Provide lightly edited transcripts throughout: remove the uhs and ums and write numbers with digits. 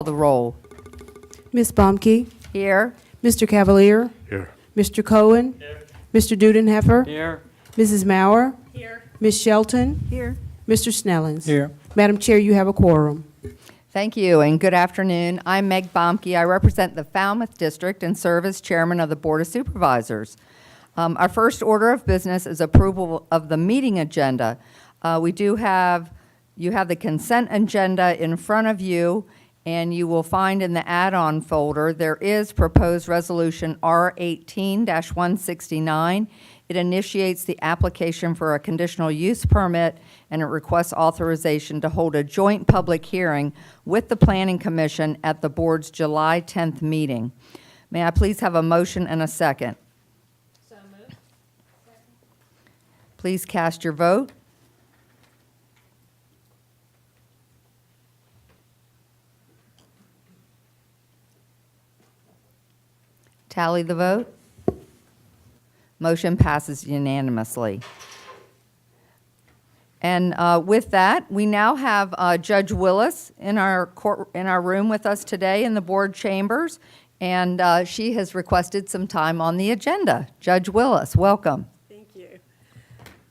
the roll. Ms. Baumke, Here. Mr. Cavalier, Here. Mr. Cohen, Mr. Dudenheffer, Here. Mrs. Maurer, Ms. Shelton, Here. Mr. Snellings. Here. Madam Chair, you have a quorum. Thank you, and good afternoon. I'm Meg Baumke. I represent the Falmouth District and serve as chairman of the Board of Supervisors. Our first order of business is approval of the meeting agenda. You have the consent agenda in front of you, and you will find in the add-on folder, there is proposed resolution R18-169. It initiates the application for a conditional use permit, and it requests authorization to hold a joint public hearing with the Planning Commission at the board's July 10th meeting. May I please have a motion and a second? So moved. Please cast your vote. Tally the vote. Motion passes unanimously. And with that, we now have Judge Willis in our room with us today in the board chambers, and she has requested some time on the agenda. Judge Willis, welcome. Thank you.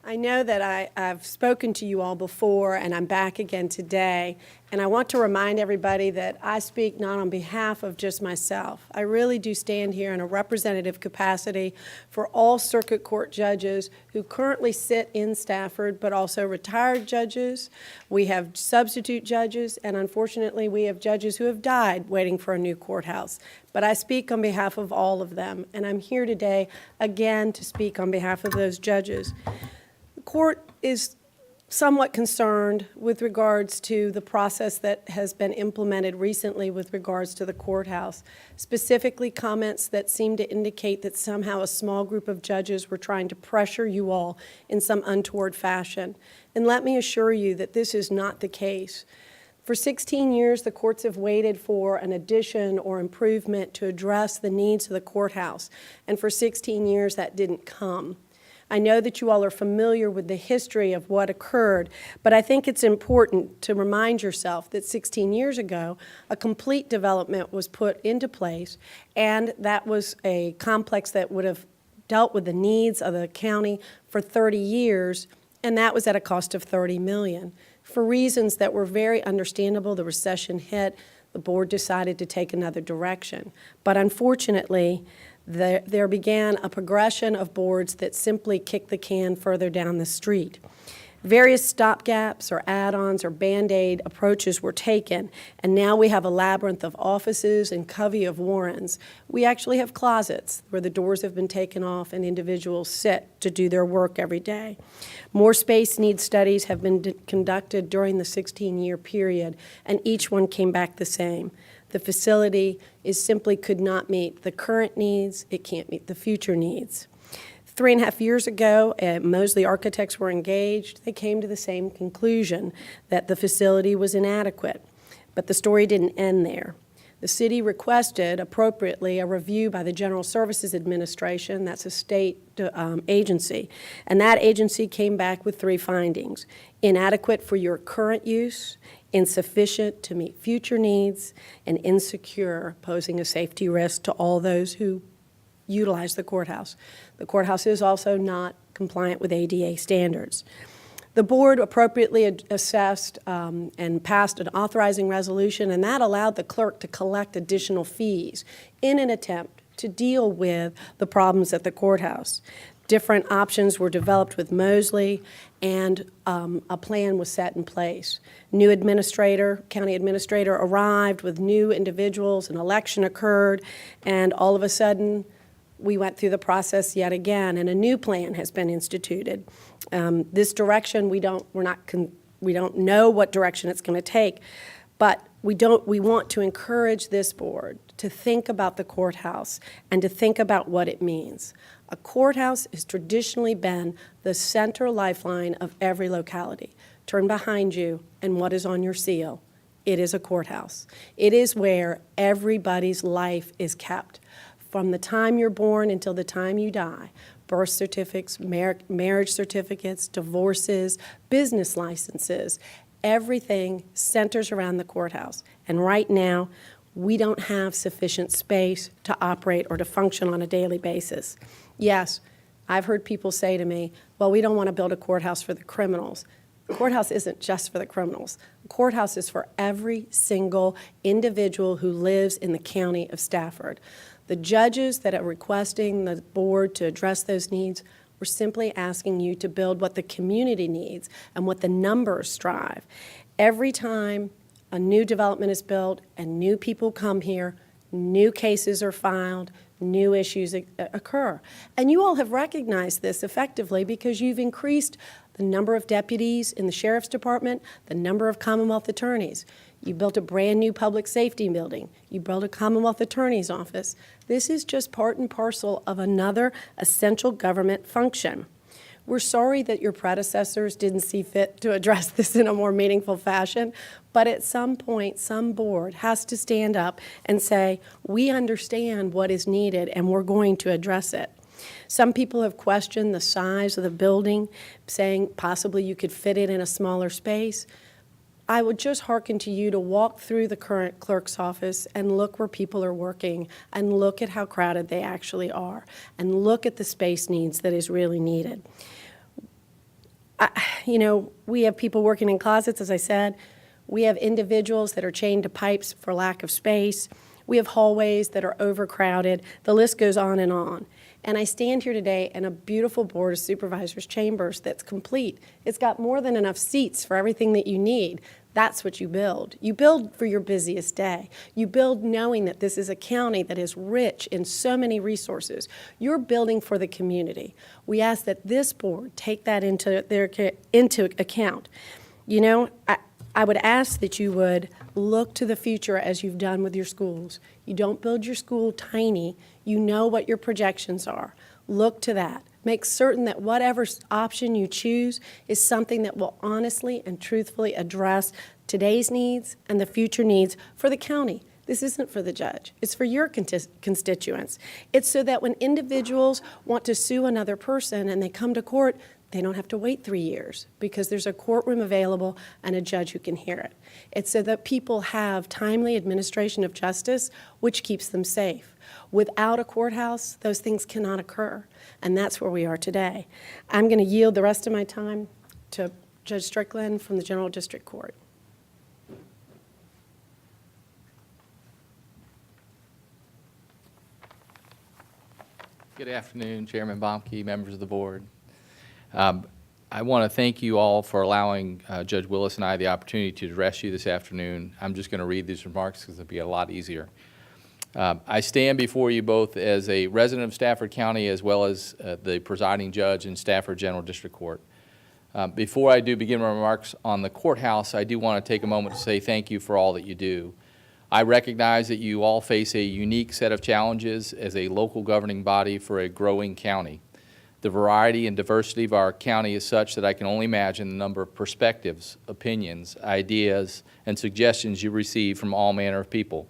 I know that I've spoken to you all before, and I'm back again today. And I want to remind everybody that I speak not on behalf of just myself. I really do stand here in a representative capacity for all circuit court judges who currently sit in Stafford, but also retired judges. We have substitute judges, and unfortunately, we have judges who have died waiting for a new courthouse. But I speak on behalf of all of them, and I'm here today again to speak on behalf of those judges. The court is somewhat concerned with regards to the process that has been implemented recently with regards to the courthouse, specifically comments that seem to indicate that somehow a small group of judges were trying to pressure you all in some untoward fashion. And let me assure you that this is not the case. For 16 years, the courts have waited for an addition or improvement to address the needs of the courthouse, and for 16 years that didn't come. I know that you all are familiar with the history of what occurred, but I think it's important to remind yourself that 16 years ago, a complete development was put into place, and that was a complex that would have dealt with the needs of the county for 30 years, and that was at a cost of $30 million. For reasons that were very understandable, the recession hit, the board decided to take another direction. But unfortunately, there began a progression of boards that simply kicked the can further down the street. Various stopgaps or add-ons or Band-Aid approaches were taken, and now we have a labyrinth of offices and covey of warrens. We actually have closets where the doors have been taken off and individuals sit to do their work every day. More space needs studies have been conducted during the 16-year period, and each one came back the same. The facility simply could not meet the current needs. It can't meet the future needs. 3.5 years ago, Mosley Architects were engaged. They came to the same conclusion, that the facility was inadequate. But the story didn't end there. The city requested, appropriately, a review by the General Services Administration. That's a state agency. And that agency came back with 3 findings: inadequate for your current use, insufficient to meet future needs, and insecure, posing a safety risk to all those who utilize the courthouse. The courthouse is also not compliant with ADA standards. The board appropriately assessed and passed an authorizing resolution, and that allowed the clerk to collect additional fees in an attempt to deal with the problems at the courthouse. Different options were developed with Mosley, and a plan was set in place. New county administrator arrived with new individuals, an election occurred, and all of a sudden, we went through the process yet again, and a new plan has been instituted. This direction, we don't know what direction it's going to take, but we want to encourage this board to think about the courthouse and to think about what it means. A courthouse has traditionally been the center lifeline of every locality. Turn behind you, and what is on your seal? It is a courthouse. It is where everybody's life is kept. From the time you're born until the time you die, birth certificates, marriage certificates, divorces, business licenses, everything centers around the courthouse. And right now, we don't have sufficient space to operate or to function on a daily basis. Yes, I've heard people say to me, well, we don't want to build a courthouse for the criminals. The courthouse isn't just for the criminals. The courthouse is for every single individual who lives in the county of Stafford. The judges that are requesting the board to address those needs, we're simply asking you to build what the community needs and what the numbers drive. Every time a new development is built and new people come here, new cases are filed, new issues occur. And you all have recognized this effectively because you've increased the number of deputies in the sheriff's department, the number of Commonwealth attorneys. You built a brand new public safety building. You built a Commonwealth attorney's office. This is just part and parcel of another essential government function. We're sorry that your predecessors didn't see fit to address this in a more meaningful fashion, but at some point, some board has to stand up and say, we understand what is needed and we're going to address it. Some people have questioned the size of the building, saying possibly you could fit it in a smaller space. I would just hearken to you to walk through the current clerk's office and look where people are working and look at how crowded they actually are and look at the space needs that is really needed. We have people working in closets, as I said. We have individuals that are chained to pipes for lack of space. We have hallways that are overcrowded. The list goes on. And I stand here today in a beautiful Board of Supervisors chambers that's complete. It's got more than enough seats for everything that you need. That's what you build. You build for your busiest day. You build knowing that this is a county that is rich in so many resources. You're building for the community. We ask that this board take that into account. I would ask that you would look to the future as you've done with your schools. You don't build your school tiny. You know what your projections are. Look to that. Make certain that whatever option you choose is something that will honestly and truthfully address today's needs and the future needs for the county. This isn't for the judge. It's for your constituents. It's so that when individuals want to sue another person and they come to court, they don't have to wait 3 years because there's a courtroom available and a judge who can hear it. It's so that people have timely administration of justice, which keeps them safe. Without a courthouse, those things cannot occur, and that's where we are today. I'm going to yield the rest of my time to Judge Strickland from the General District Court. Good afternoon, Chairman Bomke, members of the board. I want to thank you all for allowing Judge Willis and I the opportunity to address you this afternoon. I'm just going to read these remarks because it'll be a lot easier. I stand before you both as a resident of Stafford County as well as the presiding judge in Stafford General District Court. Before I do begin my remarks on the courthouse, I do want to take a moment to say thank you for all that you do. I recognize that you all face a unique set of challenges as a local governing body for a growing county. The variety and diversity of our county is such that I can only imagine the number of perspectives, opinions, ideas, and suggestions you receive from all manner of people.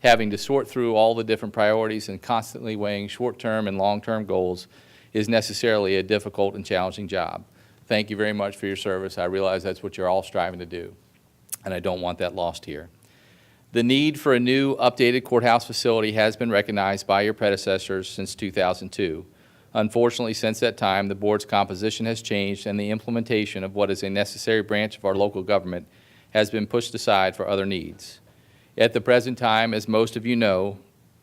Having to sort through all the different priorities and constantly weighing short-term and long-term goals is necessarily a difficult and challenging job. Thank you very much for your service. I realize that's what you're all striving to do, and I don't want that lost here. The need for a new, updated courthouse facility has been recognized by your predecessors since 2002. Unfortunately, since that time, the board's composition has changed and the implementation of what is a necessary branch of our local government has been pushed aside for other needs. At the present time, as most of you know,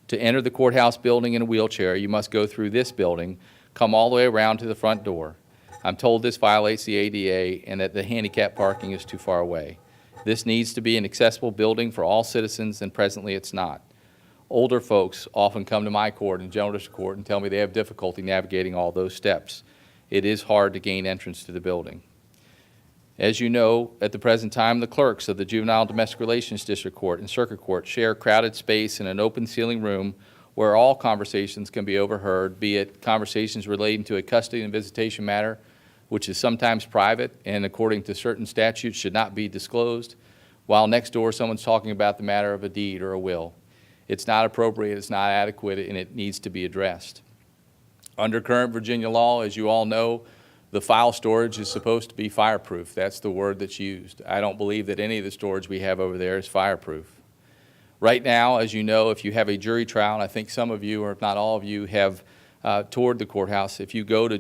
to enter the courthouse building in a wheelchair, you must go through this building, come all the way around to the front door. I'm told this violates the ADA and that the handicap parking is too far away. This needs to be an accessible building for all citizens, and presently it's not. Older folks often come to my court and General District Court and tell me they have difficulty navigating all those steps. It is hard to gain entrance to the building. As you know, at the present time, the clerks of the Juvenile Domestic Relations District Court and Circuit Court share crowded space in an open ceiling room where all conversations can be overheard, be it conversations relating to a custody and visitation matter, which is sometimes private and according to certain statutes should not be disclosed, while next door someone's talking about the matter of a deed or a will. It's not appropriate, it's not adequate, and it needs to be addressed. Under current Virginia law, as you all know, the file storage is supposed to be fireproof. That's the word that's used. I don't believe that any of the storage we have over there is fireproof. Right now, as you know, if you have a jury trial, and I think some of you, or if not all of you, have toured the courthouse, if you go to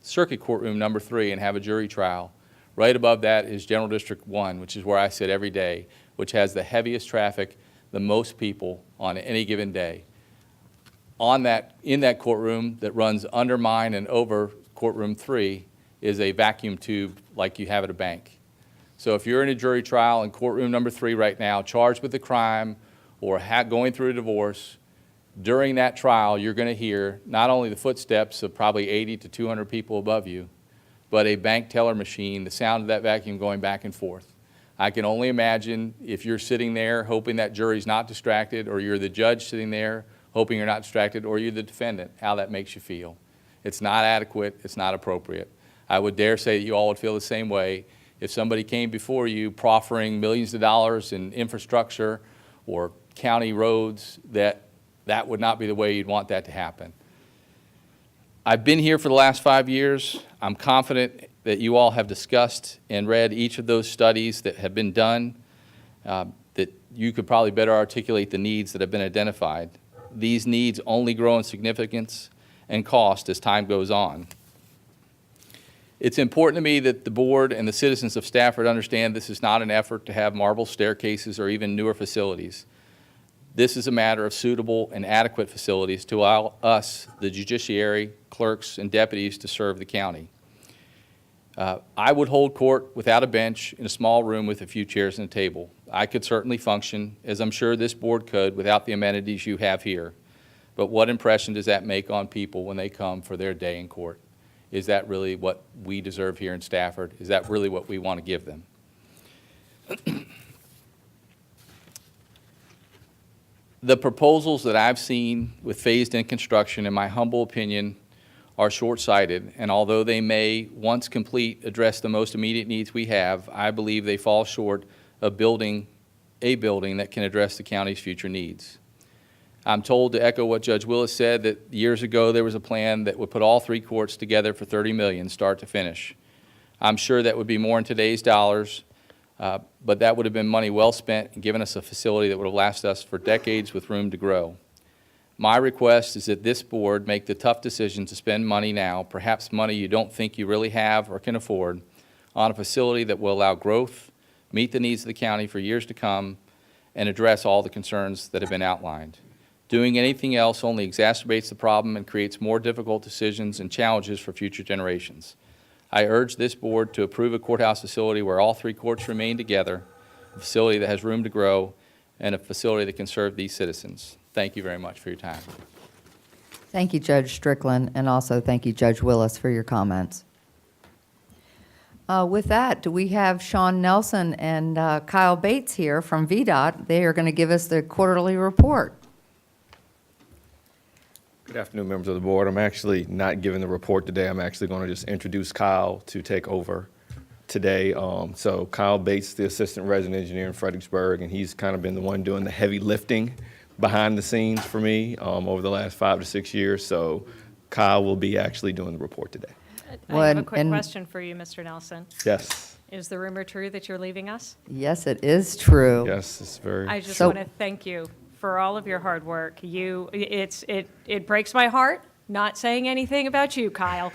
Circuit Courtroom number 3 and have a jury trial, right above that is General District 1, which is where I sit every day, which has the heaviest traffic, the most people on any given day. In that courtroom that runs under mine and over courtroom 3 is a vacuum tube like you have at a bank. So if you're in a jury trial in courtroom number 3 right now, charged with a crime or going through a divorce, during that trial you're going to hear not only the footsteps of probably 80 to 200 people above you, but a bank teller machine, the sound of that vacuum going back and forth. I can only imagine if you're sitting there hoping that jury's not distracted, or you're the judge sitting there hoping you're not distracted, or you're the defendant, how that makes you feel. It's not adequate, it's not appropriate. I would dare say that you all would feel the same way if somebody came before you proffering millions of dollars in infrastructure or county roads, that would not be the way you'd want that to happen. I've been here for the last 5 years. I'm confident that you all have discussed and read each of those studies that have been done, that you could probably better articulate the needs that have been identified. These needs only grow in significance and cost as time goes on. It's important to me that the board and the citizens of Stafford understand this is not an effort to have marble staircases or even newer facilities. This is a matter of suitable and adequate facilities to allow us, the judiciary, clerks, and deputies, to serve the county. I would hold court without a bench in a small room with a few chairs and a table. I could certainly function, as I'm sure this board could, without the amenities you have here. But what impression does that make on people when they come for their day in court? Is that really what we deserve here in Stafford? Is that really what we want to give them? The proposals that I've seen with phased-in construction, in my humble opinion, are short-sighted, and although they may, once complete, address the most immediate needs we have, I believe they fall short of building a building that can address the county's future needs. I'm told, to echo what Judge Willis said, that years ago there was a plan that would put all 3 courts together for $30 million, start to finish. I'm sure that would be more in today's dollars, but that would have been money well spent and given us a facility that would have lasted us for decades with room to grow. My request is that this board make the tough decision to spend money now, perhaps money you don't think you really have or can afford, on a facility that will allow growth, meet the needs of the county for years to come, and address all the concerns that have been outlined. Doing anything else only exacerbates the problem and creates more difficult decisions and challenges for future generations. I urge this board to approve a courthouse facility where all 3 courts remain together, a facility that has room to grow, and a facility that can serve these citizens. Thank you very much for your time. Thank you, Judge Strickland, and also thank you, Judge Willis, for your comments. With that, do we have Sean Nelson and Kyle Bates here from VDOT? They are going to give us the quarterly report. Good afternoon, members of the board. I'm actually not giving the report today. I'm actually going to just introduce Kyle to take over today. So Kyle Bates, the assistant resident engineer in Fredericksburg, and he's kind of been the one doing the heavy lifting behind the scenes for me over the last 5 to 6 years. So Kyle will be actually doing the report today. Well, I have a and- quick and- question for you, Mr. Nelson. Yes, Is the rumor true that you're leaving us? Yes, it is true. yes, it's very. I just So- want to thank you for all of your hard work. It breaks my heart, not saying anything about you, Kyle,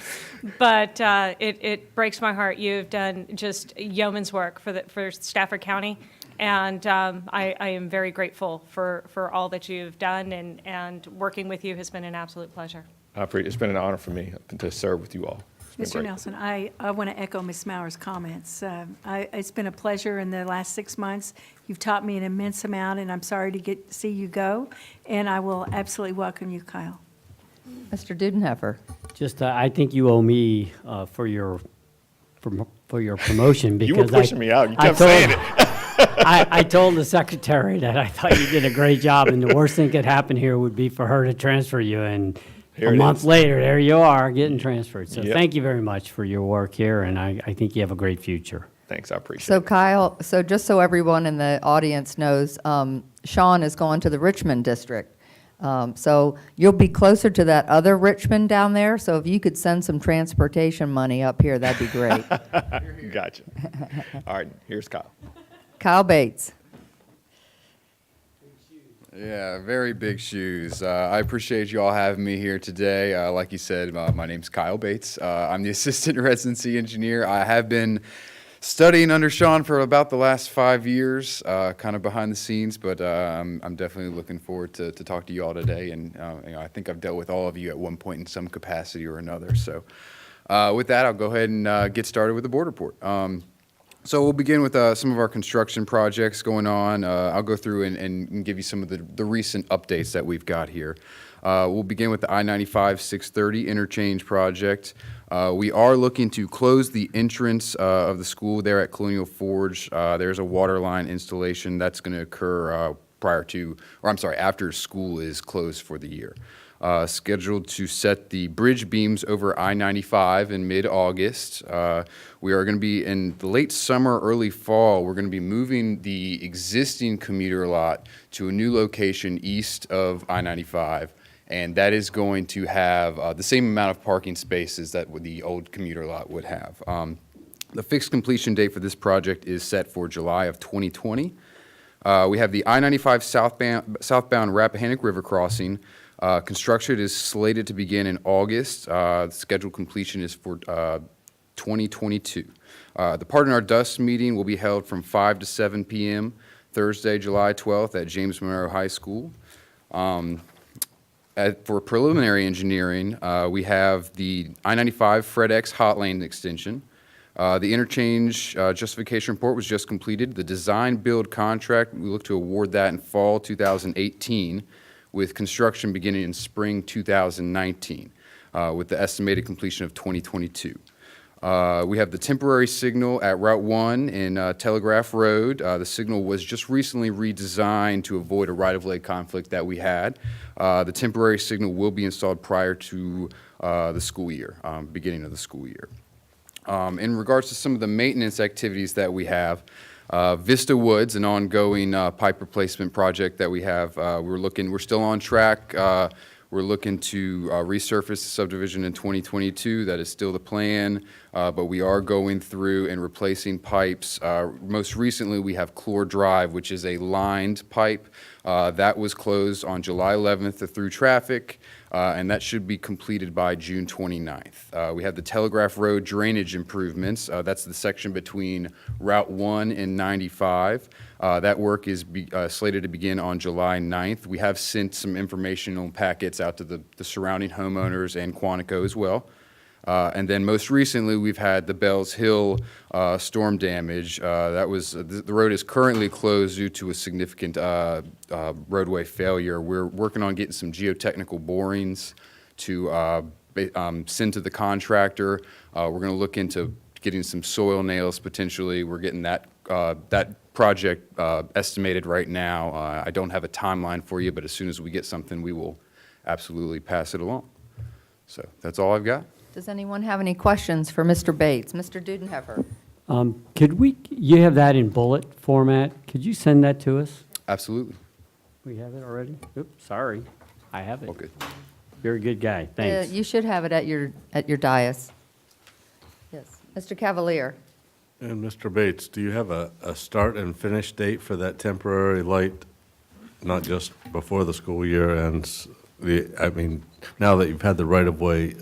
but it breaks my heart. You've done just yeoman's work for Stafford County, and I am very grateful for all that you've done, and working with you has been an absolute pleasure. I appreciate. It's been an honor for me to serve with you all. It's been Mr. great. Nelson, I want to echo Ms. Mauer's comments. It's been a pleasure in the last 6 months. You've taught me an immense amount, and I'm sorry to see you go, and I will absolutely welcome you, Kyle. Mr. Dudenheffer. Just, I think you owe me for your promotion because You were pushing me out. You I kept told- saying it. I told the secretary that I thought you did a great job, and the worst thing could happen here would be for her to transfer you, and Here a it month is. later, there you are, getting transferred. So Yep. thank you very much for your work here, and I think you have a great future. Thanks, I appreciate So it. Kyle, so just so everyone in the audience knows, Sean is going to the Richmond district. So you'll be closer to that other Richmond down there, so if you could send some transportation money up here, that'd be great. Gotcha. All right, here's Kyle. Kyle Bates. Yeah, very big shoes. I appreciate you all having me here today. Like you said, my name's Kyle Bates. I'm the assistant residency engineer. I have been studying under Sean for about the last 5 years, kind of behind the scenes, but I'm definitely looking forward to talk to you all today. And I think I've dealt with all of you at one point in some capacity or another. So with that, I'll go ahead and get started with the board report. So we'll begin with some of our construction projects going on. I'll go through and give you some of the recent updates that we've got here. We'll begin with the I-95 630 interchange project. We are looking to close the entrance of the school there at Colonial Forge. There's a water line installation that's going to occur after school is closed for the year. Scheduled to set the bridge beams over I-95 in mid-August. We are going to be in the late summer, early fall, we're going to be moving the existing commuter lot to a new location east of I-95, and that is going to have the same amount of parking spaces that the old commuter lot would have. The fixed completion date for this project is set for July of 2020. We have the I-95 southbound Rappahannock River crossing. Construction is slated to begin in August. The scheduled completion is for 2022. The Pardon Our Dust meeting will be held from 5 to 7 p.m. Thursday, July 12th at James Monroe High School. For preliminary engineering, we have the I-95 FredEx Hot Lane extension. The interchange justification report was just completed. The design build contract, we look to award that in fall 2018, with construction beginning in spring 2019, with the estimated completion of 2022. We have the temporary signal at Route 1 in Telegraph Road. The signal was just recently redesigned to avoid a right-of-way conflict that we had. The temporary signal will be installed prior to the school year, beginning of the school year. In regards to some of the maintenance activities that we have, Vista Woods, an ongoing pipe replacement project that we have. We're still on track. We're looking to resurface the subdivision in 2022. That is still the plan, but we are going through and replacing pipes. Most recently, we have Chlor Drive, which is a lined pipe. That was closed on July 11th through traffic, and that should be completed by June 29th. We have the Telegraph Road drainage improvements. That's the section between Route 1 and 95. That work is slated to begin on July 9th. We have sent some informational packets out to the surrounding homeowners and Quantico as well. And then most recently, we've had the Bells Hill storm damage. The road is currently closed due to a significant roadway failure. We're working on getting some geotechnical borings to send to the contractor. We're going to look into getting some soil nails potentially. We're getting that project estimated right now. I don't have a timeline for you, but as soon as we get something, we will absolutely pass it along. So that's all I've got. Does anyone have any questions for Mr. Bates? Mr. Dudenheffer? You have that in bullet format. Could you send that to us? Absolutely. We have it already? Oops, sorry. I have it. Okay. You're a good guy. Thanks. You should have it at your dais. Yes. Mr. Cavalier? And Mr. Bates, do you have a start and finish date for that temporary light, not just before the school year ends? Now that you've had the right-of-way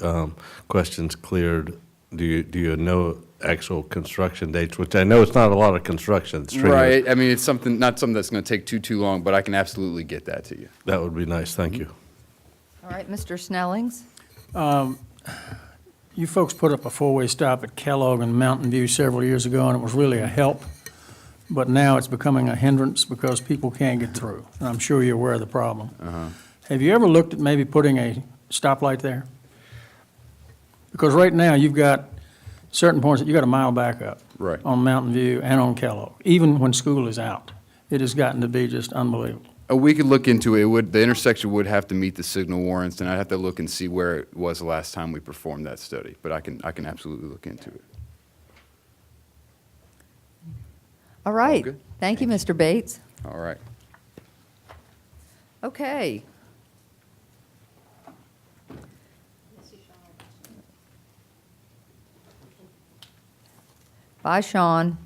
questions cleared, do you know actual construction dates? Which I know it's not a lot of construction. It's Right. It's not something that's going to take too long, but I can absolutely get that to you. That would be nice. Thank you. All right, Mr. Snellings? You folks put up a four-way stop at Kellogg and Mountain View several years ago, and it was really a help. But now it's becoming a hindrance because people can't get through. And I'm sure you're aware of the problem. Have you ever looked at maybe putting a stoplight there? Because right now, you've got certain points that you've got a mile back up. Right. On Mountain View and on Kellogg, even when school is out. It has gotten to be just unbelievable. We could look into it. The intersection would have to meet the signal warrants, and I'd have to look and see where it was the last time we performed that study. But I can absolutely look into it. All right. good. Thank you, Mr. Bates. All right. Okay. Bye, Sean.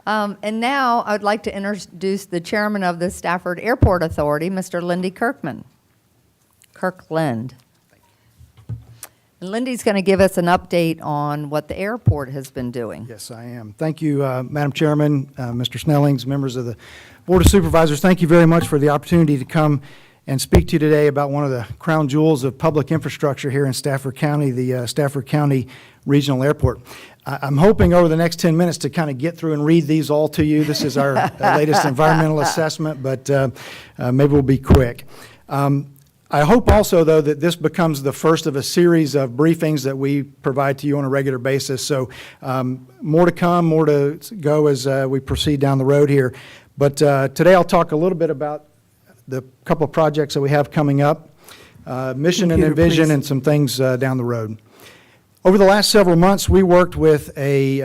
And now I'd like to introduce the chairman of the Stafford Airport Authority, Mr. Lindy Kirkland. And Lindy's going to give us an update on what the airport has been doing. Yes, I am. Thank you, Madam Chairman, Mr. Snellings, members of the Board of Supervisors. Thank you very much for the opportunity to come and speak to you today about one of the crown jewels of public infrastructure here in Stafford County, the Stafford County Regional Airport. I'm hoping over the next 10 minutes to kind of get through and read these all to you. This is our latest environmental assessment, but maybe we'll be quick. I hope also, though, that this becomes the first of a series of briefings that we provide to you on a regular basis. So more to come, more to go as we proceed down the road here. But today I'll talk a little bit about the couple of projects that we have coming up, mission and Computer, vision, please. and some things down the road. Over the last several months, we worked with a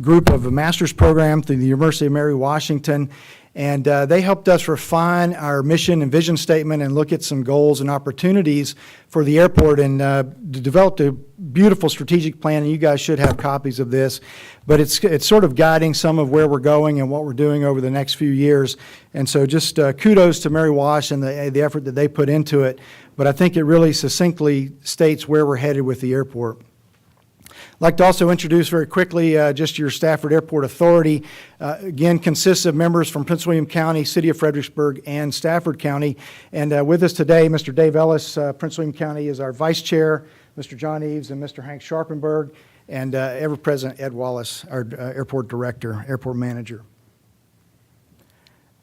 group of a master's program through the University of Mary Washington, and they helped us refine our mission and vision statement and look at some goals and opportunities for the airport, and developed a beautiful strategic plan, and you guys should have copies of this. But it's sort of guiding some of where we're going and what we're doing over the next few years. And so just kudos to Mary Wash and the effort that they put into it. But I think it really succinctly states where we're headed with the airport. I'd like to also introduce very quickly just your Stafford Airport Authority. Again, consists of members from Prince William County, City of Fredericksburg, and Stafford County. And with us today, Mr. Dave Ellis, Prince William County, is our Vice Chair, Mr. John Eves and Mr. Hank Sharpenberg, and ever-present Ed Wallace, our Airport Director, Airport Manager.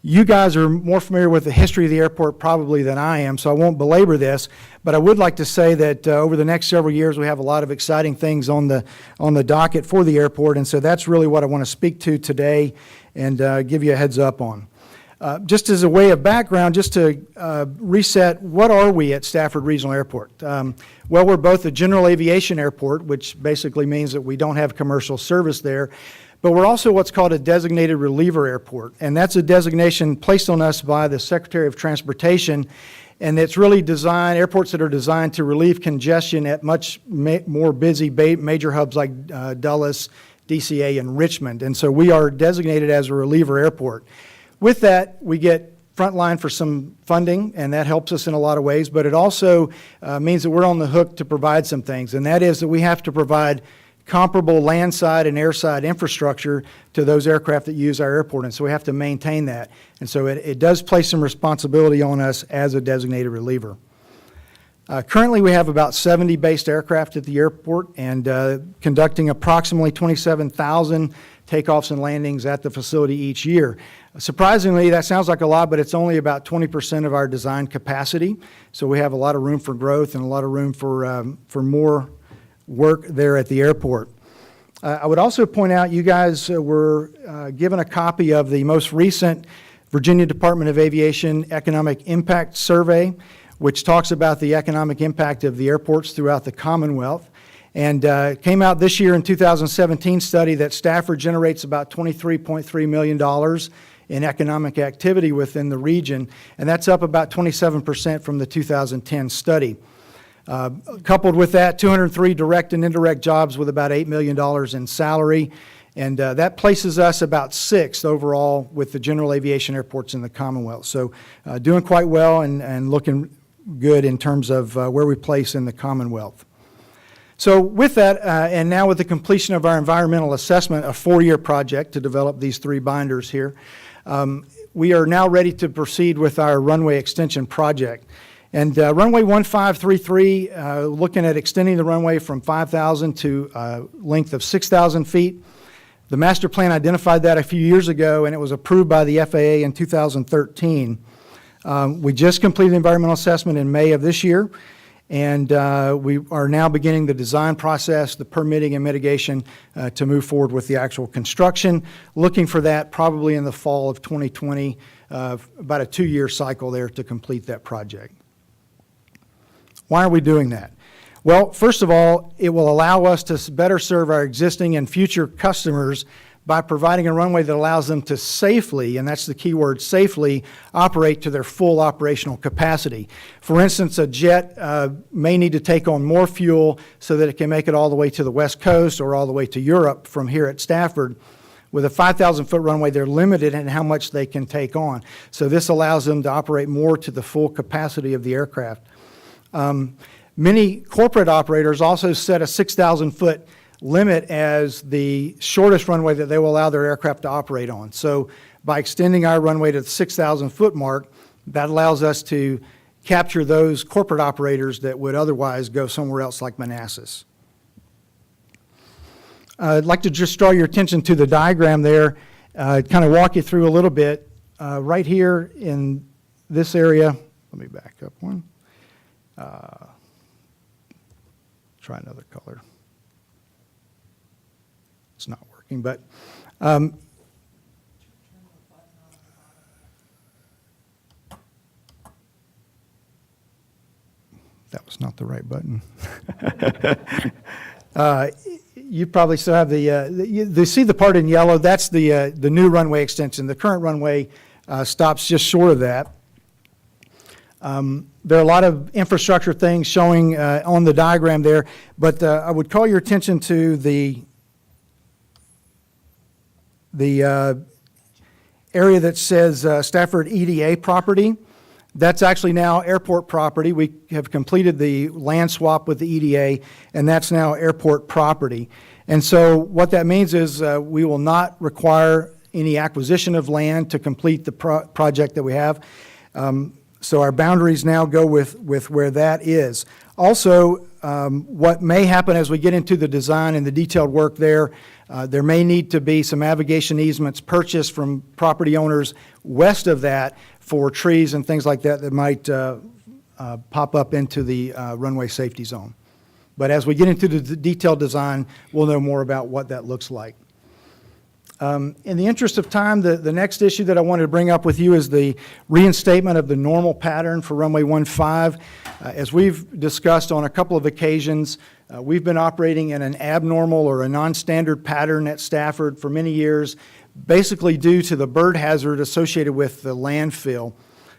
You guys are more familiar with the history of the airport probably than I am, so I won't belabor this, but I would like to say that over the next several years we have a lot of exciting things on the docket for the airport, and so that's really what I want to speak to today and give you a heads up on. Just as a way of background, just to reset, what are we at Stafford Regional Airport? Well, we're both a general aviation airport, which basically means that we don't have commercial service there, but we're also what's called a designated reliever airport, and that's a designation placed on us by the Secretary of Transportation, and it's really designed, airports that are designed to relieve congestion at much more busy major hubs like Dulles, DCA, and Richmond, and so we are designated as a reliever airport. With that, we get frontline for some funding, and that helps us in a lot of ways, but it also means that we're on the hook to provide some things, and that is that we have to provide comparable landside and airside infrastructure to those aircraft that use our airport, and so we have to maintain that. And so it does place some responsibility on us as a designated reliever. Currently, we have about 70 based aircraft at the airport and conducting approximately 27,000 takeoffs and landings at the facility each year. Surprisingly, that sounds like a lot, but it's only about 20% of our design capacity. So we have a lot of room for growth and a lot of room for more work there at the airport. I would also point out you guys were given a copy of the most recent Virginia Department of Aviation Economic Impact Survey, which talks about the economic impact of the airports throughout the Commonwealth. And came out this year in 2017 study that Stafford generates about $23.3 million in economic activity within the region, and that's up about 27% from the 2010 study. Coupled with that, 203 direct and indirect jobs with about $8 million in salary, and that places us about 6th overall with the general aviation airports in the Commonwealth. So doing quite well and looking good in terms of where we place in the Commonwealth. So with that, and now with the completion of our environmental assessment, a 4-year project to develop these 3 binders here, we are now ready to proceed with our runway extension project. And runway 1533, looking at extending the runway from 5,000 to a length of 6,000 feet. The master plan identified that a few years ago, and it was approved by the FAA in 2013. We just completed the environmental assessment in May of this year, and we are now beginning the design process, the permitting and mitigation to move forward with the actual construction. Looking for that probably in the fall of 2020, about a 2-year cycle there to complete that project. Why are we doing that? Well, first of all, it will allow us to better serve our existing and future customers by providing a runway that allows them to safely, and that's the key word, safely, operate to their full operational capacity. For instance, a jet may need to take on more fuel so that it can make it all the way to the West Coast or all the way to Europe from here at Stafford. With a 5,000-foot runway, they're limited in how much they can take on. So this allows them to operate more to the full capacity of the aircraft. Many corporate operators also set a 6,000-foot limit as the shortest runway that they will allow their aircraft to operate on. So by extending our runway to the 6,000-foot mark, that allows us to capture those corporate operators that would otherwise go somewhere else like Manassas. I'd like to just draw your attention to the diagram there, kind of walk you through a little bit. Right here in this area, let me back up one. Try another color. It's not working, but that was not the right button. You probably still have you see the part in yellow, that's the new runway extension. The current runway stops just short of that. There are a lot of infrastructure things showing on the diagram there, but I would call your attention to the area that says Stafford EDA property. That's actually now airport property. We have completed the land swap with the EDA, and that's now airport property. And so what that means is we will not require any acquisition of land to complete the project that we have. So our boundaries now go with where that is. Also, what may happen as we get into the design and the detailed work there may need to be some navigation easements purchased from property owners west of that for trees and things like that that might pop up into the runway safety zone. But as we get into the detailed design, we'll know more about what that looks like. In the interest of time, the next issue that I wanted to bring up with you is the reinstatement of the normal pattern for runway 15. As we've discussed on a couple of occasions, we've been operating in an abnormal or a non-standard pattern at Stafford for many years, basically due to the bird hazard associated with the landfill.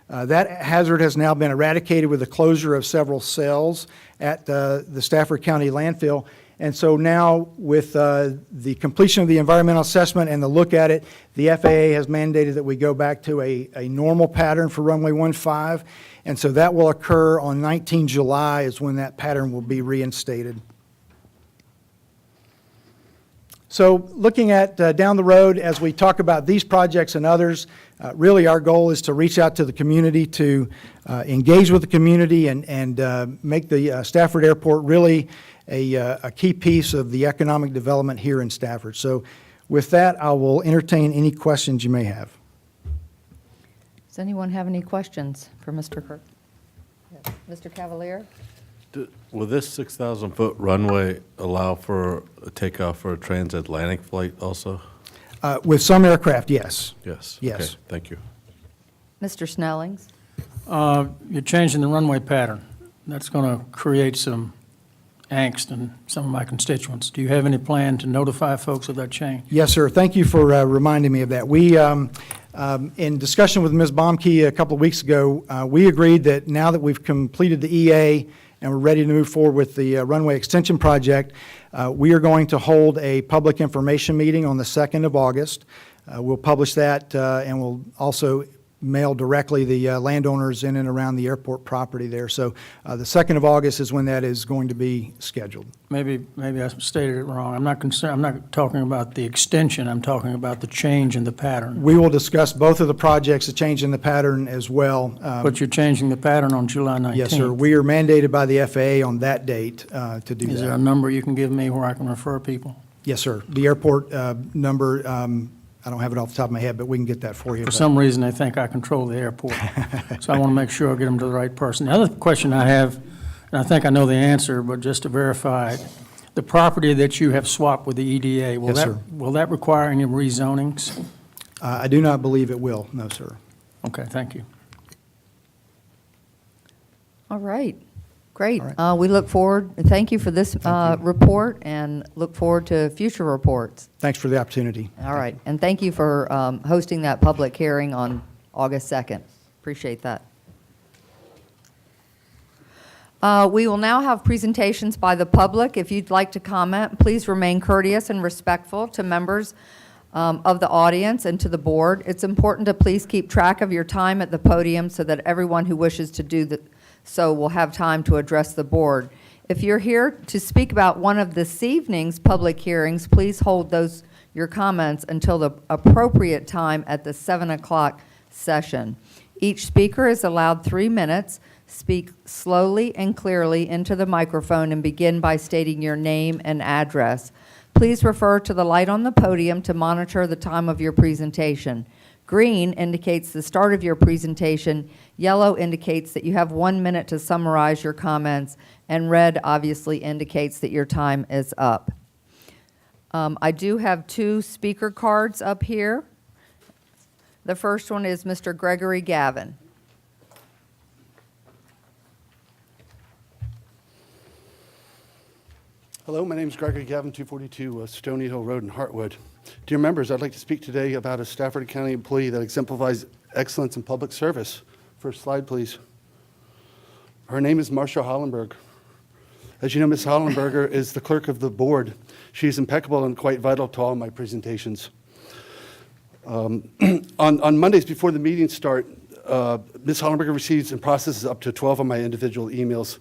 That hazard has now been eradicated with the closure of several cells at the Stafford County landfill. And so now with the completion of the environmental assessment and the look at it, the FAA has mandated that we go back to a normal pattern for runway 15. And so that will occur on 19 July is when that pattern will be reinstated. So looking at down the road as we talk about these projects and others, really our goal is to reach out to the community, to engage with the community and make the Stafford Airport really a key piece of the economic development here in Stafford. So with that, I will entertain any questions you may have. Does anyone have any questions for Mr. Kirk? Yes. Mr. Cavalier? Will this 6,000-foot runway allow for a takeoff for a transatlantic flight also? With some aircraft, yes. Yes. Yes. Okay, thank you. Mr. Snellings? You're changing the runway pattern. That's going to create some angst in some of my constituents. Do you have any plan to notify folks of that change? Yes, sir. Thank you for reminding me of that. We, in discussion with Ms. Baumke a couple of weeks ago, we agreed that now that we've completed the EA and we're ready to move forward with the runway extension project, we are going to hold a public information meeting on the 2nd of August. We'll publish that and we'll also mail directly the landowners in and around the airport property there. So the 2nd of August is when that is going to be scheduled. Maybe I stated it wrong. I'm not concerned, I'm not talking about the extension, I'm talking about the change in the pattern. We will discuss both of the projects, the change in the pattern as well. But you're changing the pattern on July 19th. Yes, sir. We are mandated by the FAA on that date to do that. Is there a number you can give me where I can refer people? Yes, sir. The airport number, I don't have it off the top of my head, but we can get that for you. For some reason, they think I control the airport. So I want to make sure I get them to the right person. The other question I have, and I think I know the answer, but just to verify it, the property that you have swapped with the EDA, Yes, sir. will that require any rezonings? I do not believe it will, no, sir. Okay, thank you. All right, great. All right. We look forward, thank you for this report, and look forward to future reports. Thanks for the opportunity. All right, and thank you for hosting that public hearing on August 2nd. Appreciate that. We will now have presentations by the public. If you'd like to comment, please remain courteous and respectful to members of the audience and to the board. It's important to please keep track of your time at the podium so that everyone who wishes to do so will have time to address the board. If you're here to speak about one of this evening's public hearings, please hold your comments until the appropriate time at the 7 o'clock session. Each speaker is allowed 3 minutes. Speak slowly and clearly into the microphone and begin by stating your name and address. Please refer to the light on the podium to monitor the time of your presentation. Green indicates the start of your presentation, yellow indicates that you have 1 minute to summarize your comments, and red obviously indicates that your time is up. I do have 2 speaker cards up here. The first one is Mr. Gregory Gavin. Hello, my name is Gregory Gavin, 242 Stony Hill Road in Hartwood. Dear members, I'd like to speak today about a Stafford County employee that exemplifies excellence in public service. First slide, please. Her name is Marcia Hollenberg. As you know, Ms. Hollenberger is the clerk of the board. She is impeccable and quite vital to all my presentations. On Mondays before the meetings start, Ms. Hollenberger receives and processes up to 12 of my individual emails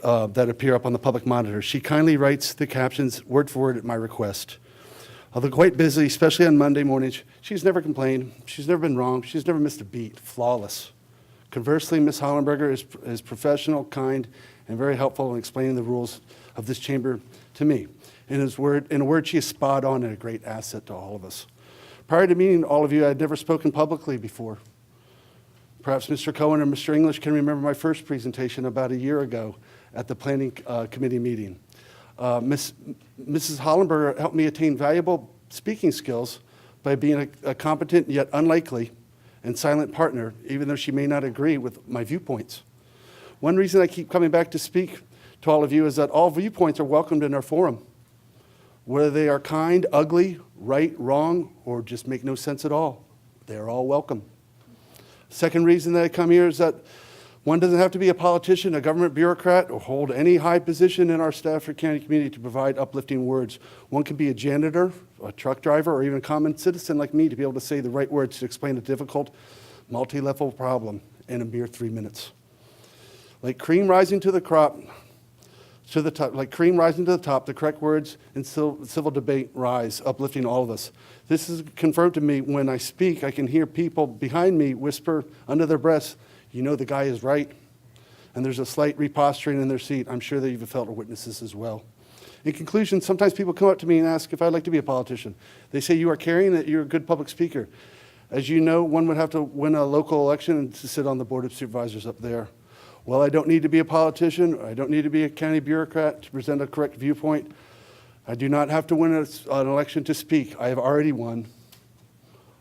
that appear up on the public monitor. She kindly writes the captions word for word at my request. Although quite busy, especially on Monday mornings, she's never complained. She's never been wrong. She's never missed a beat. Flawless. Conversely, Ms. Hollenberger is professional, kind, and very helpful in explaining the rules of this chamber to me. In a word, she is spot on and a great asset to all of us. Prior to meeting all of you, I had never spoken publicly before. Perhaps Mr. Cohen or Mr. English can remember my first presentation about a year ago at the Planning Committee meeting. Mrs. Hollenberger helped me attain valuable speaking skills by being a competent yet unlikely and silent partner, even though she may not agree with my viewpoints. One reason I keep coming back to speak to all of you is that all viewpoints are welcomed in our forum. Whether they are kind, ugly, right, wrong, or just make no sense at all, they're all welcome. Second reason that I come here is that one doesn't have to be a politician, a government bureaucrat, or hold any high position in our Stafford County community to provide uplifting words. One can be a janitor, a truck driver, or even a common citizen like me to be able to say the right words to explain a difficult, multi-level problem in a mere 3 minutes. Like cream rising to the top, the correct words in civil debate rise, uplifting all of us. This is confirmed to me when I speak. I can hear people behind me whisper under their breaths, "You know the guy is right." And there's a slight reposturing in their seat. I'm sure that you've felt or witnessed this as well. In conclusion, sometimes people come up to me and ask if I'd like to be a politician. They say, "You are carrying that you're a good public speaker." As you know, one would have to win a local election and to sit on the Board of Supervisors up there. Well, I don't need to be a politician. I don't need to be a county bureaucrat to present a correct viewpoint. I do not have to win an election to speak. I have already won.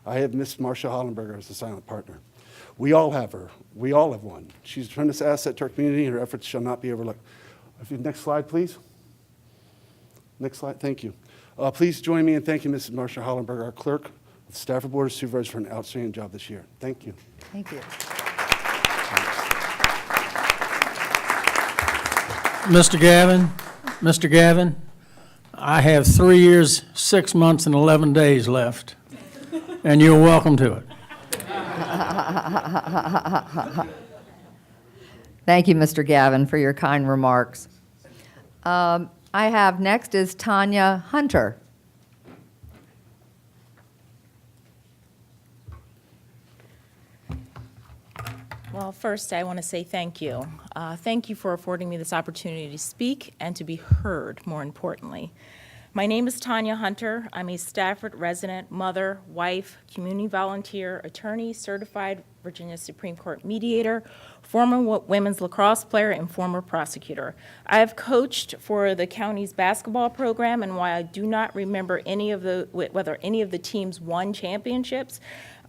I have Miss Marcia Hollenberger as a silent partner. We all have her. We all have won. She's a tremendous asset to our community, and her efforts shall not be overlooked. Next slide, please. Next slide. Thank you. Please join me in thanking Mrs. Marcia Hollenberger, our clerk of the Stafford Board of Supervisors, for an outstanding job this year. Thank you. Thank you. Mr. Gavin, I have 3 years, 6 months, and 11 days left, and you're welcome to it. Thank you, Mr. Gavin, for your kind remarks. I have next is Tanya Hunter. Well, first, I want to say thank you. Thank you for affording me this opportunity to speak and to be heard, more importantly. My name is Tanya Hunter. I'm a Stafford resident, mother, wife, community volunteer, attorney, certified Virginia Supreme Court mediator, former women's lacrosse player, and former prosecutor. I have coached for the county's basketball program, and while I do not remember whether any of the teams won championships,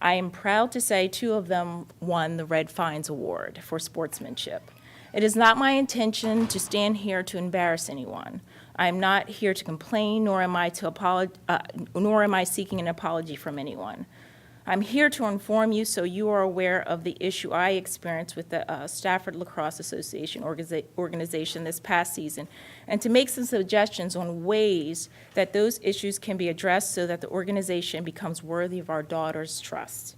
I am proud to say 2 of them won the Red Fines Award for sportsmanship. It is not my intention to stand here to embarrass anyone. I am not here to complain, nor am I seeking an apology from anyone. I'm here to inform you so you are aware of the issue I experienced with the Stafford Lacrosse Association organization this past season, and to make some suggestions on ways that those issues can be addressed so that the organization becomes worthy of our daughter's trust.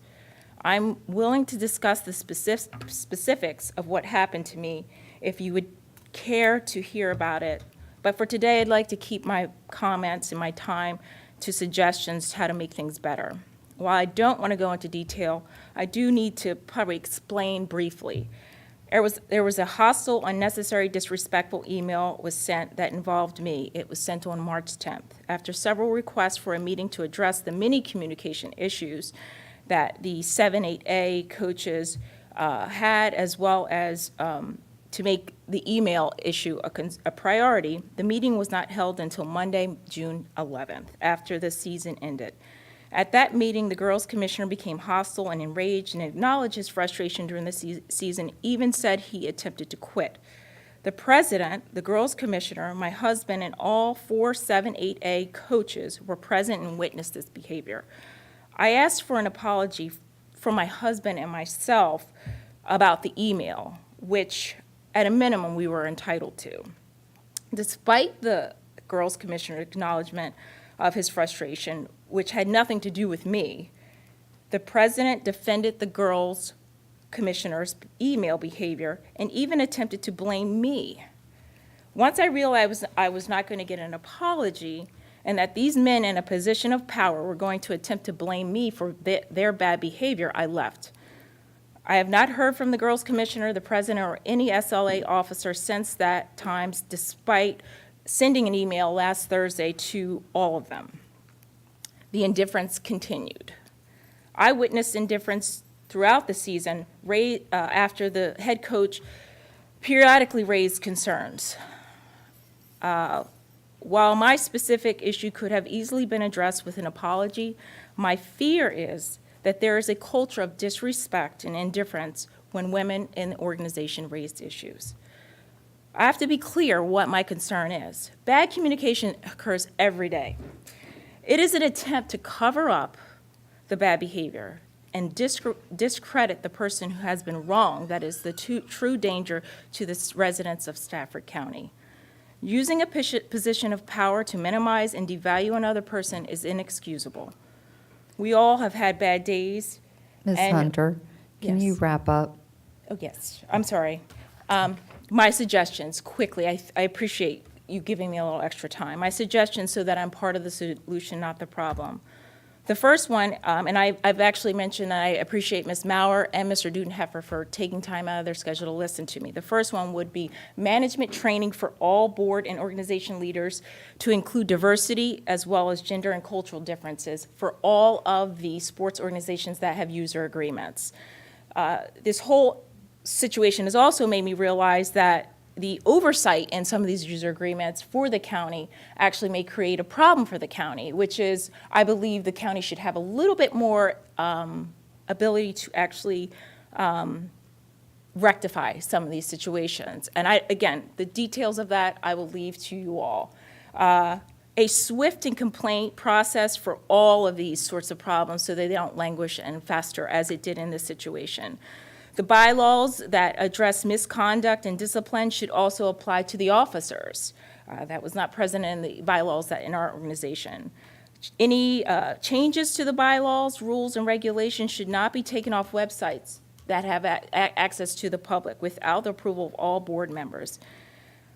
I'm willing to discuss the specifics of what happened to me if you would care to hear about it. But for today, I'd like to keep my comments and my time to suggestions how to make things better. While I don't want to go into detail, I do need to probably explain briefly. There was a hostile, unnecessary, disrespectful email was sent that involved me. It was sent on March 10th. After several requests for a meeting to address the many communication issues that the 7-8A coaches had, as well as to make the email issue a priority, the meeting was not held until Monday, June 11th, after the season ended. At that meeting, the girls' commissioner became hostile and enraged and acknowledged his frustration during the season, even said he attempted to quit. The president, the girls' commissioner, my husband, and all 4 7-8A coaches were present and witnessed this behavior. I asked for an apology from my husband and myself about the email, which at a minimum we were entitled to. Despite the girls' commissioner's acknowledgement of his frustration, which had nothing to do with me, the president defended the girls' commissioner's email behavior and even attempted to blame me. Once I realized I was not going to get an apology and that these men in a position of power were going to attempt to blame me for their bad behavior, I left. I have not heard from the girls' commissioner, the president, or any SLA officer since that time, despite sending an email last Thursday to all of them. The indifference continued. I witnessed indifference throughout the season after the head coach periodically raised concerns. While my specific issue could have easily been addressed with an apology, my fear is that there is a culture of disrespect and indifference when women in the organization raised issues. I have to be clear what my concern is. Bad communication occurs every day. It is an attempt to cover up the bad behavior and discredit the person who has been wrong that is the true danger to the residents of Stafford County. Using a position of power to minimize and devalue another person is inexcusable. We all have had bad days. Ms. Hunter, can you Yes. wrap up? Oh, yes, I'm sorry. My suggestions, quickly, I appreciate you giving me a little extra time. My suggestions so that I'm part of the solution, not the problem. The first one, and I've actually mentioned that I appreciate Ms. Maurer and Mr. Dudenheffer for taking time out of their schedule to listen to me. The first one would be management training for all board and organization leaders to include diversity as well as gender and cultural differences for all of the sports organizations that have user agreements. This whole situation has also made me realize that the oversight in some of these user agreements for the county actually may create a problem for the county, which is, I believe the county should have a little bit more ability to actually rectify some of these situations. And again, the details of that I will leave to you all. A swift and complaint process for all of these sorts of problems so they don't languish and fester as it did in this situation. The bylaws that address misconduct and discipline should also apply to the officers. That was not present in the bylaws that in our organization. Any changes to the bylaws, rules, and regulations should not be taken off websites that have access to the public without the approval of all board members.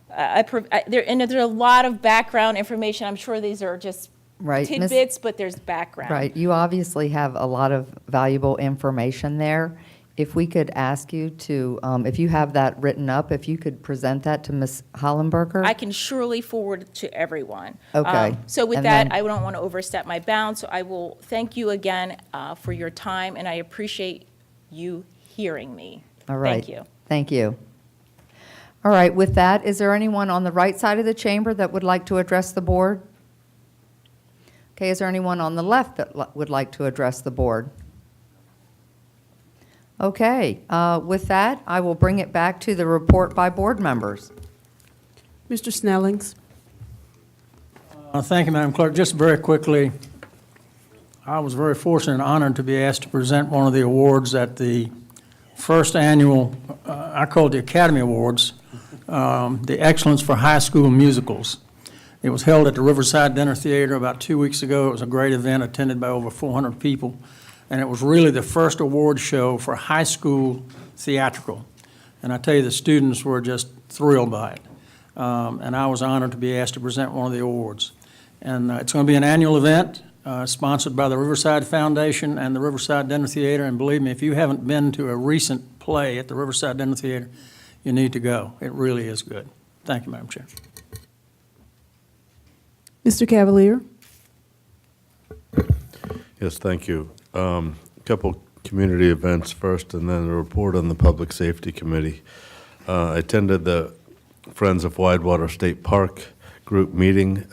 There's a lot of background information. I'm sure these are just Right, Ms. tidbits, but there's background. Right, you obviously have a lot of valuable information there. If we could ask you to, if you have that written up, if you could present that to Ms. Hollenberger? I can surely forward it to everyone. Okay. So with And that, then- I don't want to overstep my bounds, so I will thank you again for your time, and I appreciate you hearing me. All right. Thank you. Thank you. All right, with that, is there anyone on the right side of the chamber that would like to address the board? Okay, is there anyone on the left that would like to address the board? Okay, with that, I will bring it back to the report by board members. Mr. Snellings. Thank you, Madam Clerk. Just very quickly, I was very fortunate and honored to be asked to present one of the awards at the first annual, I call it the Academy Awards, the Excellence for High School Musicals. It was held at the Riverside Dinner Theater about 2 weeks ago. It was a great event attended by over 400 people, and it was really the first award show for high school theatrical. And I tell you, the students were just thrilled by it. And I was honored to be asked to present one of the awards. And it's going to be an annual event sponsored by the Riverside Foundation and the Riverside Dinner Theater. And believe me, if you haven't been to a recent play at the Riverside Dinner Theater, you need to go. It really is good. Thank you, Madam Chair. Mr. Cavalier? Yes, thank you. Couple community events first, and then a report on the Public Safety Committee. I attended the Friends of Widewater State Park group meeting.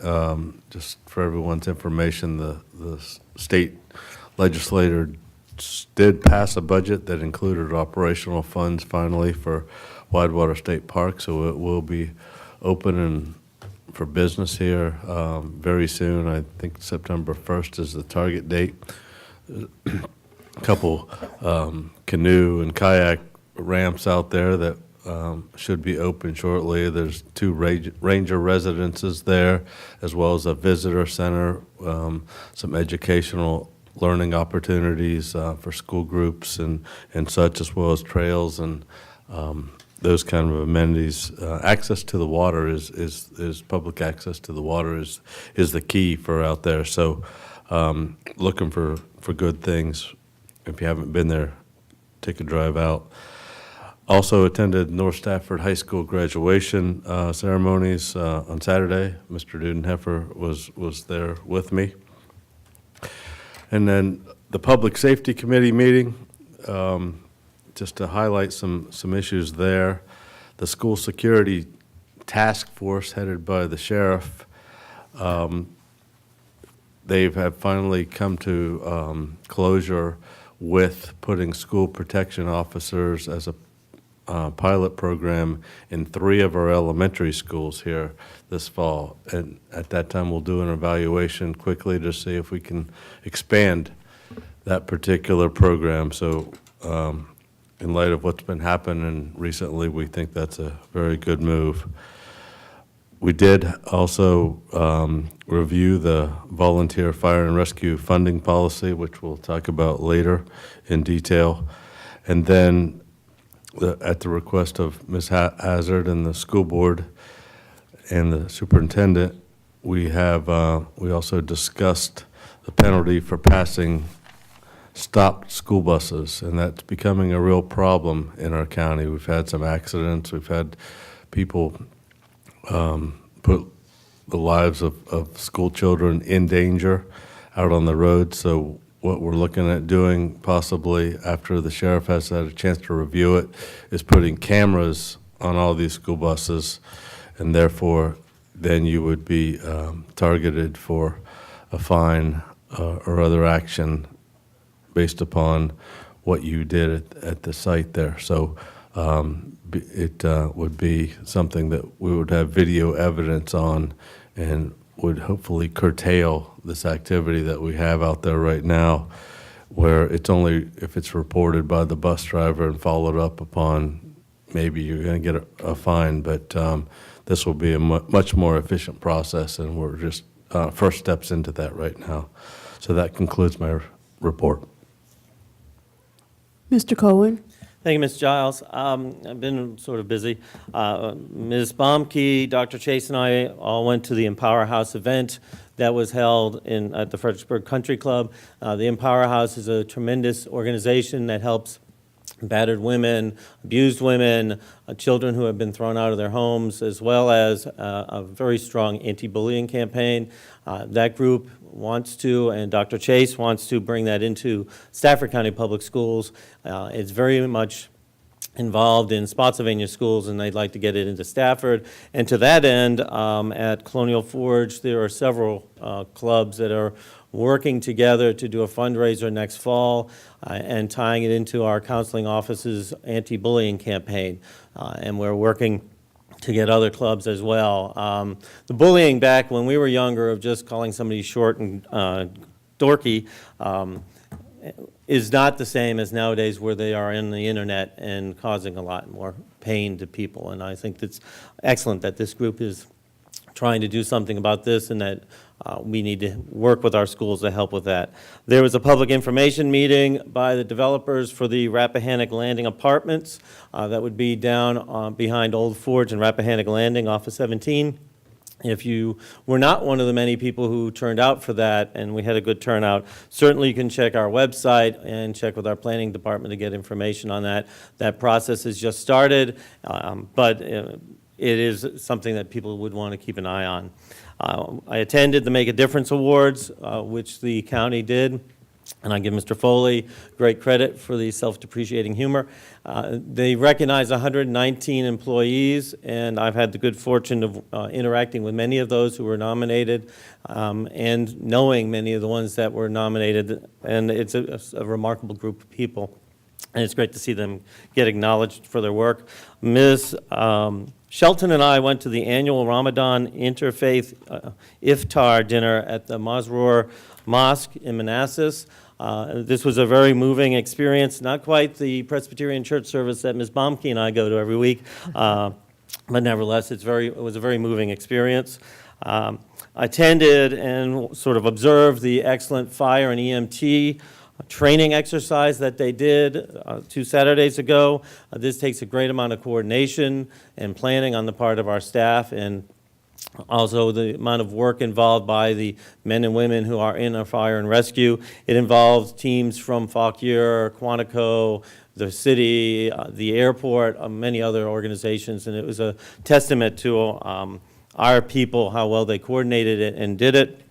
Just for everyone's information, the state legislator did pass a budget that included operational funds finally for Widewater State Park, so it will be open and for business here very soon. I think September 1st is the target date. A couple canoe and kayak ramps out there that should be open shortly. There's 2 ranger residences there, as well as a visitor center, some educational learning opportunities for school groups and such, as well as trails and those kind of amenities. Access to the water is public access to the water is the key for out there. So looking for good things. If you haven't been there, take a drive out. Also attended North Stafford High School graduation ceremonies on Saturday. Mr. Dudenheffer was there with me. And then the Public Safety Committee meeting, just to highlight some issues there. The School Security Task Force headed by the sheriff, they have finally come to closure with putting school protection officers as a pilot program in 3 of our elementary schools here this fall. And at that time, we'll do an evaluation quickly to see if we can expand that particular program. So in light of what's been happening recently, we think that's a very good move. We did also review the volunteer fire and rescue funding policy, which we'll talk about later in detail. And then at the request of Ms. Hazard and the school board and the superintendent, we also discussed the penalty for passing stopped school buses, and that's becoming a real problem in our county. We've had some accidents. We've had people put the lives of school children in danger out on the road. So what we're looking at doing, possibly after the sheriff has had a chance to review it, is putting cameras on all these school buses, and therefore then you would be targeted for a fine or other action based upon what you did at the site there. So it would be something that we would have video evidence on and would hopefully curtail this activity that we have out there right now, where it's only if it's reported by the bus driver and followed up upon, maybe you're going to get a fine. But this will be a much more efficient process, and we're just first steps into that right now. So that concludes my report. Mr. Cohen? Thank you, Ms. Giles. I've been sort of busy. Ms. Baumke, Dr. Chase, and I all went to the Empower House event that was held at the Fredericksburg Country Club. The Empower House is a tremendous organization that helps battered women, abused women, children who have been thrown out of their homes, as well as a very strong anti-bullying campaign. That group wants to, and Dr. Chase wants to, bring that into Stafford County Public Schools. It's very much involved in Spotsylvania schools, and they'd like to get it into Stafford. And to that end, at Colonial Forge, there are several clubs that are working together to do a fundraiser next fall and tying it into our counseling office's anti-bullying campaign. And we're working to get other clubs as well. The bullying back when we were younger of just calling somebody short and dorky, is not the same as nowadays where they are in the internet and causing a lot more pain to people. And I think it's excellent that this group is trying to do something about this, and that we need to work with our schools to help with that. There was a public information meeting by the developers for the Rappahannock Landing Apartments. That would be down behind Old Forge and Rappahannock Landing off of 17. If you were not one of the many people who turned out for that, and we had a good turnout, certainly you can check our website and check with our planning department to get information on that. That process has just started, but it is something that people would want to keep an eye on. I attended the Make a Difference Awards, which the county did. And I give Mr. Foley great credit for the self-depreciating humor. They recognize 119 employees, and I've had the good fortune of interacting with many of those who were nominated and knowing many of the ones that were nominated. And it's a remarkable group of people, and it's great to see them get acknowledged for their work. Ms. Shelton and I went to the annual Ramadan Interfaith Iftar dinner at the Masroor Mosque in Manassas. This was a very moving experience, not quite the Presbyterian church service that Ms. Baumke and I go to every week, but nevertheless, it was a very moving experience. I attended and sort of observed the excellent fire and EMT training exercise that they did 2 Saturdays ago. This takes a great amount of coordination and planning on the part of our staff, and also the amount of work involved by the men and women who are in a fire and rescue. It involves teams from Fauquier, Quantico, the city, the airport, many other organizations, and it was a testament to our people, how well they coordinated it and did it.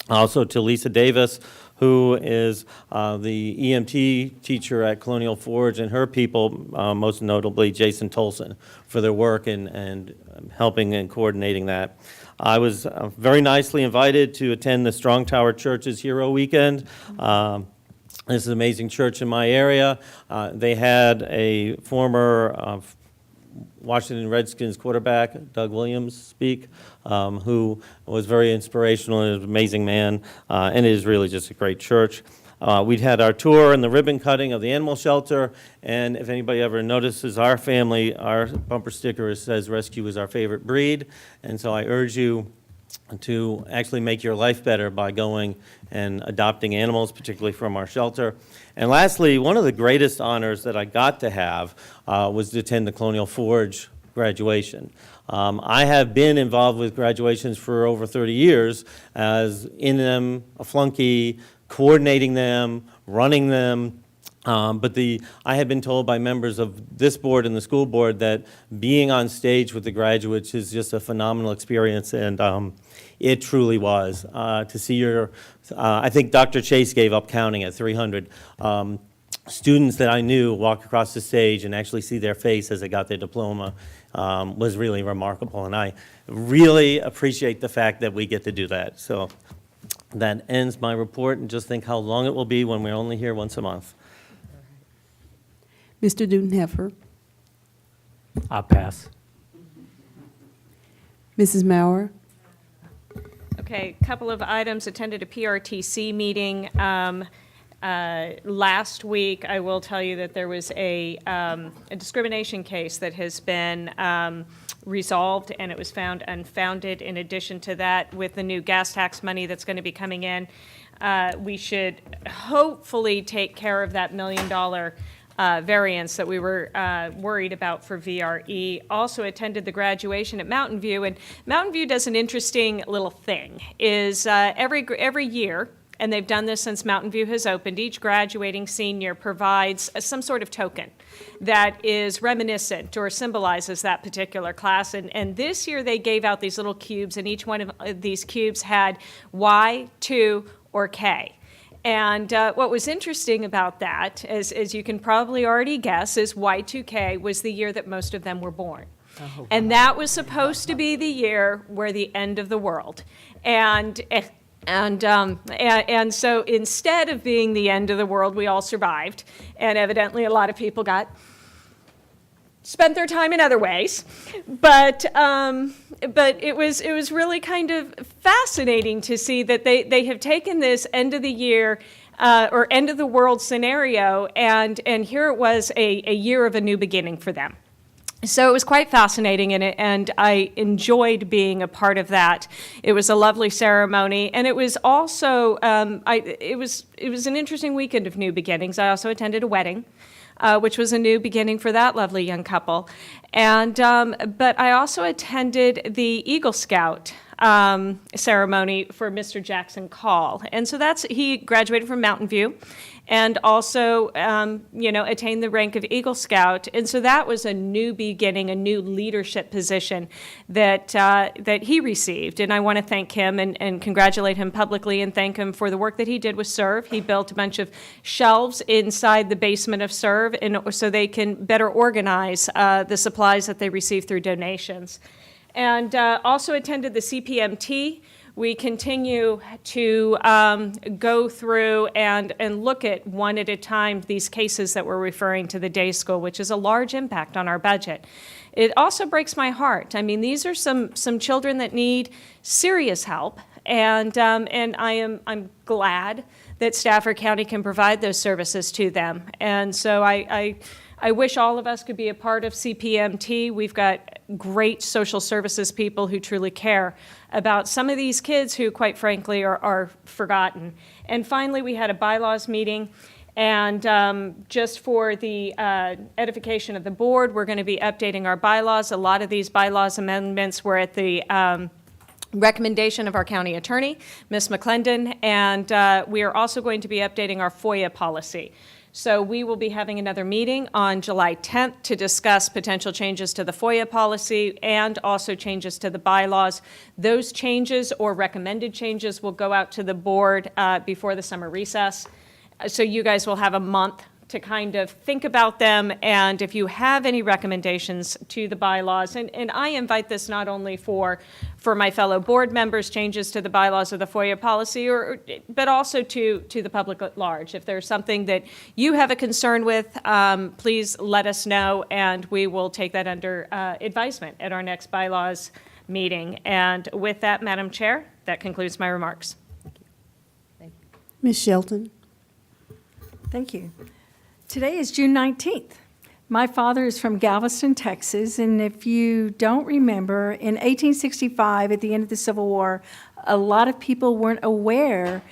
Also to Lisa Davis, who is the EMT teacher at Colonial Forge, and her people, most notably Jason Tolson, for their work and helping and coordinating that. I was very nicely invited to attend the Strong Tower Church's Hero Weekend. This is an amazing church in my area. They had a former Washington Redskins quarterback, Doug Williams, speak, who was very inspirational and an amazing man, and it is really just a great church. We'd had our tour and the ribbon cutting of the animal shelter, and if anybody ever notices our family, our bumper sticker says rescue is our favorite breed, and so I urge you to actually make your life better by going and adopting animals, particularly from our shelter. And lastly, one of the greatest honors that I got to have was to attend the Colonial Forge graduation. I have been involved with graduations for over 30 years, as in them, a flunky, coordinating them, running them. But I have been told by members of this board and the school board that being on stage with the graduates is just a phenomenal experience, and it truly was. To see I think Dr. Chase gave up counting at 300 students that I knew walk across the stage and actually see their face as they got their diploma was really remarkable, and I really appreciate the fact that we get to do that. So that ends my report, and just think how long it will be when we're only here once a month. Mr. Dudenheffer. I'll pass. Mrs. Maurer. Okay, a couple of items. Attended a PRTC meeting last week. I will tell you that there was a discrimination case that has been resolved, and it was found unfounded. In addition to that, with the new gas tax money that's going to be coming in, we should hopefully take care of that $1 million variance that we were worried about for VRE. Also attended the graduation at Mountain View, and Mountain View does an interesting little thing. Is every year, and they've done this since Mountain View has opened, each graduating senior provides some sort of token that is reminiscent or symbolizes that particular class. And this year they gave out these little cubes, and each one of these cubes had Y, 2, or K. And what was interesting about that, as you can probably already guess, is Y2K was the year that most of them were born. Oh, and that was supposed to be the year where the end of the world. And so instead of being the end of the world, we all survived. And evidently a lot of people got spent their time in other ways, but it was really kind of fascinating to see that they have taken this end of the year or end of the world scenario, and here it was a year of a new beginning for them. So it was quite fascinating, and I enjoyed being a part of that. It was a lovely ceremony, and it was also it was an interesting weekend of new beginnings. I also attended a wedding, which was a new beginning for that lovely young couple, and but I also attended the Eagle Scout ceremony for Mr. Jackson Call, and so he graduated from Mountain View, and also, attained the rank of Eagle Scout. And so that was a new beginning, a new leadership position that he received. And I want to thank him and congratulate him publicly and thank him for the work that he did with SERV. He built a bunch of shelves inside the basement of SERV so they can better organize the supplies that they receive through donations. And also attended the CPMT. We continue to go through and look at one at a time these cases that we're referring to the day school, which is a large impact on our budget. It also breaks my heart. I mean, these are some children that need serious help, and I'm glad that Stafford County can provide those services to them. And so I wish all of us could be a part of CPMT. We've got great social services people who truly care about some of these kids who, quite frankly, are forgotten. And finally, we had a bylaws meeting. And just for the edification of the board, we're going to be updating our bylaws. A lot of these bylaws amendments were at the recommendation of our county attorney, Ms. McClendon, and we are also going to be updating our FOIA policy. So we will be having another meeting on July 10th to discuss potential changes to the FOIA policy and also changes to the bylaws. Those changes or recommended changes will go out to the board before the summer recess. So you guys will have a month to kind of think about them, and if you have any recommendations to the bylaws, and I invite this not only for my fellow board members, changes to the bylaws or the FOIA policy, but also to the public at large. If there's something that you have a concern with, please let us know, and we will take that under advisement at our next bylaws meeting. And with that, Madam Chair, that concludes my remarks. Ms. Shelton. Thank you. Today is June 19th. My father is from Galveston, Texas, and if you don't remember, in 1865, at the end of the Civil War, a lot of people weren't aware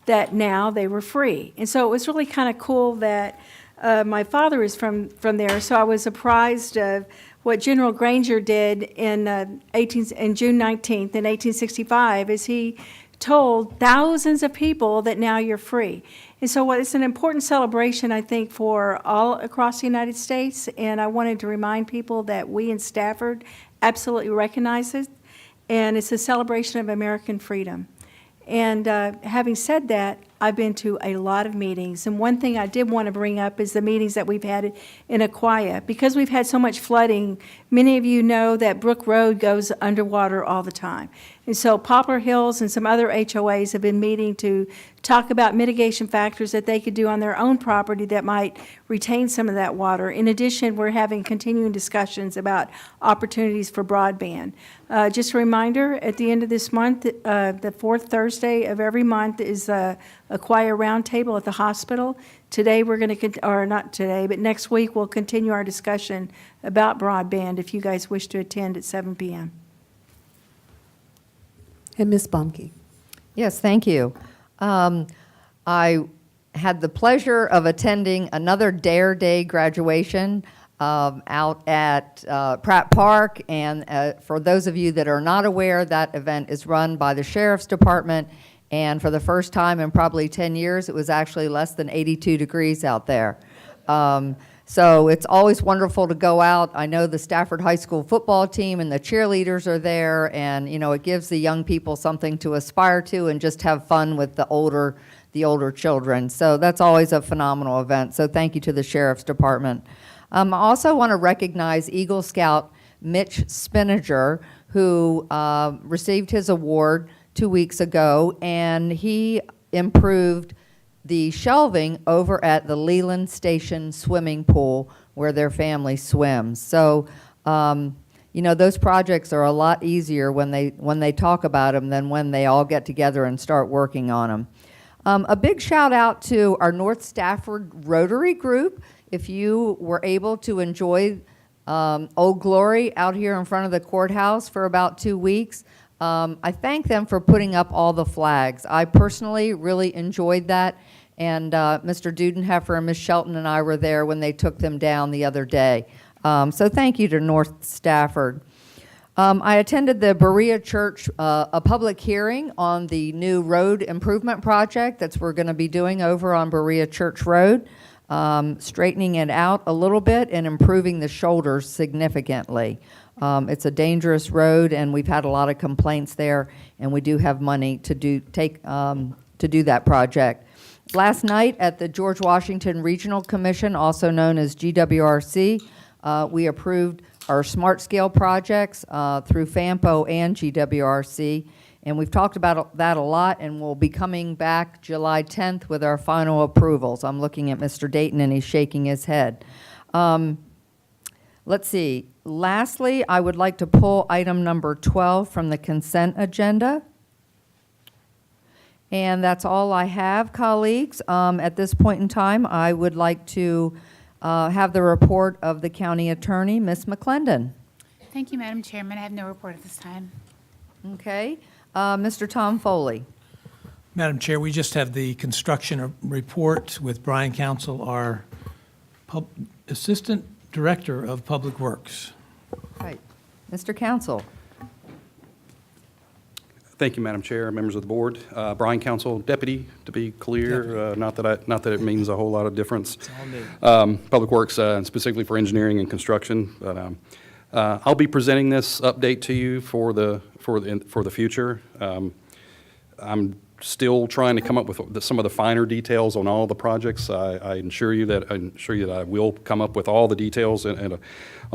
that now they were free. And so it was really kind of cool that my father is from there, so I was apprised of what General Granger did in June 19th in 1865, is he told thousands of people that now you're free. And so it's an important celebration, I think, for all across the United States, and I wanted to remind people that we in Stafford absolutely recognize it, and it's a celebration of American freedom. And having said that, I've been to a lot of meetings, and one thing I did want to bring up is the meetings that we've had in Aquia. Because we've had so much flooding, many of you know that Brook Road goes underwater all the time. And so Poplar Hills and some other HOAs have been meeting to talk about mitigation factors that they could do on their own property that might retain some of that water. In addition, we're having continuing discussions about opportunities for broadband. Just a reminder, at the end of this month, the fourth Thursday of every month is Aquia Roundtable at the hospital. Today we're going to, or not today, but next week we'll continue our discussion about broadband if you guys wish to attend at 7 p.m. And Ms. Baumke. Yes, thank you. I had the pleasure of attending another Dare Day graduation out at Pratt Park, and for those of you that are not aware, that event is run by the Sheriff's Department, and for the first time in probably 10 years, it was actually less than 82 degrees out there. So it's always wonderful to go out. I know the Stafford High School football team and the cheerleaders are there, and it gives the young people something to aspire to and just have fun with the older children. So that's always a phenomenal event. So thank you to the Sheriff's Department. I also want to recognize Eagle Scout Mitch Spinager, who received his award 2 weeks ago, and he improved the shelving over at the Leland Station swimming pool where their family swims. So, you know, those projects are a lot easier when they talk about them than when they all get together and start working on them. A big shout out to our North Stafford Rotary Group. If you were able to enjoy Old Glory out here in front of the courthouse for about 2 weeks, I thank them for putting up all the flags. I personally really enjoyed that, and Mr. Dudenheffer and Ms. Shelton and I were there when they took them down the other day. So thank you to North Stafford. I attended the Berea Church, a public hearing on the new road improvement project that we're going to be doing over on Berea Church Road, straightening it out a little bit and improving the shoulders significantly. It's a dangerous road, and we've had a lot of complaints there, and we do have money to do that project. Last night at the George Washington Regional Commission, also known as GWRC, we approved our smart scale projects through FAMPO and GWRC, and we've talked about that a lot, and we'll be coming back July 10th with our final approvals. I'm looking at Mr. Dayton, and he's shaking his head. Let's see. Lastly, I would like to pull item number 12 from the consent agenda. And that's all I have, colleagues. At this point in time, I would like to have the report of the county attorney, Ms. McClendon. Thank you, Madam Chairman. I have no report at this time. Okay. Mr. Tom Foley. Madam Chair, we just have the construction report with Brian Council, our Assistant Director of Public Works. Right. Mr. Council. Thank you, Madam Chair, members of the board. Brian Council, deputy, to be clear, not that it means a whole lot of difference. Public Works, and specifically for engineering and construction. But I'll be presenting this update to you for the future. I'm still trying to come up with some of the finer details on all the projects. I assure you that I will come up with all the details on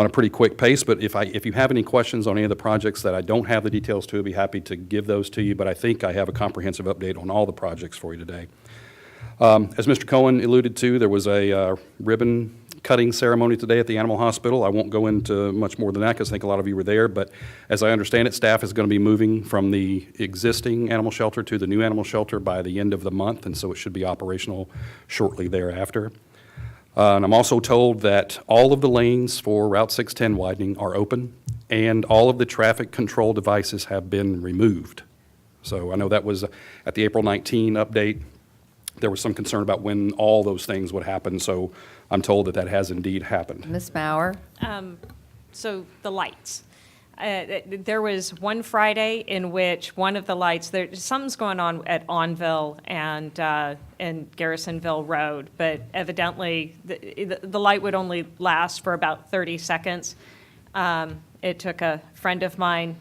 a pretty quick pace. But if you have any questions on any of the projects that I don't have the details to, I'd be happy to give those to you. But I think I have a comprehensive update on all the projects for you today. As Mr. Cohen alluded to, there was a ribbon cutting ceremony today at the animal hospital. I won't go into much more than that because I think a lot of you were there, but as I understand it, staff is going to be moving from the existing animal shelter to the new animal shelter by the end of the month, and so it should be operational shortly thereafter. And I'm also told that all of the lanes for Route 610 widening are open, and all of the traffic control devices have been removed. So I know that was at the April 19 update. There was some concern about when all those things would happen, so I'm told that has indeed happened. Ms. Bauer. So the lights. There was one Friday in which one of the lights, something's going on at Onville and Garrisonville Road, but evidently the light would only last for about 30 seconds. It took a friend of mine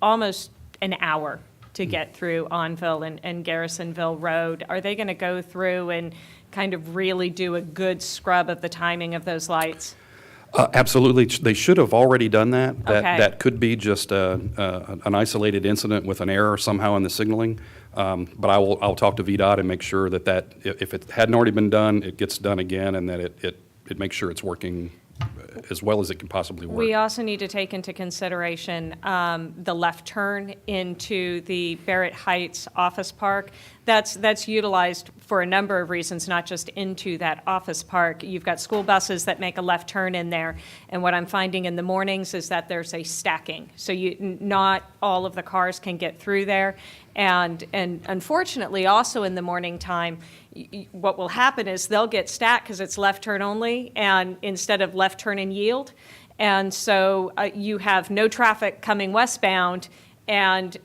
almost an hour to get through Onville and Garrisonville Road. Are they going to go through and kind of really do a good scrub of the timing of those lights? Absolutely. They should have already done that. Okay. That could be just an isolated incident with an error somehow in the signaling. But I'll talk to VDOT and make sure that if it hadn't already been done, it gets done again, and that it makes sure it's working as well as it can possibly work. We also need to take into consideration the left turn into the Barrett Heights Office Park. That's utilized for a number of reasons, not just into that office park. You've got school buses that make a left turn in there, and what I'm finding in the mornings is that there's a stacking. So not all of the cars can get through there, and unfortunately, also in the morning time, what will happen is they'll get stacked because it's left turn only, and instead of left turn and yield, and so you have no traffic coming westbound, and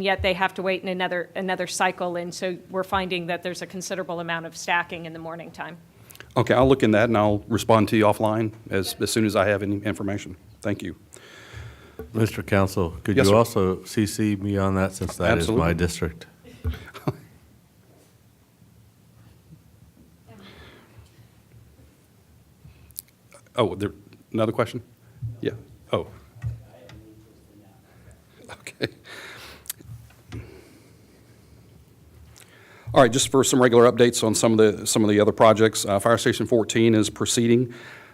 yet they have to wait in another cycle, and so we're finding that there's a considerable amount of stacking in the morning time. Okay, I'll look in that and I'll respond to you offline as soon as I have any information. Thank you. Mr. Council, could Yes, you sir. also CC me on that since that is my Absolutely. district? Oh, another question? Yeah. Oh. Okay. All right, just for some regular updates on some of the other projects. Fire Station 14 is proceeding.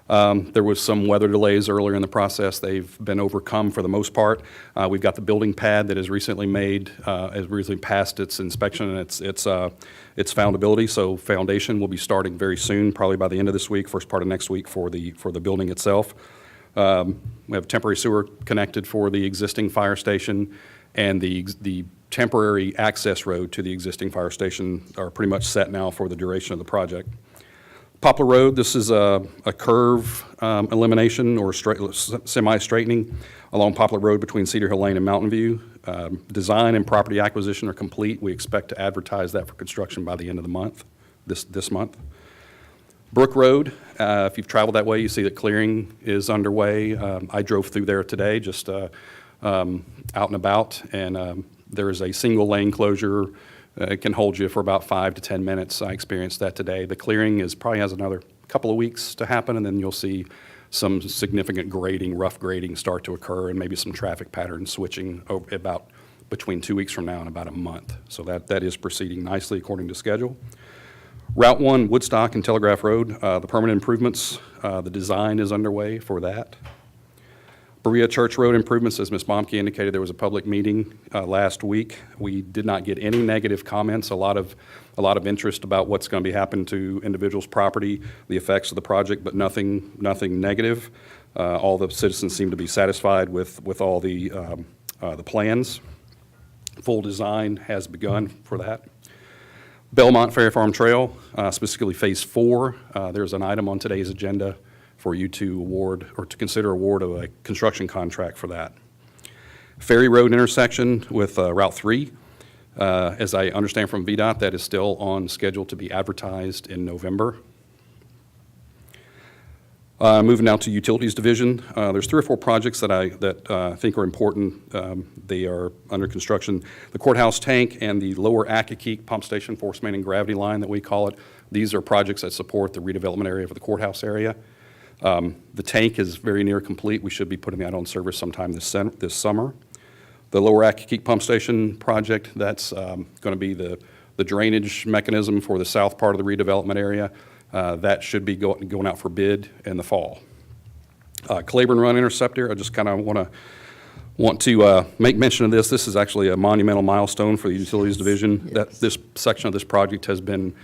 There was some weather delays earlier in the process. They've been overcome for the most part. We've got the building pad that is recently has recently passed its inspection and its foundability. So foundation will be starting very soon, probably by the end of this week, first part of next week for the building itself. We have temporary sewer connected for the existing fire station, and the temporary access road to the existing fire station are pretty much set now for the duration of the project. Poplar Road, this is a curve elimination or semi-straightening along Poplar Road between Cedar Hill Lane and Mountain View. Design and property acquisition are complete. We expect to advertise that for construction by the end of the month, this month. Brook Road, if you've traveled that way, you see that clearing is underway. I drove through there today, just out and about, and there is a single lane closure. It can hold you for about 5 to 10 minutes. I experienced that today. The clearing probably has another couple of weeks to happen, and then you'll see some significant grading, rough grading start to occur, and maybe some traffic patterns switching about between 2 weeks from now and about a month. So that is proceeding nicely according to schedule. Route 1, Woodstock and Telegraph Road, the permanent improvements, the design is underway for that. Berea Church Road improvements, as Ms. Bomke indicated, there was a public meeting last week. We did not get any negative comments, a lot of interest about what's going to be happening to individuals' property, the effects of the project, but nothing negative. All the citizens seem to be satisfied with all the plans. Full design has begun for that. Belmont Ferry Farm Trail, specifically Phase 4, there's an item on today's agenda for you to award or to consider award of a construction contract for that. Ferry Road intersection with Route 3, as I understand from VDOT, that is still on schedule to be advertised in November. Moving now to Utilities Division, there's 3 or 4 projects that I think are important. They are under construction. The courthouse tank and the lower Accokeek pump station force main and gravity line that we call it. These are projects that support the redevelopment area for the courthouse area. The tank is very near complete. We should be putting that on service sometime this summer. The lower Accokeek pump station project, that's going to be the drainage mechanism for the south part of the redevelopment area. That should be going out for bid in the fall. Claiborne Run Interceptor, I just kind of want to make mention of this. This is actually a monumental milestone for the Utilities Division. Yes. That this section of this project has been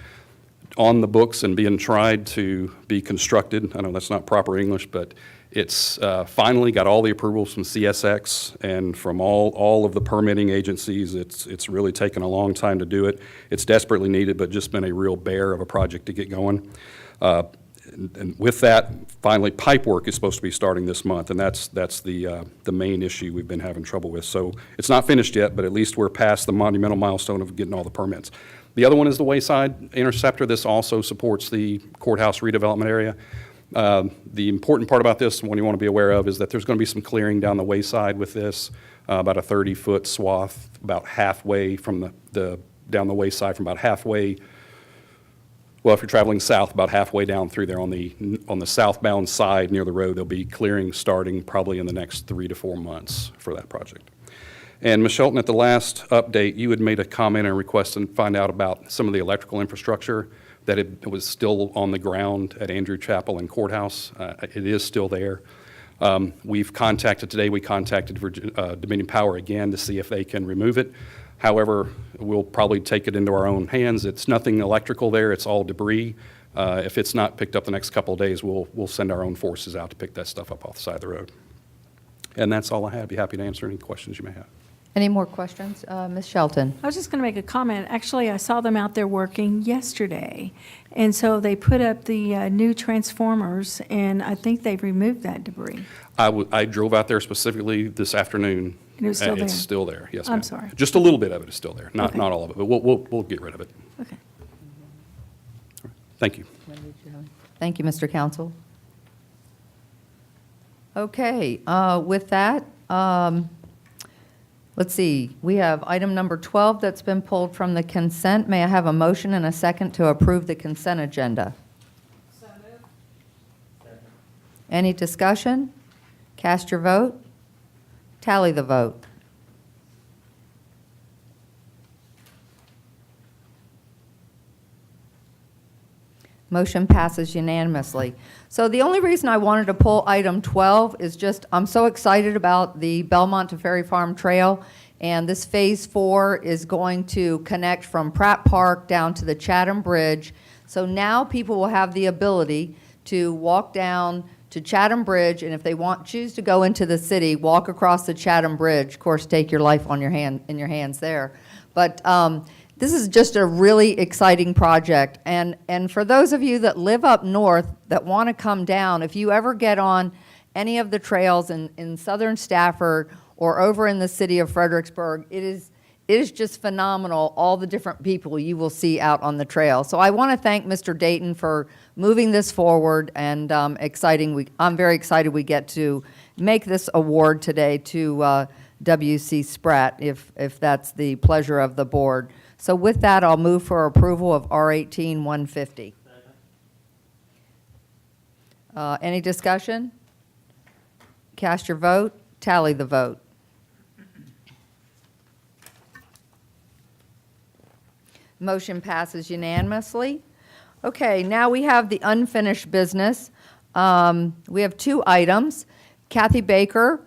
on the books and being tried to be constructed. I know that's not proper English, but it's finally got all the approvals from CSX and from all of the permitting agencies. It's really taken a long time to do it. It's desperately needed, but just been a real bear of a project to get going. And with that, finally, pipe work is supposed to be starting this month, and that's the main issue we've been having trouble with. So it's not finished yet, but at least we're past the monumental milestone of getting all the permits. The other one is the Wayside Interceptor. This also supports the courthouse redevelopment area. The important part about this, one you want to be aware of, is that there's going to be some clearing down the wayside with this, about a 30-foot swath, about halfway from down the wayside, from about halfway. Well, if you're traveling south, about halfway down through there on the southbound side near the road, there'll be clearing starting probably in the next 3 to 4 months for that project. And Ms. Shelton, at the last update, you had made a comment and request to find out about some of the electrical infrastructure that it was still on the ground at Andrew Chapel and Courthouse. It is still there. We contacted Dominion Power again to see if they can remove it. However, we'll probably take it into our own hands. It's nothing electrical there. It's all debris. If it's not picked up the next couple of days, we'll send our own forces out to pick that stuff up off the side of the road. And that's all I have. Be happy to answer any questions you may have. Any more questions? Ms. Shelton? I was just going to make a comment. Actually, I saw them out there working yesterday. And so they put up the new transformers, and I think they've removed that debris. I drove out there specifically this afternoon. And it was still there? It's still there, yes, ma'am. I'm sorry. Just a little bit of it is still there, not Okay. all of it, but we'll get rid of it. Okay. Thank you. Thank you, Mr. Counsel. Okay, with that, let's see. We have item number 12 that's been pulled from the consent. May I have a motion and a second to approve the consent agenda? So moved. Any discussion? Cast your vote. Tally the vote. Motion passes unanimously. So the only reason I wanted to pull item 12 is just, I'm so excited about the Belmont to Ferry Farm Trail, and this Phase 4 is going to connect from Pratt Park down to the Chatham Bridge. So now people will have the ability to walk down to Chatham Bridge, and if they choose to go into the city, walk across the Chatham Bridge. Of course, take your life in your hands there. But this is just a really exciting project. And for those of you that live up north that want to come down, if you ever get on any of the trails in southern Stafford or over in the city of Fredericksburg, it is just phenomenal, all the different people you will see out on the trail. So I want to thank Mr. Dayton for moving this forward, and I'm very excited we get to make this award today to W.C. Spratt, if that's the pleasure of the board. So with that, I'll move for approval of R18-150. Any discussion? Cast your vote. Tally the vote. Motion passes unanimously. Okay, now we have the unfinished business. We have 2 items. Kathy Baker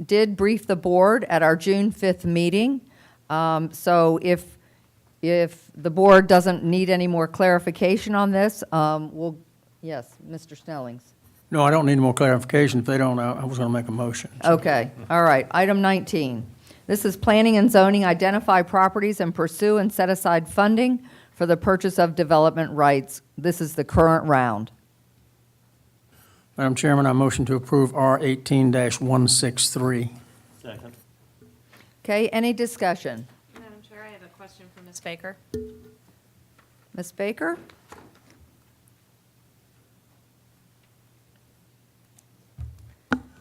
did brief the board at our June 5th meeting. So if the board doesn't need any more clarification on this, yes, Mr. Snellings. No, I don't need more clarification. If they don't, I was going to make a motion. Okay, all right. Item 19. This is planning and zoning, identify properties and pursue and set aside funding for the purchase of development rights. This is the current round. Madam Chairman, I motion to approve R18-163. Second. Okay, any discussion? Madam Chair, I have a question for Ms. Baker. Ms. Baker?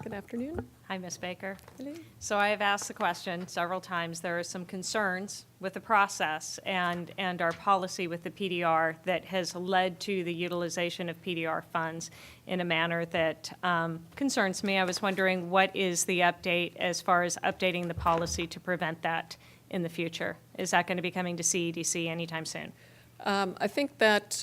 Good afternoon. Hi, Ms. Baker. Hello. So I have asked the question several times. There are some concerns with the process and our policy with the PDR that has led to the utilization of PDR funds in a manner that concerns me. I was wondering, what is the update as far as updating the policy to prevent that in the future? Is that going to be coming to CEDC anytime soon? I think that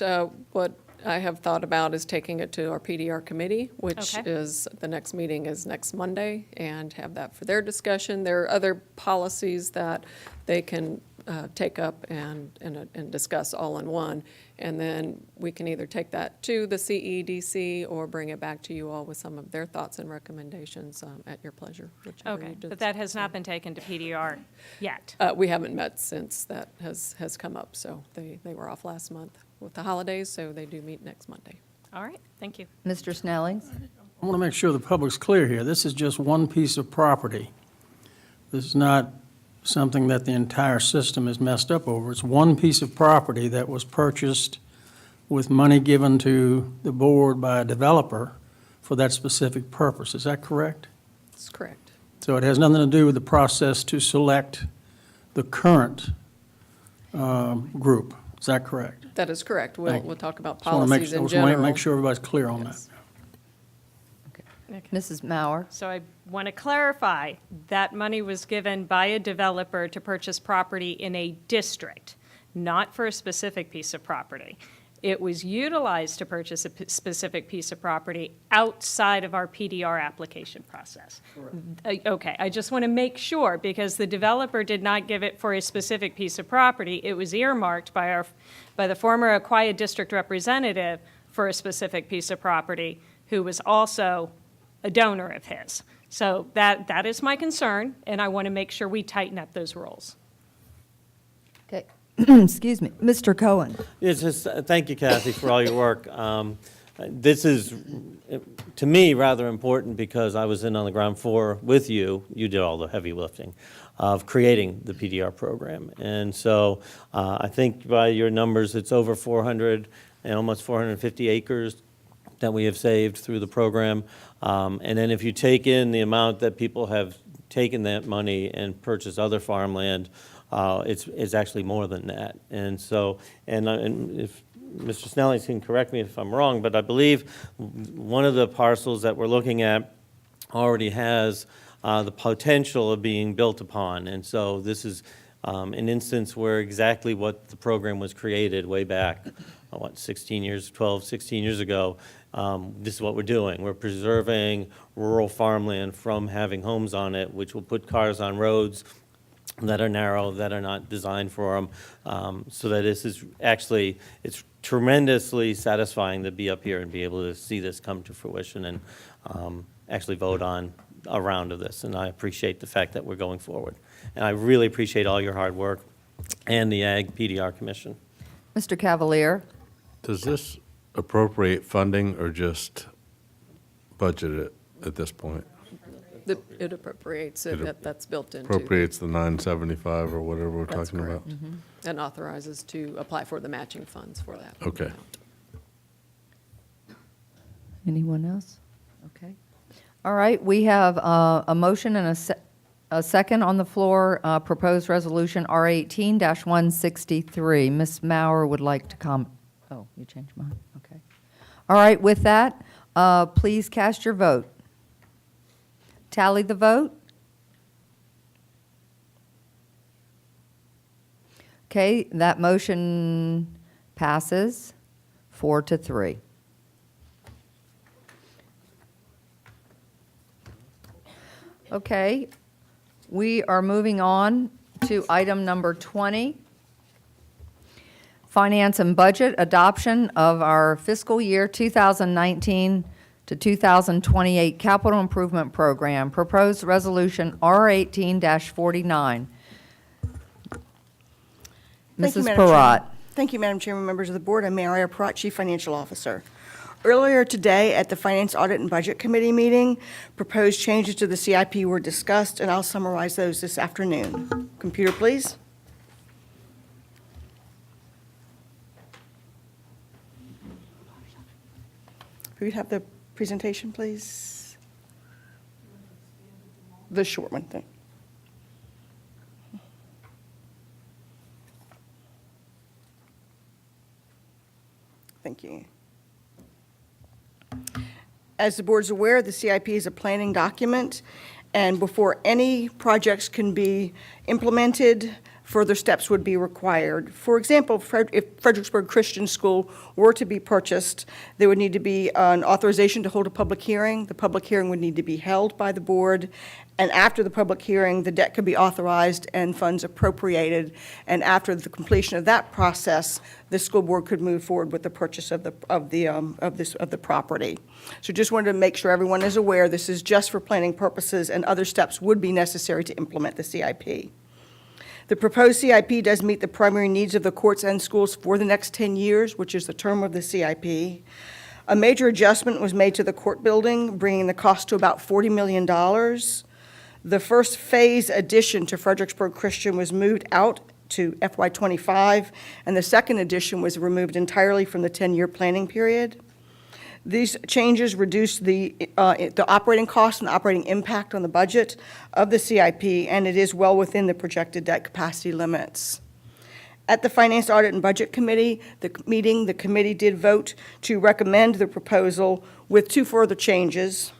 what I have thought about is taking it to our PDR committee, which Okay. is, the next meeting is next Monday, and have that for their discussion. There are other policies that they can take up and discuss all in one. And then we can either take that to the CEDC or bring it back to you all with some of their thoughts and recommendations at your pleasure. whichever you Okay, decide. but that has not been taken to PDR yet. We haven't met since that has come up, so they were off last month with the holidays, so they do meet next Monday. All right, thank you. Mr. Snellings? I want to make sure the public's clear here. This is just one piece of property. This is not something that the entire system is messed up over. It's one piece of property that was purchased with money given to the board by a developer for that specific purpose. Is that correct? That's correct. So it has nothing to do with the process to select the current group. Is that correct? That is correct. Thank you. We'll talk about Just wanna make- policies in I just want to general. make sure everybody's clear on that. Yes. Mrs. Mauer? So I want to clarify, that money was given by a developer to purchase property in a district, not for a specific piece of property. It was utilized to purchase a specific piece of property outside of our PDR application process. Okay, I just want to make sure, because the developer did not give it for a specific piece of property. It was earmarked by the former Aquia District representative for a specific piece of property, who was also a donor of his. So that is my concern, and I want to make sure we tighten up those rules. Okay, excuse me. Mr. Cohen? It's just, thank you, Kathy, for all your work. This is, to me, rather important because I was in on the ground floor with you. You did all the heavy lifting of creating the PDR program. And so I think by your numbers, it's over 400 and almost 450 acres that we have saved through the program. And then if you take in the amount that people have taken that money and purchased other farmland, it's actually more than that. And so, and if Mr. Snellings can correct me if I'm wrong, but I believe one of the parcels that we're looking at already has the potential of being built upon. And so this is an instance where exactly what the program was created way back, 16 years ago. This is what we're doing. We're preserving rural farmland from having homes on it, which will put cars on roads that are narrow, that are not designed for them. So that this is actually, it's tremendously satisfying to be up here and be able to see this come to fruition and actually vote on a round of this. And I appreciate the fact that we're going forward. And I really appreciate all your hard work and the Ag PDR Commission. Mr. Cavalier? Does this appropriate funding or just budget it at this point? It appropriates it, that's built into. Appropriates the 975 or whatever we're That's talking about? correct. And authorizes to apply for the matching funds for that. Okay. amount. Anyone else? Okay. All right, we have a motion and a second on the floor, proposed resolution R18-163. Ms. Mauer would like to comment. Oh, you changed mine, okay. All right, with that, please cast your vote. Tally the vote. Okay, that motion passes 4-3. Okay, we are moving on to item number 20. Finance and Budget, adoption of our fiscal year 2019 to 2028 Capital Improvement Program, proposed resolution R18-49. Mrs. Parat. Thank you, Madam Chairman, members of the board. I'm Maria Parat, Chief Financial Officer. Earlier today at the Finance, Audit, and Budget Committee meeting, proposed changes to the CIP were discussed, and I'll summarize those this afternoon. Computer, please. Could we have the presentation, please? The short one, thing. Thank you. As the board is aware, the CIP is a planning document, and before any projects can be implemented, further steps would be required. For example, if Fredericksburg Christian School were to be purchased, there would need to be an authorization to hold a public hearing. The public hearing would need to be held by the board, and after the public hearing, the debt could be authorized and funds appropriated. And after the completion of that process, the school board could move forward with the purchase of the property. So just wanted to make sure everyone is aware this is just for planning purposes, and other steps would be necessary to implement the CIP. The proposed CIP does meet the primary needs of the courts and schools for the next 10 years, which is the term of the CIP. A major adjustment was made to the court building, bringing the cost to about $40 million. The first phase addition to Fredericksburg Christian was moved out to FY25, and the second addition was removed entirely from the 10-year planning period. These changes reduce the operating costs and operating impact on the budget of the CIP, and it is well within the projected debt capacity limits. At the Finance, Audit, and Budget Committee, the committee did vote to recommend the proposal with two further changes.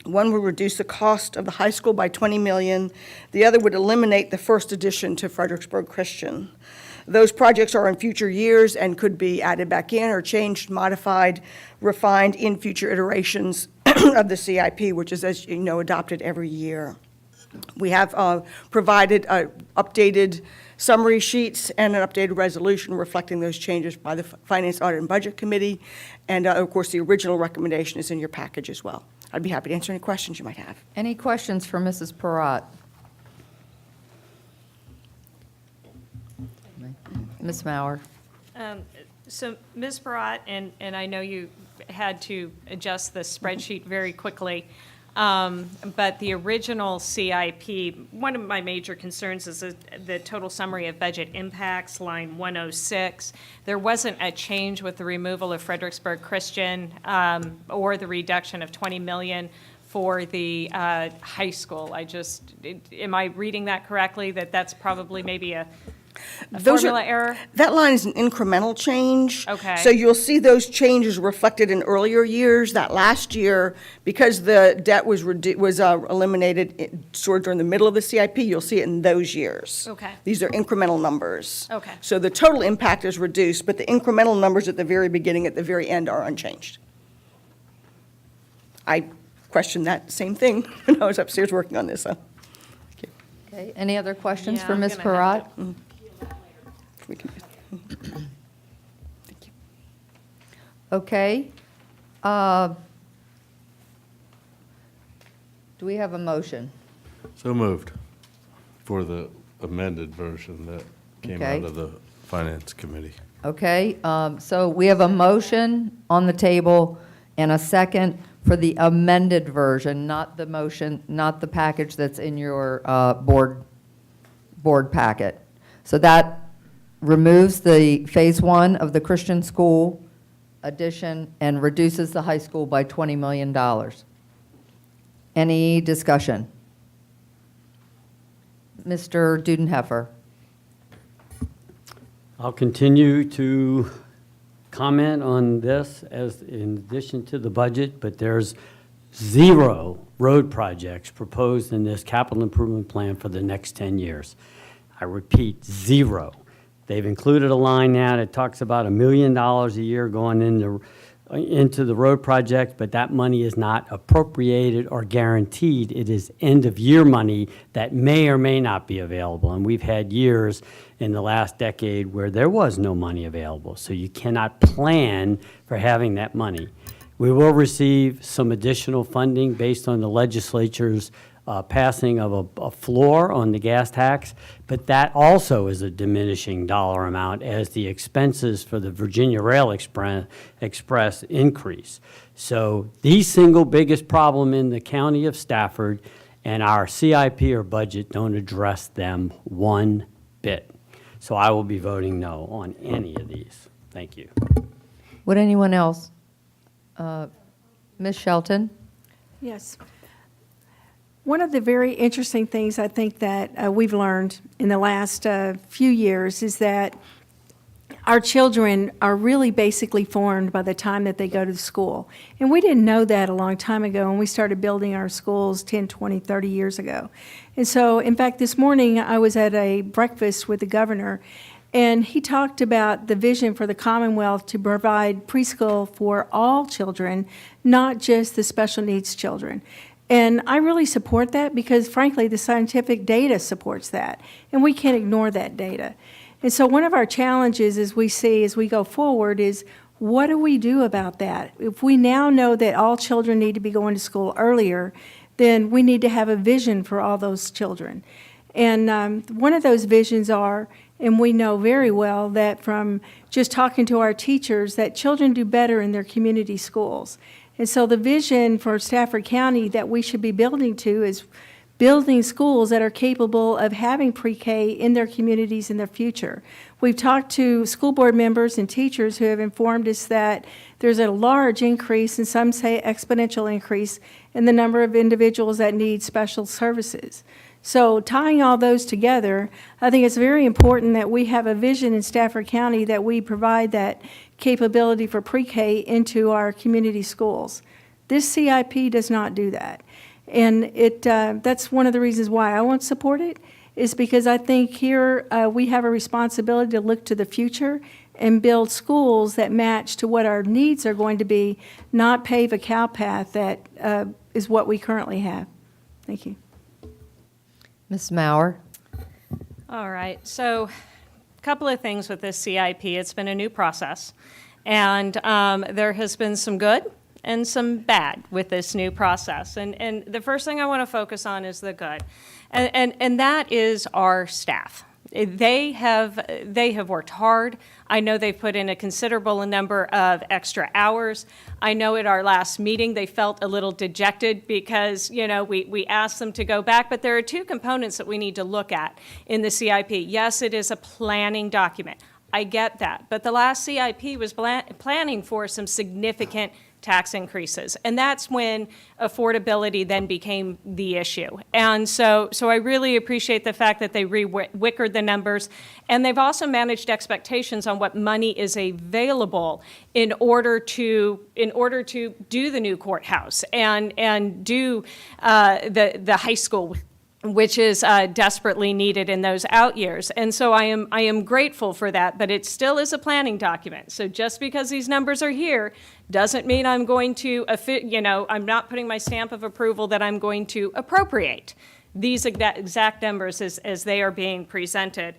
One would reduce the cost of the high school by $20 million. The other would eliminate the first addition to Fredericksburg Christian. Those projects are in future years and could be added back in or changed, modified, refined in future iterations of the CIP, which is, as you know, adopted every year. We have provided updated summary sheets and an updated resolution reflecting those changes by the Finance, Audit, and Budget Committee. And, of course, the original recommendation is in your package as well. I'd be happy to answer any questions you might have. Any questions for Mrs. Parat? Ms. Mauer. So, Ms. Barat, and I know you had to adjust the spreadsheet very quickly, but the original CIP, one of my major concerns is the total summary of budget impacts, line 106. There wasn't a change with the removal of Fredericksburg Christian or the reduction of $20 million for the high school. Am I reading that correctly, that that's probably maybe A Those formula error? That line is an incremental change. Okay. So you'll see those changes reflected in earlier years. That last year, because the debt was eliminated sort of during the middle of the CIP, you'll see it in those years. Okay. These are incremental numbers. Okay. So the total impact is reduced, but the incremental numbers at the very beginning, at the very end, are unchanged. I questioned that same thing when I was upstairs working on this, so. Okay, any other questions Yeah, for I'm Ms. gonna have Parat? We can- Okay. Do we have a motion? So moved for the amended version that came Okay. out of the Finance Committee. Okay, so we have a motion on the table and a second for the amended version, not the motion, not the package that's in your board packet. So that removes the Phase 1 of the Christian school addition and reduces the high school by $20 million. Any discussion? Mr. Dudenheffer? I'll continue to comment on this as in addition to the budget, but there's 0 road projects proposed in this capital improvement plan for the next 10 years. I repeat, 0. They've included a line now that talks about $1 million a year going into the road project, but that money is not appropriated or guaranteed. It is end-of-year money that may or may not be available. And we've had years in the last decade where there was no money available. So you cannot plan for having that money. We will receive some additional funding based on the legislature's passing of a floor on the gas tax, but that also is a diminishing dollar amount as the expenses for the Virginia Rail Express increase. So the single biggest problem in the county of Stafford and our CIP or budget don't address them one bit. So I will be voting no on any of these. Thank you. Would anyone else? Ms. Shelton? Yes. One of the very interesting things I think that we've learned in the last few years is that our children are really basically formed by the time that they go to school. And we didn't know that a long time ago when we started building our schools 10, 20, 30 years ago. And so, in fact, this morning I was at a breakfast with the governor, and he talked about the vision for the Commonwealth to provide preschool for all children, not just the special needs children. And I really support that because, frankly, the scientific data supports that, and we can't ignore that data. And so one of our challenges as we see as we go forward is, what do we do about that? If we now know that all children need to be going to school earlier, then we need to have a vision for all those children. And one of those visions are, and we know very well that from just talking to our teachers, that children do better in their community schools. And so the vision for Stafford County that we should be building to is building schools that are capable of having pre-K in their communities in the future. We've talked to school board members and teachers who have informed us that there's a large increase, and some say exponential increase, in the number of individuals that need special services. So tying all those together, I think it's very important that we have a vision in Stafford County that we provide that capability for pre-K into our community schools. This CIP does not do that. And that's one of the reasons why I won't support it, is because I think here we have a responsibility to look to the future and build schools that match to what our needs are going to be, not pave a cow path that is what we currently have. Thank you. Ms. Maurer? All right, so a couple of things with this CIP. It's been a new process, and there has been some good and some bad with this new process. And the first thing I want to focus on is the good, and that is our staff. They have worked hard. I know they've put in a considerable number of extra hours. I know at our last meeting they felt a little dejected because, you know, we asked them to go back, but there are two components that we need to look at in the CIP. Yes, it is a planning document. I get that. But the last CIP was planning for some significant tax increases. And that's when affordability then became the issue. And so I really appreciate the fact that they re-wickered the numbers. And they've also managed expectations on what money is available in order to do the new courthouse and do the high school, which is desperately needed in those out years. And so I am grateful for that, but it still is a planning document. So just because these numbers are here doesn't mean I'm going to, I'm not putting my stamp of approval that I'm going to appropriate these exact numbers as they are being presented.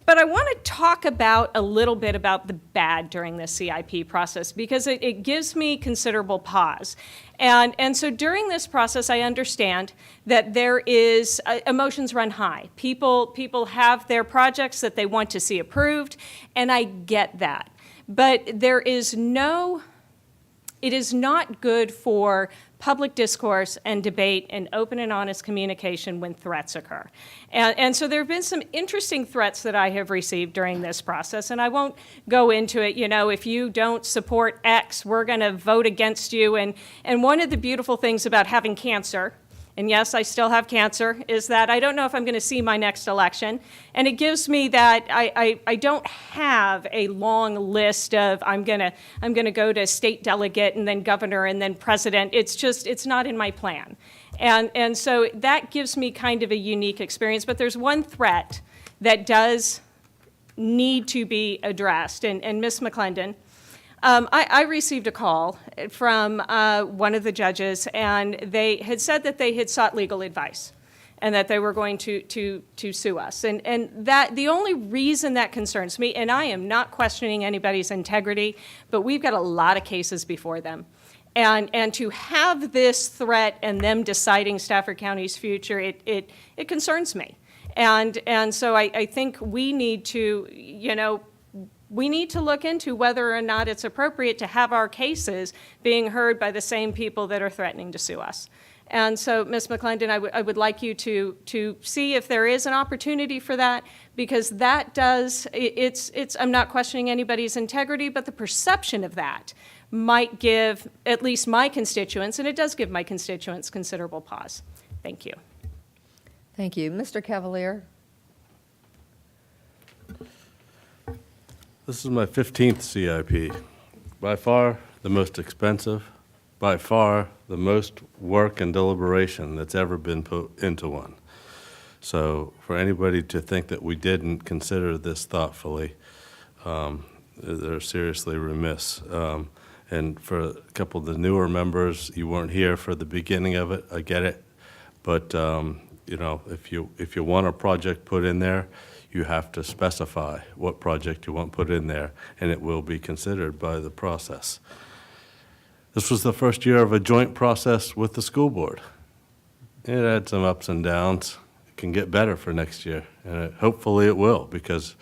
But I want to talk a little bit about the bad during the CIP process, because it gives me considerable pause. And so during this process, I understand that there is, emotions run high. People have their projects that they want to see approved, and I get that. But it is not good for public discourse and debate and open and honest communication when threats occur. And so there have been some interesting threats that I have received during this process, and I won't go into it, if you don't support X, we're going to vote against you. And one of the beautiful things about having cancer, and yes, I still have cancer, is that I don't know if I'm going to see my next election. And it gives me that I don't have a long list of I'm going to go to state delegate and then governor and then president. It's not in my plan. And so that gives me kind of a unique experience. But there's one threat that does need to be addressed. And Ms. McClendon, I received a call from one of the judges, and they had said that they had sought legal advice and that they were going to sue us. And that the only reason that concerns me, and I am not questioning anybody's integrity, but we've got a lot of cases before them. And to have this threat and them deciding Stafford County's future, it concerns me. And so I think we need to, we need to look into whether or not it's appropriate to have our cases being heard by the same people that are threatening to sue us. And so, Ms. McClendon, I would like you to see if there is an opportunity for that, because that does, I'm not questioning anybody's integrity, but the perception of that might give at least my constituents, and it does give my constituents, considerable pause. Thank you. Thank you. Mr. Cavalier? This is my 15th CIP. By far the most expensive, by far the most work and deliberation that's ever been put into one. So for anybody to think that we didn't consider this thoughtfully, they're seriously remiss. And for a couple of the newer members, you weren't here for the beginning of it, I get it. But if you want a project put in there, you have to specify what project you want put in there, and it will be considered by the process. This was the first year of a joint process with the school board. It had some ups and downs. It can get better for next year, and hopefully it will, because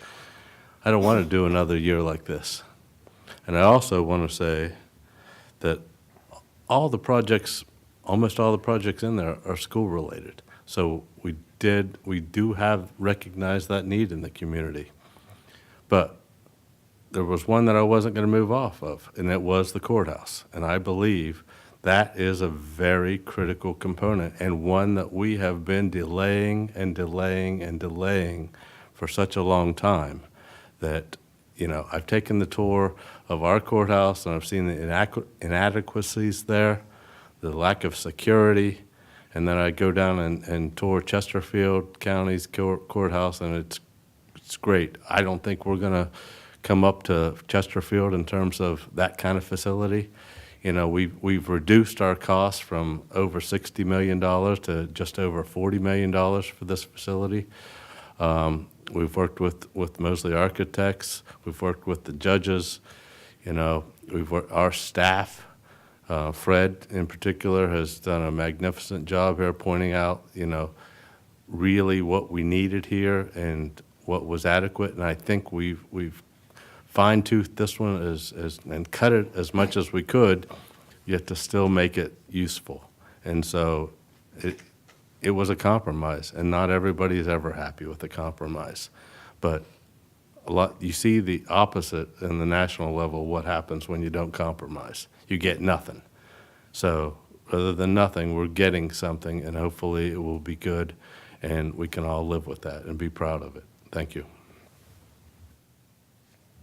I don't want to do another year like this. And I also want to say that almost all the projects in there are school-related. So we do have recognized that need in the community. But there was one that I wasn't going to move off of, and it was the courthouse. And I believe that is a very critical component, and one that we have been delaying and delaying and delaying for such a long time that, I've taken the tour of our courthouse, and I've seen the inadequacies there, the lack of security. And then I go down and tour Chesterfield County's courthouse, and it's great. I don't think we're going to come up to Chesterfield in terms of that kind of facility. We've reduced our costs from over $60 million to just over $40 million for this facility. We've worked with Mosley Architects. We've worked with the judges. Our staff. Fred, in particular, has done a magnificent job here pointing out, really what we needed here and what was adequate. And I think we've fine-toothed this one and cut it as much as we could, yet to still make it useful. And so it was a compromise, and not everybody is ever happy with a compromise. But you see the opposite in the national level, what happens when you don't compromise. You get nothing. So rather than nothing, we're getting something, and hopefully it will be good, and we can all live with that and be proud of it. Thank you.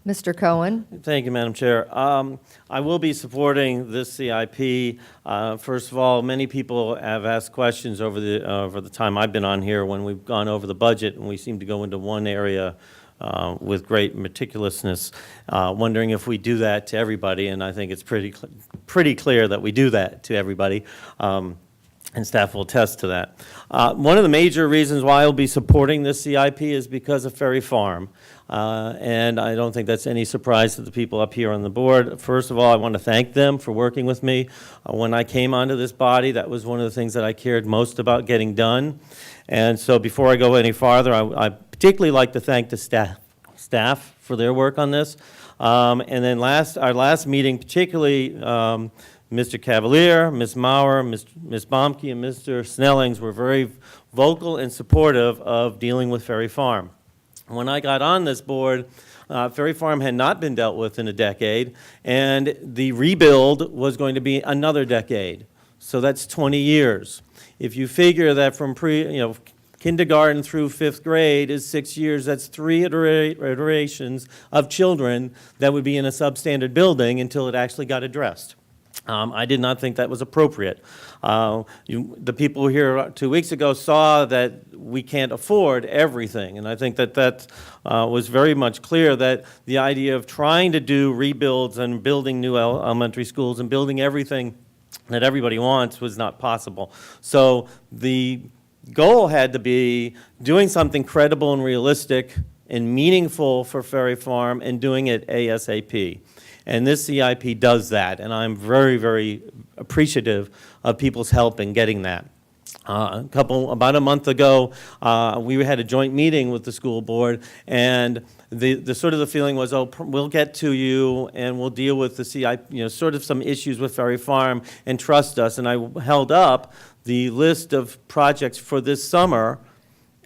Mr. Cohen? Thank you, Madam Chair. I will be supporting this CIP. First of all, many people have asked questions over the time I've been on here when we've gone over the budget, and we seem to go into one area with great meticulousness, wondering if we do that to everybody, and I think it's pretty clear that we do that to everybody. And staff will attest to that. One of the major reasons why I'll be supporting this CIP is because of Ferry Farm. And I don't think that's any surprise to the people up here on the board. First of all, I want to thank them for working with me. When I came onto this body, that was one of the things that I cared most about getting done. And so before I go any farther, I particularly like to thank the staff for their work on this. And then our last meeting, particularly Mr. Cavalier, Ms. Maurer, Ms. Bomke, and Mr. Snellings were very vocal and supportive of dealing with Ferry Farm. When I got on this board, Ferry Farm had not been dealt with in a decade, and the rebuild was going to be another decade. So that's 20 years. If you figure that from kindergarten through 5th grade is 6 years, that's 3 iterations of children that would be in a substandard building until it actually got addressed. I did not think that was appropriate. The people here 2 weeks ago saw that we can't afford everything, and I think that was very much clear that the idea of trying to do rebuilds and building new elementary schools and building everything that everybody wants was not possible. So the goal had to be doing something credible and realistic and meaningful for Ferry Farm and doing it ASAP. And this CIP does that, and I'm very, very appreciative of people's help in getting that. About a month ago, we had a joint meeting with the school board, and the sort of the feeling was, oh, we'll get to you and we'll deal with the CIP, sort of some issues with Ferry Farm, and trust us. And I held up the list of projects for this summer,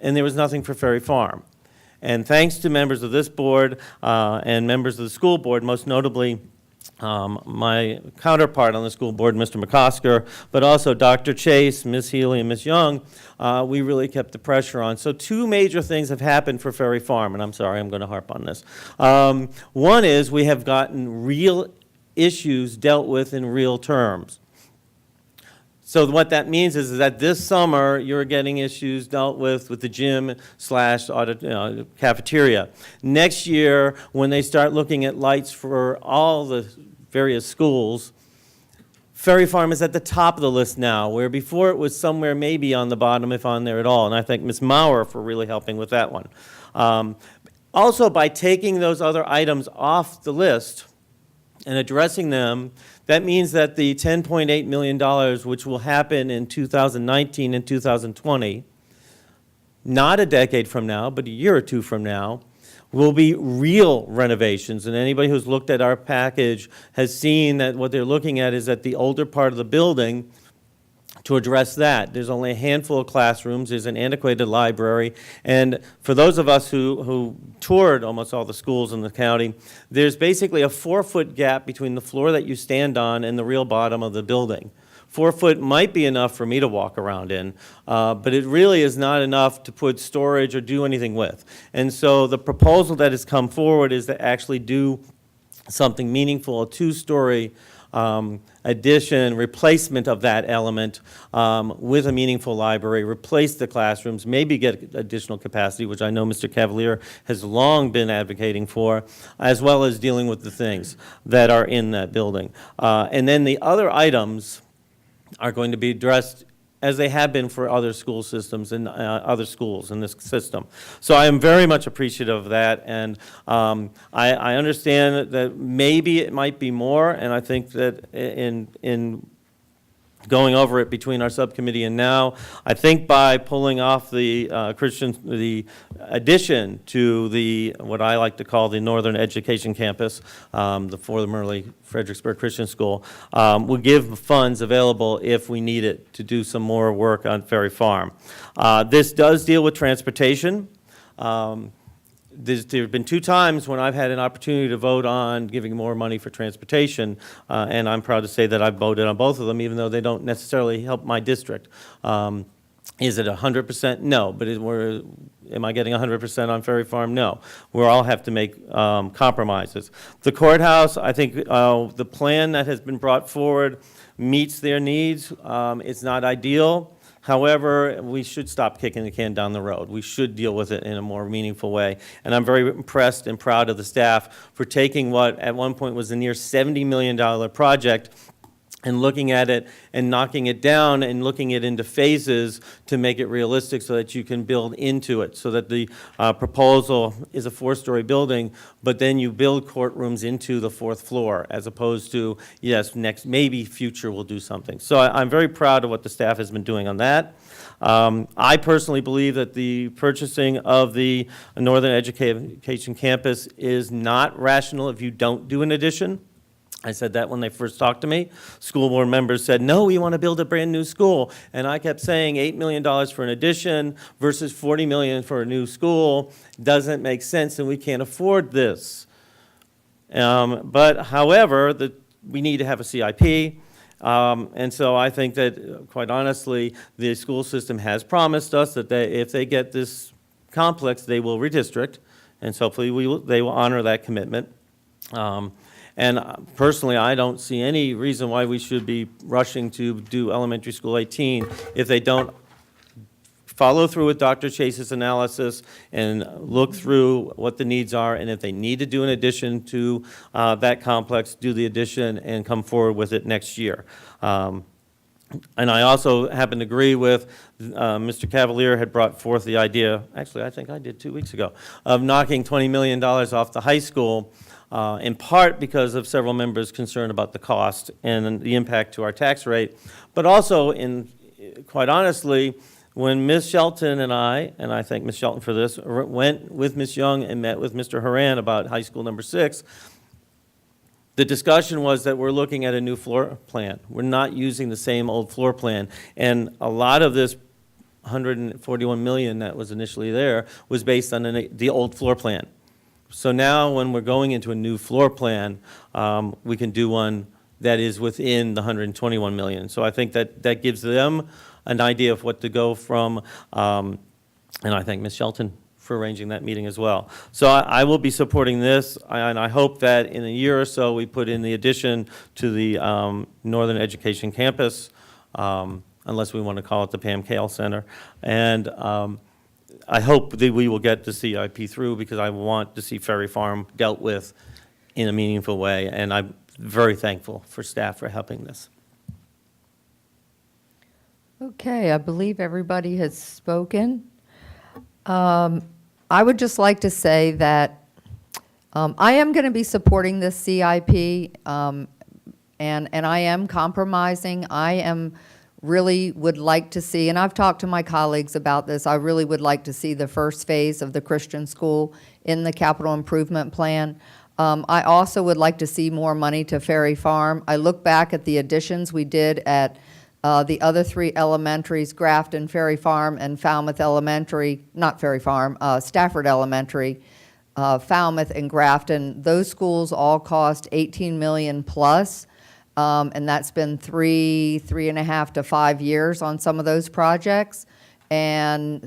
and there was nothing for Ferry Farm. And thanks to members of this board and members of the school board, most notably my counterpart on the school board, Mr. McCosker, but also Dr. Chase, Ms. Healy, and Ms. Young, we really kept the pressure on. So 2 major things have happened for Ferry Farm, and I'm sorry, I'm going to harp on this. One is we have gotten real issues dealt with in real terms. So what that means is that this summer, you're getting issues dealt with the gym / cafeteria. Next year, when they start looking at lights for all the various schools, Ferry Farm is at the top of the list now, where before it was somewhere maybe on the bottom, if on there at all. And I thank Ms. Maurer for really helping with that one. Also, by taking those other items off the list and addressing them, that means that the $10.8 million, which will happen in 2019 and 2020, not a decade from now, but a year or 2 from now, will be real renovations. And anybody who's looked at our package has seen that what they're looking at is at the older part of the building to address that. There's only a handful of classrooms, there's an antiquated library, and for those of us who toured almost all the schools in the county, there's basically a 4-foot gap between the floor that you stand on and the real bottom of the building. 4 foot might be enough for me to walk around in, but it really is not enough to put storage or do anything with. And so the proposal that has come forward is to actually do something meaningful, a 2-story addition, replacement of that element with a meaningful library, replace the classrooms, maybe get additional capacity, which I know Mr. Cavalier has long been advocating for, as well as dealing with the things that are in that building. And then the other items are going to be addressed as they have been for other school systems and other schools in this system. So I am very much appreciative of that, and I understand that maybe it might be more, and I think that in going over it between our subcommittee and now, I think by pulling off the the addition to the, what I like to call the Northern Education Campus, the formerly Fredericksburg Christian School, will give funds available if we need it to do some more work on Ferry Farm. This does deal with transportation. There have been 2 times when I've had an opportunity to vote on giving more money for transportation, and I'm proud to say that I've voted on both of them, even though they don't necessarily help my district. Is it 100%? No. But am I getting 100% on Ferry Farm? No. We all have to make compromises. The courthouse, I think the plan that has been brought forward meets their needs. It's not ideal. However, we should stop kicking the can down the road. We should deal with it in a more meaningful way. And I'm very impressed and proud of the staff for taking what at one point was a near $70 million project and looking at it and knocking it down and looking it into phases to make it realistic so that you can build into it, so that the proposal is a 4-story building, but then you build courtrooms into the 4th floor, as opposed to, yes, next, maybe future we'll do something. So I'm very proud of what the staff has been doing on that. I personally believe that the purchasing of the Northern Education Campus is not rational if you don't do an addition. I said that when they first talked to me. School board members said, no, we want to build a brand-new school. And I kept saying $8 million for an addition versus $40 million for a new school doesn't make sense, and we can't afford this. But however, we need to have a CIP. And so I think that, quite honestly, the school system has promised us that if they get this complex, they will redistrict. And so hopefully they will honor that commitment. And personally, I don't see any reason why we should be rushing to do elementary school 18 if they don't follow through with Dr. Chase's analysis and look through what the needs are. And if they need to do an addition to that complex, do the addition and come forward with it next year. And I also happen to agree with Mr. Cavalier had brought forth the idea, actually I think I did 2 weeks ago, of knocking $20 million off the high school. In part because of several members' concern about the cost and the impact to our tax rate, but also, quite honestly, when Ms. Shelton and I thank Ms. Shelton for this, went with Ms. Young and met with Mr. Haran about high school number 6, the discussion was that we're looking at a new floor plan. We're not using the same old floor plan, and a lot of this $141 million that was initially there was based on the old floor plan. So now when we're going into a new floor plan, we can do one that is within the $121 million. So I think that gives them an idea of what to go from, and I thank Ms. Shelton for arranging that meeting as well. So I will be supporting this, and I hope that in a year or so we put in the addition to the Northern Education Campus, unless we want to call it the Pam Cale Center. And I hope that we will get the CIP through, because I want to see Ferry Farm dealt with in a meaningful way, and I'm very thankful for staff for helping this. Okay, I believe everybody has spoken. I would just like to say that I am going to be supporting this CIP, and I am compromising. I really would like to see, and I've talked to my colleagues about this, I really would like to see the first phase of the Christian school in the capital improvement plan. I also would like to see more money to Ferry Farm. I look back at the additions we did at the other 3 elementaries, Grafton, Ferry Farm, and Falmouth Elementary, not Ferry Farm, Stafford Elementary, Falmouth and Grafton. Those schools all cost $18 million plus. And that's been 3.5 to 5 years on some of those projects. And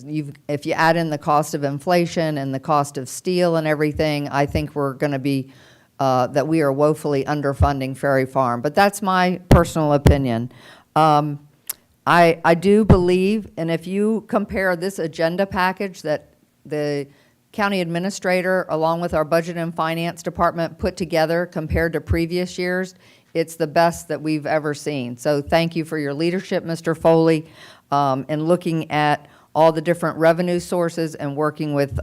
if you add in the cost of inflation and the cost of steel and everything, I think we're going to be, that we are woefully underfunding Ferry Farm. But that's my personal opinion. I do believe, and if you compare this agenda package that the county administrator, along with our budget and finance department, put together compared to previous years, it's the best that we've ever seen. So thank you for your leadership, Mr. Foley, in looking at all the different revenue sources and working with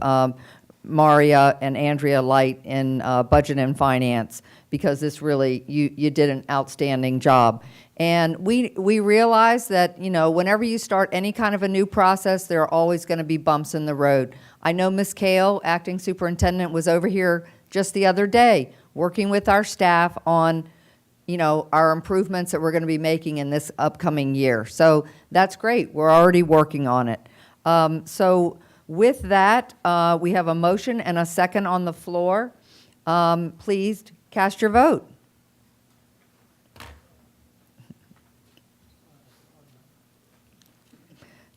Maria and Andrea Light in budget and finance, because this really, you did an outstanding job. And we realize that, whenever you start any kind of a new process, there are always going to be bumps in the road. I know Ms. Cale, acting superintendent, was over here just the other day working with our staff on our improvements that we're going to be making in this upcoming year. So that's great. We're already working on it. So With that, we have a motion and a second on the floor. Please cast your vote.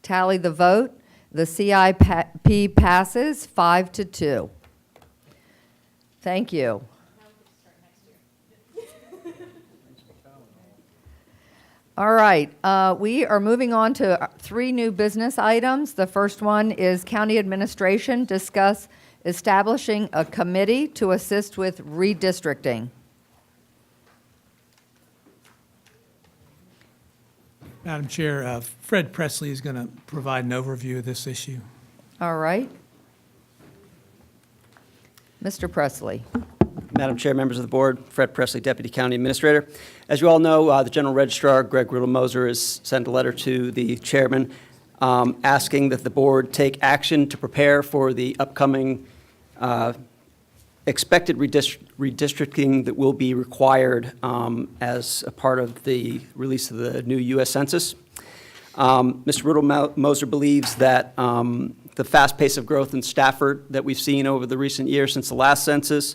Tally the vote. The CIP passes 5-2. Thank you. All right, we are moving on to 3 new business items. The first one is County Administration discuss establishing a committee to assist with redistricting. Madam Chair, Fred Presley is going to provide an overview of this issue. All right. Mr. Presley. Madam Chair, members of the board, Fred Presley, Deputy County Administrator. As you all know, the General Registrar, Greg Riddle-Moser, has sent a letter to the chairman asking that the board take action to prepare for the upcoming expected redistricting that will be required as a part of the release of the new U.S. Census. Mr. Riddle-Moser believes that the fast pace of growth in Stafford that we've seen over the recent years since the last census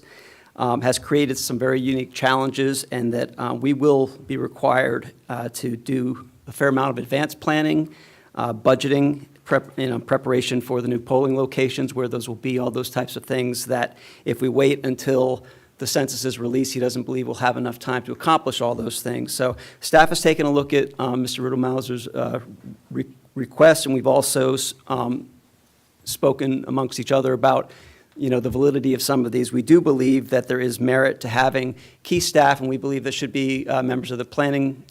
has created some very unique challenges, and that we will be required to do a fair amount of advanced planning, budgeting, preparation for the new polling locations, where those will be, all those types of things that if we wait until the census is released, he doesn't believe we'll have enough time to accomplish all those things. So staff has taken a look at Mr. Riddle-Moser's request, and we've also spoken amongst each other about the validity of some of these. We do believe that there is merit to having key staff, and we believe there should be members of the planning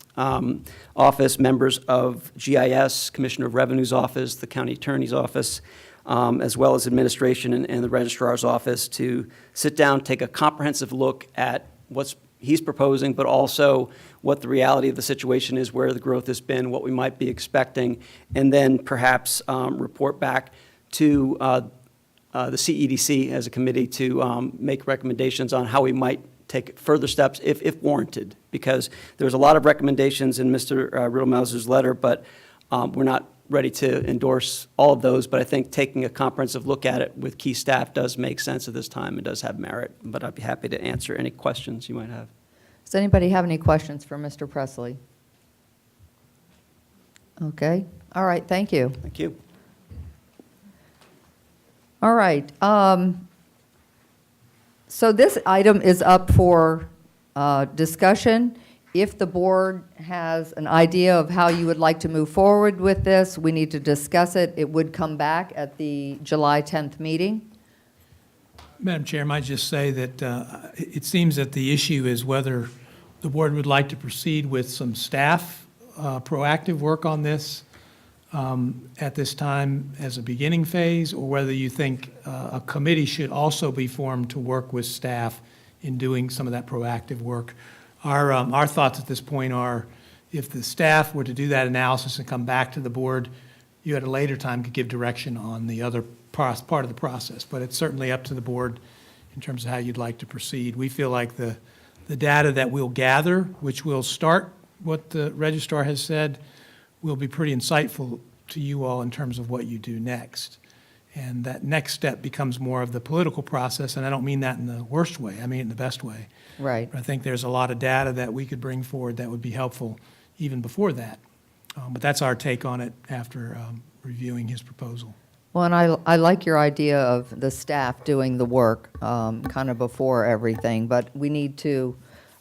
office, members of GIS, Commissioner of Revenue's office, the county attorney's office, as well as administration and the registrar's office, to sit down, take a comprehensive look at what he's proposing, but also what the reality of the situation is, where the growth has been, what we might be expecting, and then perhaps report back to the CEDC as a committee to make recommendations on how we might take further steps if warranted, because there's a lot of recommendations in Mr. Riddle-Moser's letter, but we're not ready to endorse all of those. But I think taking a comprehensive look at it with key staff does make sense at this time and does have merit. But I'd be happy to answer any questions you might have. Does anybody have any questions for Mr. Presley? Okay. All right. Thank you. Thank you. All right. So this item is up for discussion. If the board has an idea of how you would like to move forward with this, we need to discuss it. It would come back at the July 10th meeting. Madam Chair, I might just say that it seems that the issue is whether the board would like to proceed with some staff proactive work on this at this time as a beginning phase, or whether you think a committee should also be formed to work with staff in doing some of that proactive work. Our thoughts at this point are, if the staff were to do that analysis and come back to the board, you at a later time could give direction on the other part of the process. But it's certainly up to the board in terms of how you'd like to proceed. We feel like the data that we'll gather, which will start what the registrar has said, will be pretty insightful to you all in terms of what you do next. And that next step becomes more of the political process, and I don't mean that in the worst way, I mean it in the best way. Right. I think there's a lot of data that we could bring forward that would be helpful even before that. But that's our take on it after reviewing his proposal. Well, and I like your idea of the staff doing the work kind of before everything, but we need to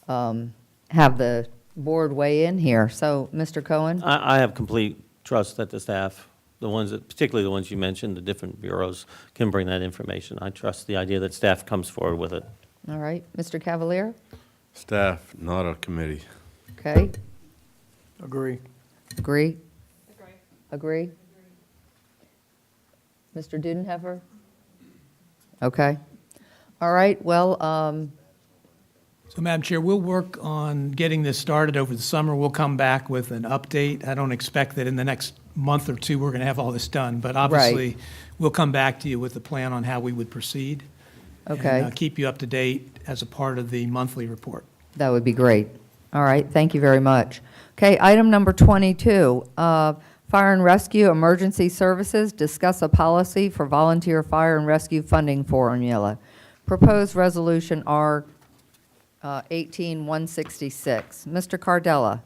have the board weigh in here. So, Mr. Cohen? I have complete trust that the staff, the ones that, particularly the ones you mentioned, the different bureaus, can bring that information. I trust the idea that staff comes forward with it. All right. Mr. Cavalier? Staff, not a committee. Okay. Agree. Agree? Agree? Mr. Dudenheffer? Okay. All right. Well, So, Madam Chair, we'll work on getting this started over the summer. We'll come back with an update. I don't expect that in the next month or two we're going to have all this done, but obviously we'll come back to you with a plan on how we would proceed. Okay. And keep you up to date as a part of the monthly report. that would be great. All right. Thank you very much. Okay. Item number 22. Fire and Rescue Emergency Services, discuss a policy for volunteer fire and rescue funding formula. Proposed Resolution R 18166. Mr. Cardella.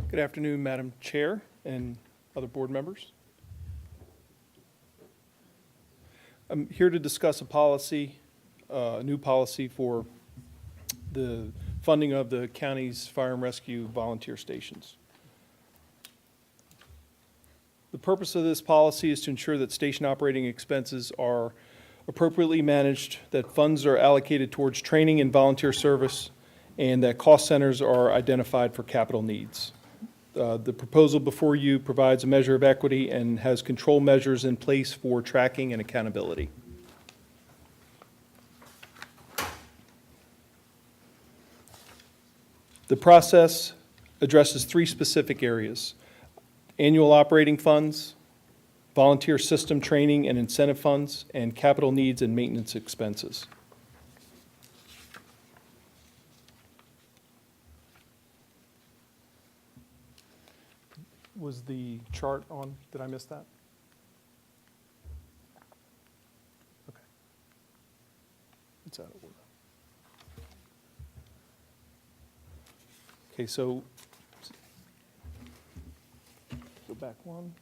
Good afternoon, Madam Chair and other board members. I'm here to discuss a policy, a new policy for the funding of the county's fire and rescue volunteer stations. The purpose of this policy is to ensure that station operating expenses are appropriately managed, that funds are allocated towards training and volunteer service, and that cost centers are identified for capital needs. The proposal before you provides a measure of equity and has control measures in place for tracking and accountability. The process addresses three specific areas: annual operating funds, volunteer system training and incentive funds, and capital needs and maintenance expenses. Was the chart on? Did I miss that? Okay. It's out of order. Okay, so go back one.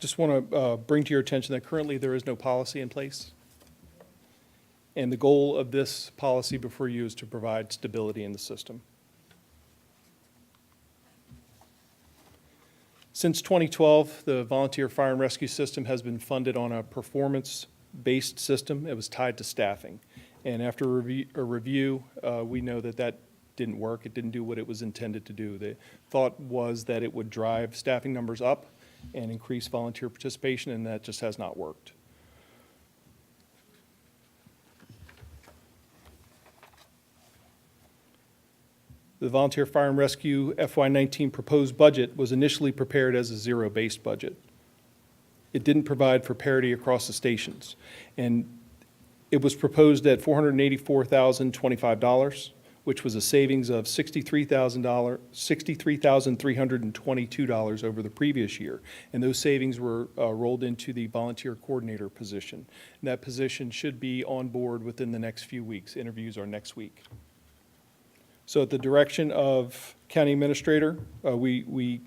Just want to bring to your attention that currently there is no policy in place. And the goal of this policy before you is to provide stability in the system. Since 2012, the volunteer fire and rescue system has been funded on a performance-based system. It was tied to staffing. And after a review, we know that that didn't work. It didn't do what it was intended to do. The thought was that it would drive staffing numbers up and increase volunteer participation, and that just has not worked. The Volunteer Fire and Rescue FY19 proposed budget was initially prepared as a zero-based budget. It didn't provide for parity across the stations. And it was proposed at $484,025, which was a savings of $63,322 over the previous year. And those savings were rolled into the volunteer coordinator position. And that position should be on board within the next few weeks. Interviews are next week. So at the direction of County Administrator, we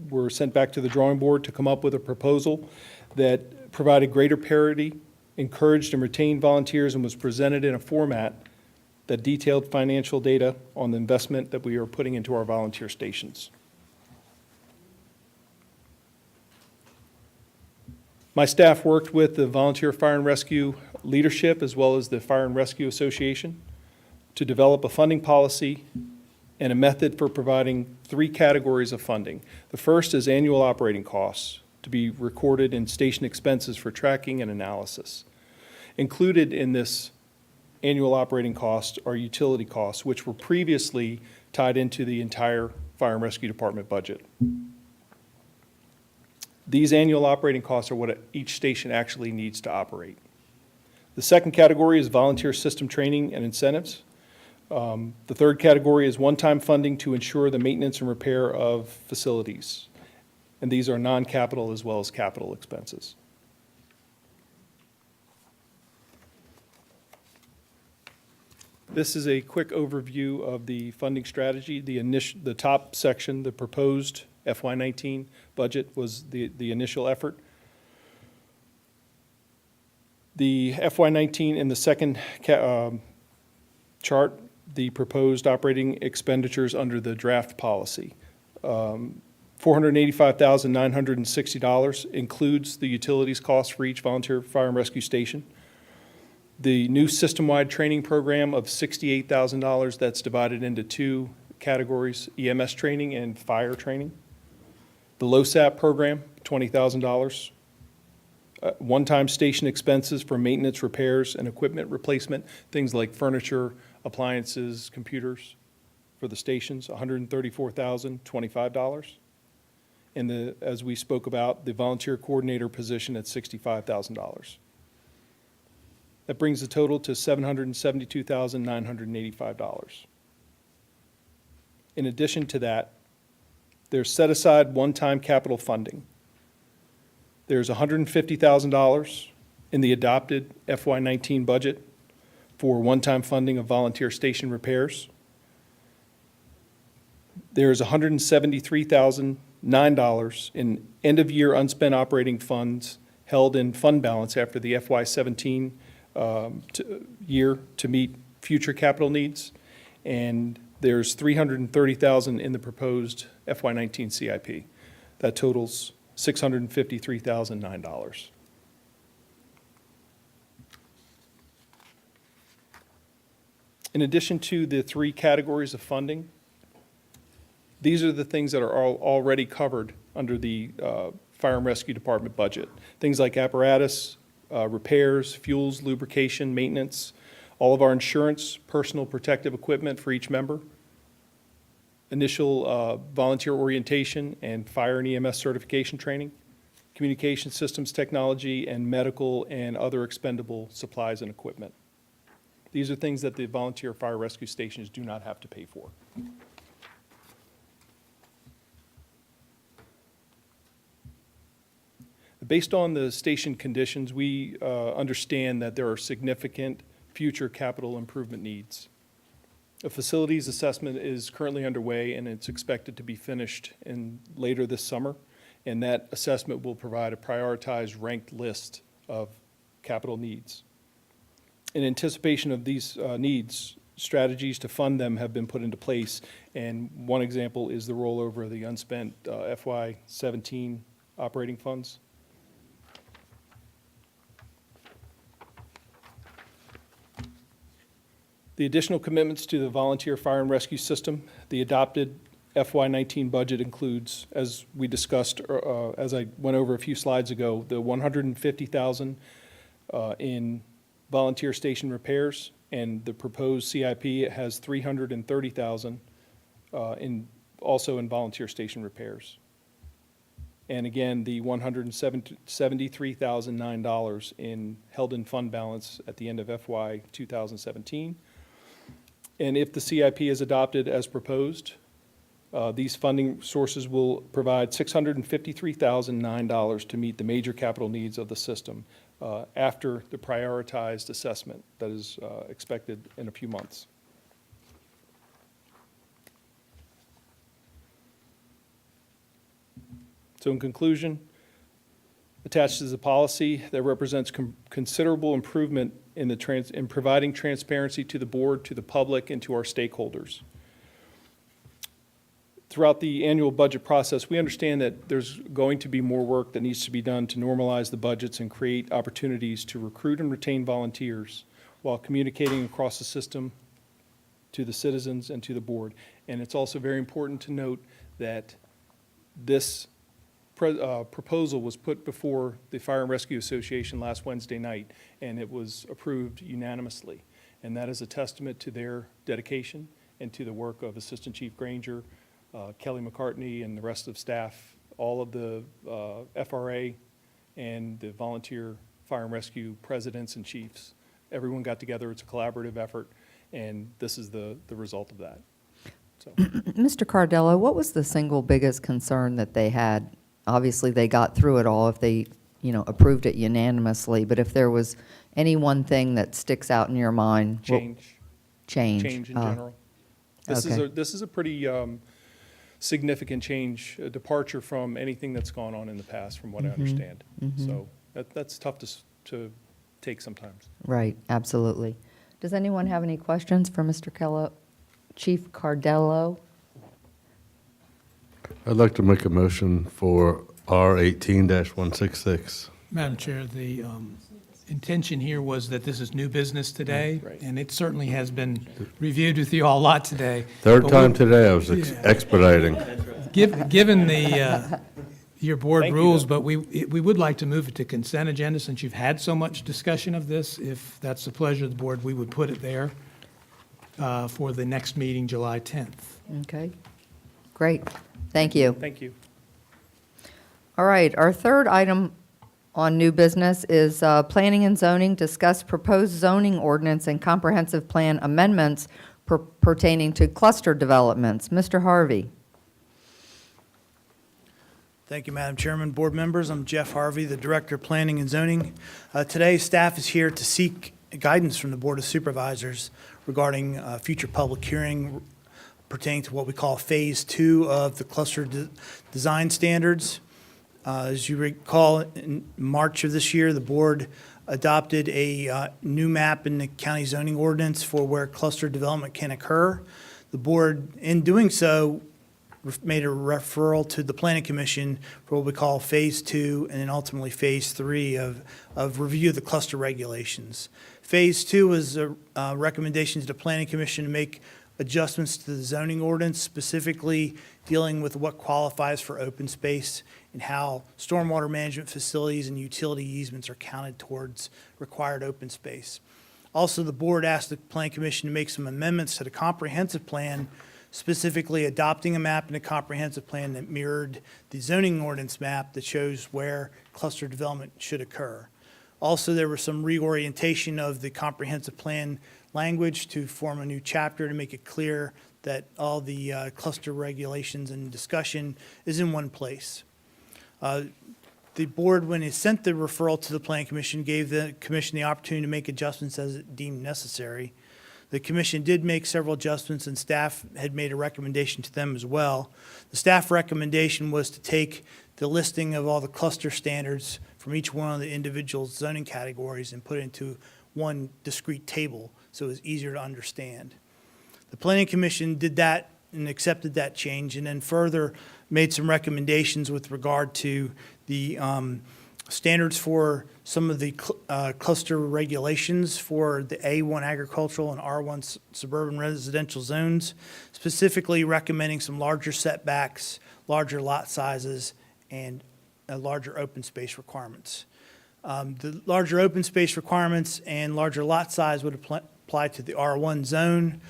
were sent back to the drawing board to come up with a proposal that provided greater parity, encouraged and retained volunteers, and was presented in a format that detailed financial data on the investment that we are putting into our volunteer stations. My staff worked with the Volunteer Fire and Rescue leadership as well as the Fire and Rescue Association to develop a funding policy and a method for providing three categories of funding. The first is annual operating costs to be recorded in station expenses for tracking and analysis. Included in this annual operating costs are utility costs, which were previously tied into the entire Fire and Rescue Department budget. These annual operating costs are what each station actually needs to operate. The second category is volunteer system training and incentives. The third category is one-time funding to ensure the maintenance and repair of facilities. And these are non-capital as well as capital expenses. This is a quick overview of the funding strategy. The top section, the proposed FY19 budget, was the initial effort. The FY19 in the second chart, the proposed operating expenditures under the draft policy. $485,960 includes the utilities costs for each volunteer fire and rescue station. The new system-wide training program of $68,000, that's divided into two categories, EMS training and fire training. The LoSAP program, $20,000. One-time station expenses for maintenance, repairs, and equipment replacement, things like furniture, appliances, computers for the stations, $134,025. And as we spoke about, the volunteer coordinator position at $65,000. That brings the total to $772,985. In addition to that, there's set-aside one-time capital funding. There's $150,000 in the adopted FY19 budget for one-time funding of volunteer station repairs. There's $173,009 in end-of-year unspent operating funds held in fund balance after the FY17 year to meet future capital needs. And there's $330,000 in the proposed FY19 CIP. That totals $653,009. In addition to the three categories of funding, these are the things that are already covered under the Fire and Rescue Department budget. Things like apparatus, repairs, fuels, lubrication, maintenance, all of our insurance, personal protective equipment for each member, initial volunteer orientation and fire and EMS certification training, communication systems technology, and medical and other expendable supplies and equipment. These are things that the volunteer fire rescue stations do not have to pay for. Based on the station conditions, we understand that there are significant future capital improvement needs. A facilities assessment is currently underway, and it's expected to be finished later this summer, and that assessment will provide a prioritized ranked list of capital needs. In anticipation of these needs, strategies to fund them have been put into place, and one example is the rollover of the unspent FY17 operating funds. The additional commitments to the volunteer fire and rescue system, the adopted FY19 budget includes, as we discussed, as I went over a few slides ago, the $150,000 in volunteer station repairs, and the proposed CIP has $330,000 also in volunteer station repairs. And again, the $173,009 in held in fund balance at the end of FY 2017. And if the CIP is adopted as proposed, these funding sources will provide $653,009 to meet the major capital needs of the system after the prioritized assessment that is expected in a few months. So in conclusion, attached is a policy that represents considerable improvement in providing transparency to the board, to the public, and to our stakeholders. Throughout the annual budget process, we understand that there's going to be more work that needs to be done to normalize the budgets and create opportunities to recruit and retain volunteers while communicating across the system to the citizens and to the board. And it's also very important to note that this proposal was put before the Fire and Rescue Association last Wednesday night, and it was approved unanimously. And that is a testament to their dedication and to the work of Assistant Chief Granger, Kelly McCartney, and the rest of staff, all of the FRA and the volunteer fire and rescue presidents and chiefs. Everyone got together. It's a collaborative effort, and this is the result of that. So. Mr. Cardello, what was the single biggest concern that they had? Obviously, they got through it all if they, approved it unanimously, but if there was any one thing that sticks out in your mind? Change. Change. Change in general. This is a pretty significant change, a departure from anything that's gone on in the past, from what I understand. So that's tough to take sometimes. Right, absolutely. Does anyone have any questions for Mr. Chief Cardello? I'd like to make a motion for R18-166. Madam Chair, the intention here was that this is new business today, and it certainly has been reviewed with you all a lot today. Third time today, I was expediting. Given the your board rules, but we would like to move it to consent agenda since you've had so much discussion of this. If that's the pleasure of the board, we would put it there for the next meeting, July 10th. Okay, great. Thank you. Thank you. All right, our third item on new business is planning and zoning, discuss proposed zoning ordinance and comprehensive plan amendments pertaining to cluster developments. Mr. Harvey. Thank you, Madam Chairman, board members. I'm Jeff Harvey, the Director of Planning and Zoning. Today, staff is here to seek guidance from the Board of Supervisors regarding future public hearing pertaining to what we call Phase 2 of the cluster design standards. As you recall, in March of this year, the board adopted a new map in the county zoning ordinance for where cluster development can occur. The board, in doing so, made a referral to the Planning Commission for what we call Phase 2 and then ultimately Phase 3 of review of the cluster regulations. Phase 2 was a recommendation to the Planning Commission to make adjustments to the zoning ordinance, specifically dealing with what qualifies for open space and how stormwater management facilities and utility easements are counted towards required open space. Also, the board asked the Planning Commission to make some amendments to the comprehensive plan, specifically adopting a map in a comprehensive plan that mirrored the zoning ordinance map that shows where cluster development should occur. Also, there was some reorientation of the comprehensive plan language to form a new chapter to make it clear that all the cluster regulations and discussion is in one place. The board, when it sent the referral to the Planning Commission, gave the commission the opportunity to make adjustments as it deemed necessary. The commission did make several adjustments, and staff had made a recommendation to them as well. The staff recommendation was to take the listing of all the cluster standards from each one of the individual zoning categories and put it into one discrete table so it was easier to understand. The Planning Commission did that and accepted that change, and then further made some recommendations with regard to the standards for some of the cluster regulations for the A1 agricultural and R1 suburban residential zones, specifically recommending some larger setbacks, larger lot sizes, and larger open space requirements. The larger open space requirements and larger lot size would apply to the R1 zone.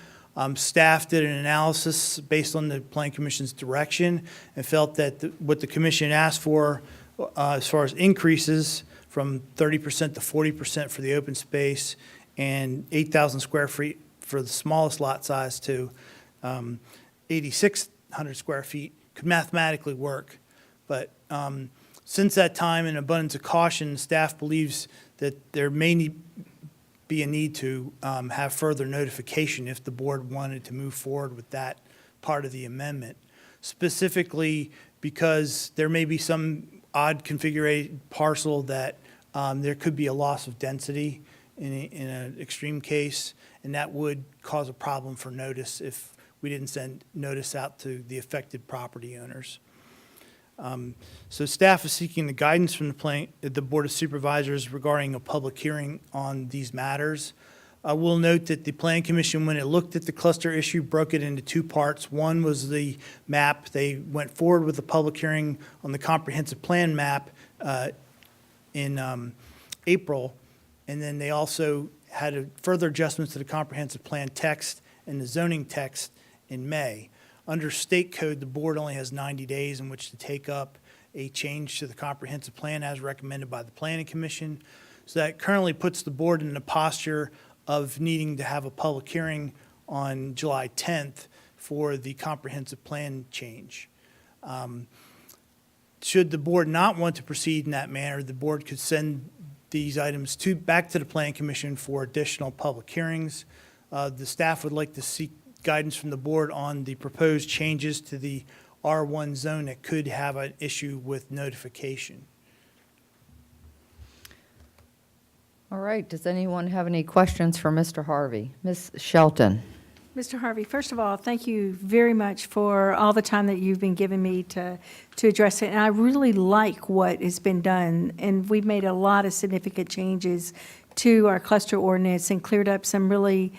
Staff did an analysis based on the Planning Commission's direction and felt that what the commission asked for as far as increases from 30% to 40% for the open space and 8,000 square feet for the smallest lot size to 8,600 square feet could mathematically work. But since that time, in abundance of caution, staff believes that there may be a need to have further notification if the board wanted to move forward with that part of the amendment, specifically because there may be some odd configured parcel that there could be a loss of density in an extreme case, and that would cause a problem for notice if we didn't send notice out to the affected property owners. So staff is seeking the guidance from the Board of Supervisors regarding a public hearing on these matters. I will note that the Planning Commission, when it looked at the cluster issue, broke it into two parts. One was the map. They went forward with a public hearing on the comprehensive plan map in April, and then they also had further adjustments to the comprehensive plan text and the zoning text in May. Under state code, the board only has 90 days in which to take up a change to the comprehensive plan as recommended by the Planning Commission. So that currently puts the board in the posture of needing to have a public hearing on July 10th for the comprehensive plan change. Should the board not want to proceed in that manner, the board could send these items back to the Planning Commission for additional public hearings. The staff would like to seek guidance from the board on the proposed changes to the R1 zone that could have an issue with notification. All right, does anyone have any questions for Mr. Harvey? Ms. Shelton. Mr. Harvey, first of all, thank you very much for all the time that you've been giving me to address it. And I really like what has been done. And we've made a lot of significant changes to our cluster ordinance and cleared up some really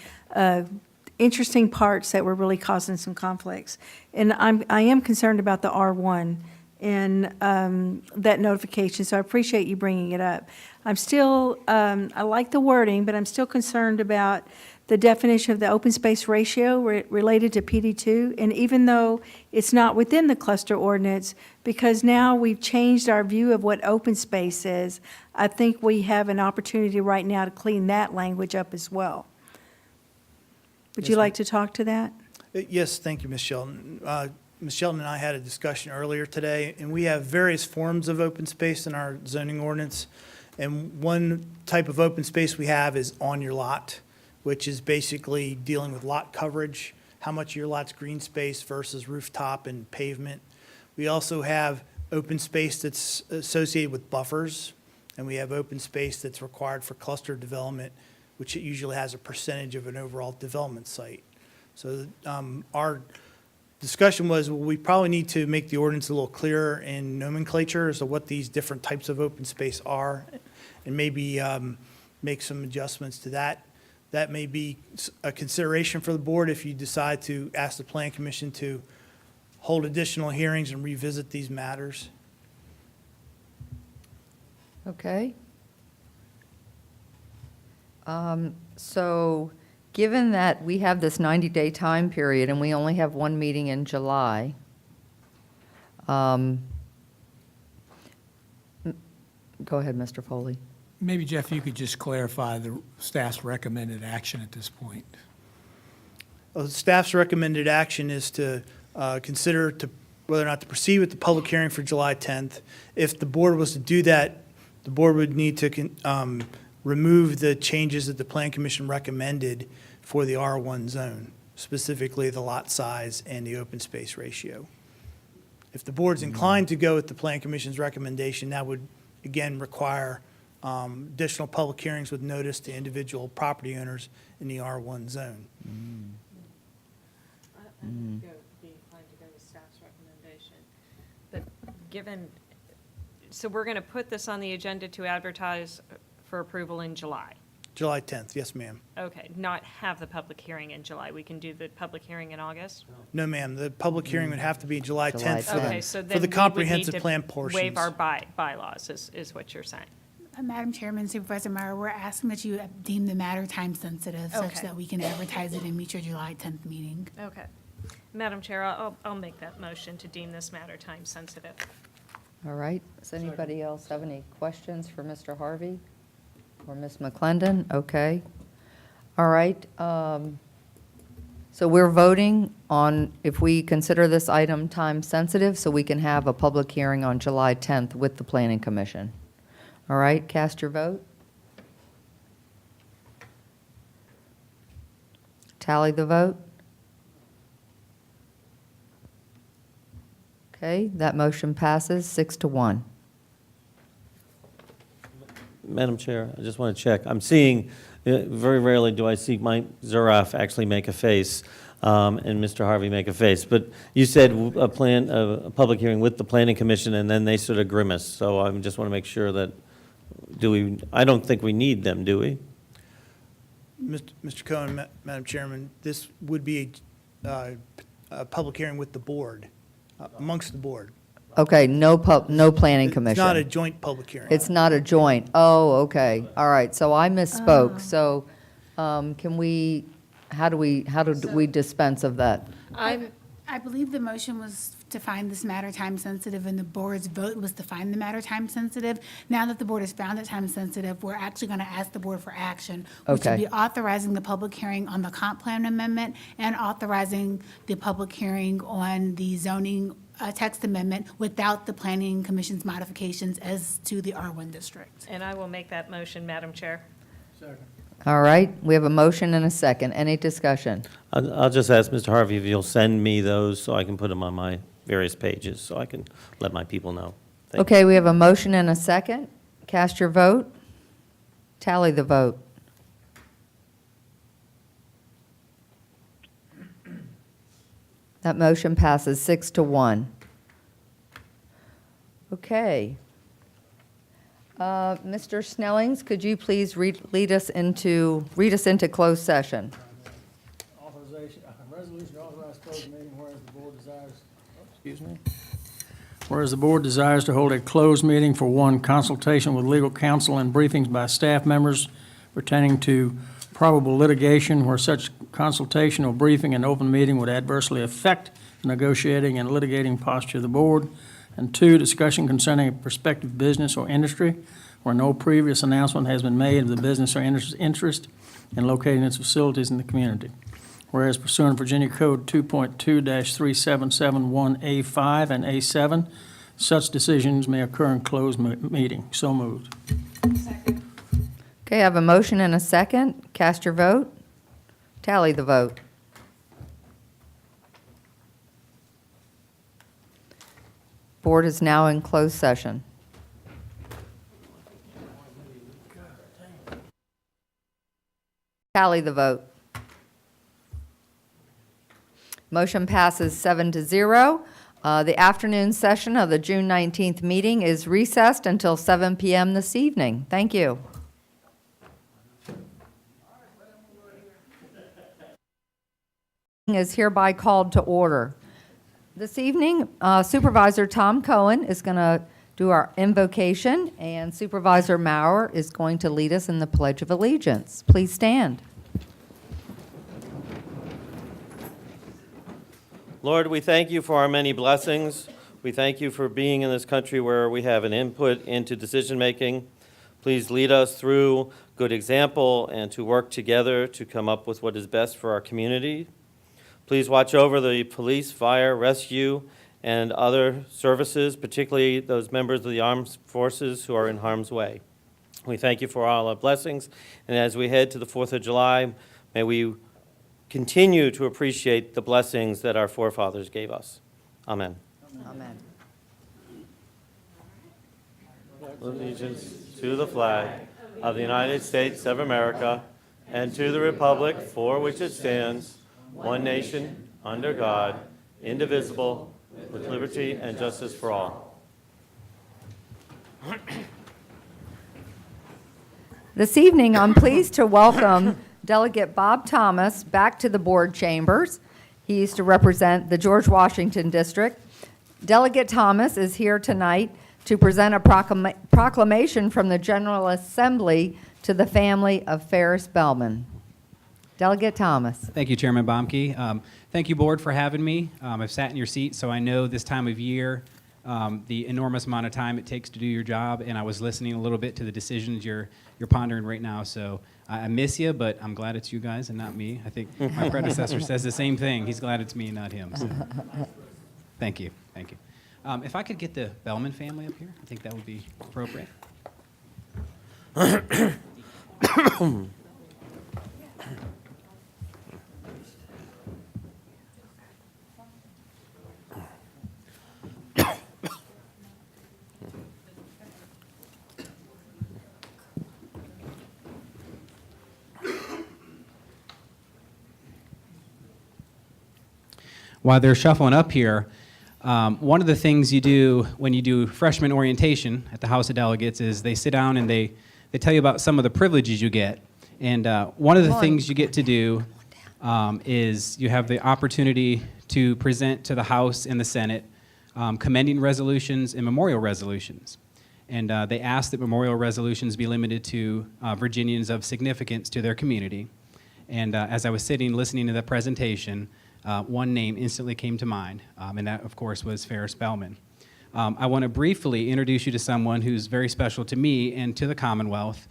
interesting parts that were really causing some conflicts. And I am concerned about the R1 and that notification, so I appreciate you bringing it up. I'm still, I like the wording, but I'm still concerned about the definition of the open space ratio related to PD2. And even though it's not within the cluster ordinance, because now we've changed our view of what open space is, I think we have an opportunity right now to clean that language up as well. Would Yes, you ma'am. like to talk to that? Yes, thank you, Ms. Shelton. Ms. Shelton and I had a discussion earlier today, and we have various forms of open space in our zoning ordinance. And one type of open space we have is on your lot, which is basically dealing with lot coverage, how much of your lot's green space versus rooftop and pavement. We also have open space that's associated with buffers, and we have open space that's required for cluster development, which it usually has a percentage of an overall development site. So our discussion was, well, we probably need to make the ordinance a little clearer in nomenclature as to what these different types of open space are, and maybe make some adjustments to that. That may be a consideration for the board if you decide to ask the Plan Commission to hold additional hearings and revisit these matters. Okay. So, given that we have this 90-day time period and we only have one meeting in July, go ahead, Mr. Foley. Maybe, Jeff, you could just clarify the staff's recommended action at this point. Well, the staff's recommended action is to consider whether or not to proceed with the public hearing for July 10th. If the board was to do that, the board would need to remove the changes that the Plan Commission recommended for the R1 zone, specifically the lot size and the open space ratio. If the board's inclined to go with the Plan Commission's recommendation, that would, again, require additional public hearings with notice to individual property owners in the R1 zone. Be inclined to go with staff's recommendation. But given, so we're going to put this on the agenda to advertise for approval in July. July 10th, yes, ma'am. Okay, not have the public hearing in July. We can do the public hearing in August? No, ma'am, the public hearing would have to be July July 10th for Okay, so the, then for the we would comprehensive need to plan portions. waive our bylaws, is what you're saying. Madam Chairman, Supervisor Meyer, we're asking that you deem the matter time sensitive such Okay. that we can advertise it and meet your July 10th meeting. Okay. Madam Chair, I'll make that motion to deem this matter time sensitive. All right. Does anybody else have any questions for Mr. Harvey or Ms. McClendon? Okay. All right. So we're voting on if we consider this item time sensitive so we can have a public hearing on July 10th with the Planning Commission. All right, cast your vote. Tally the vote. Okay, that motion passes 6-1. Madam Chair, I just want to check. I'm seeing, very rarely do I see Mike Zuraff actually make a face and Mr. Harvey make a face. But you said a public hearing with the Planning Commission, and then they sort of grimace. So I just want to make sure that, I don't think we need them, do we? Mr. Cohen, Madam Chairman, this would be a public hearing with the board, amongst the board. Okay, no Planning Commission. It's not a joint public hearing. It's not a joint. Oh, okay. All right, so I misspoke. So can we, how do we dispense of that? I believe the motion was to find this matter time sensitive, and the board's vote was to find the matter time sensitive. Now that the board has found it time sensitive, we're actually going to ask the board for action, which Okay. would be authorizing the public hearing on the comp plan amendment and authorizing the public hearing on the zoning text amendment without the Planning Commission's modifications as to the R1 district. And I will make that motion, Madam Chair. All right, we have a motion and a second. Any discussion? I'll just ask Mr. Harvey if you'll send me those so I can put them on my various pages, so I can let my people know. Thank you. Okay, we have a motion and a second. Cast your vote. Tally the vote. That motion passes 6-1. Okay. Mr. Snellings, could you please read us into closed session? Authorization, resolution to authorize closed meeting, whereas the board desires to hold a closed meeting for one, consultation with legal counsel and briefings by staff members pertaining to probable litigation where such consultation or briefing and open meeting would adversely affect the negotiating and litigating posture of the board. And two, discussion concerning a prospective business or industry where no previous announcement has been made of the business or interest in locating its facilities in the community. Whereas pursuant to Virginia Code 2.2-3771A5 and A7, such decisions may occur in closed meeting. So moved. Okay, I have a motion and a second. Cast your vote. Tally the vote. Board is now in closed session. Tally the vote. Motion passes 7-0. The afternoon session of the June 19th meeting is recessed until 7 p.m. this evening. Thank you. Is hereby called to order. This evening, Supervisor Tom Cohen is going to do our invocation, and Supervisor Maurer is going to lead us in the Pledge of Allegiance. Please stand. Lord, we thank you for our many blessings. We thank you for being in this country where we have an input into decision-making. Please lead us through good example and to work together to come up with what is best for our community. Please watch over the police, fire, rescue, and other services, particularly those members of the armed forces who are in harm's way. We thank you for all our blessings, and as we head to the 4th of July, may we continue to appreciate the blessings that our forefathers gave us. Amen. Amen. Allegiance to the flag of the United States of America and to the republic for which it stands, one nation, under God, indivisible, with liberty and justice for all. This evening, I'm pleased to welcome Delegate Bob Thomas back to the board chambers. He used to represent the George Washington District. Delegate Thomas is here tonight to present a proclamation from the General Assembly to the family of Ferris Bellman. Delegate Thomas. Thank you, Chairman Bomke. Thank you, Board, for having me. I've sat in your seat, so I know this time of year the enormous amount of time it takes to do your job, and I was listening a little bit to the decisions you're pondering right now, so I miss you, but I'm glad it's you guys and not me. I think my predecessor says the same thing. He's glad it's me and not him. So. Thank you. Thank you. If I could get the Bellman family up here, I think that would be appropriate. While they're shuffling up here, one of the things you do when you do freshman orientation at the House of Delegates is they sit down and they tell you about some of the privileges you get. And one of the things you get to do is you have the opportunity to present to the House and the Senate commending resolutions and memorial resolutions. And they ask that memorial resolutions be limited to Virginians of significance to their community. And as I was sitting listening to the presentation, one name instantly came to mind, and that, of course, was Ferris Bellman. I want to briefly introduce you to someone who's very special to me and to the Commonwealth.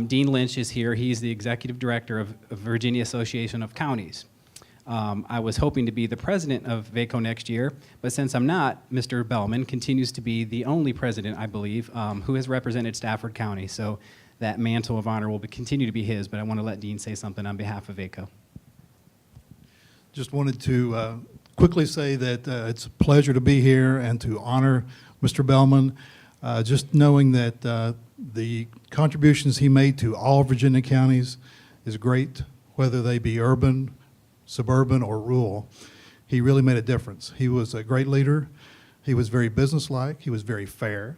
Dean Lynch is here. He's the Executive Director of Virginia Association of Counties. I was hoping to be the president of VACO next year, but since I'm not, Mr. Bellman continues to be the only president, I believe, who has represented Stafford County. So that mantle of honor will continue to be his, but I want to let Dean say something on behalf of VACO. Just wanted to quickly say that it's a pleasure to be here and to honor Mr. Bellman. Just knowing that the contributions he made to all Virginia counties is great, whether they be urban, suburban, or rural. He really made a difference. He was a great leader. He was very businesslike. He was very fair.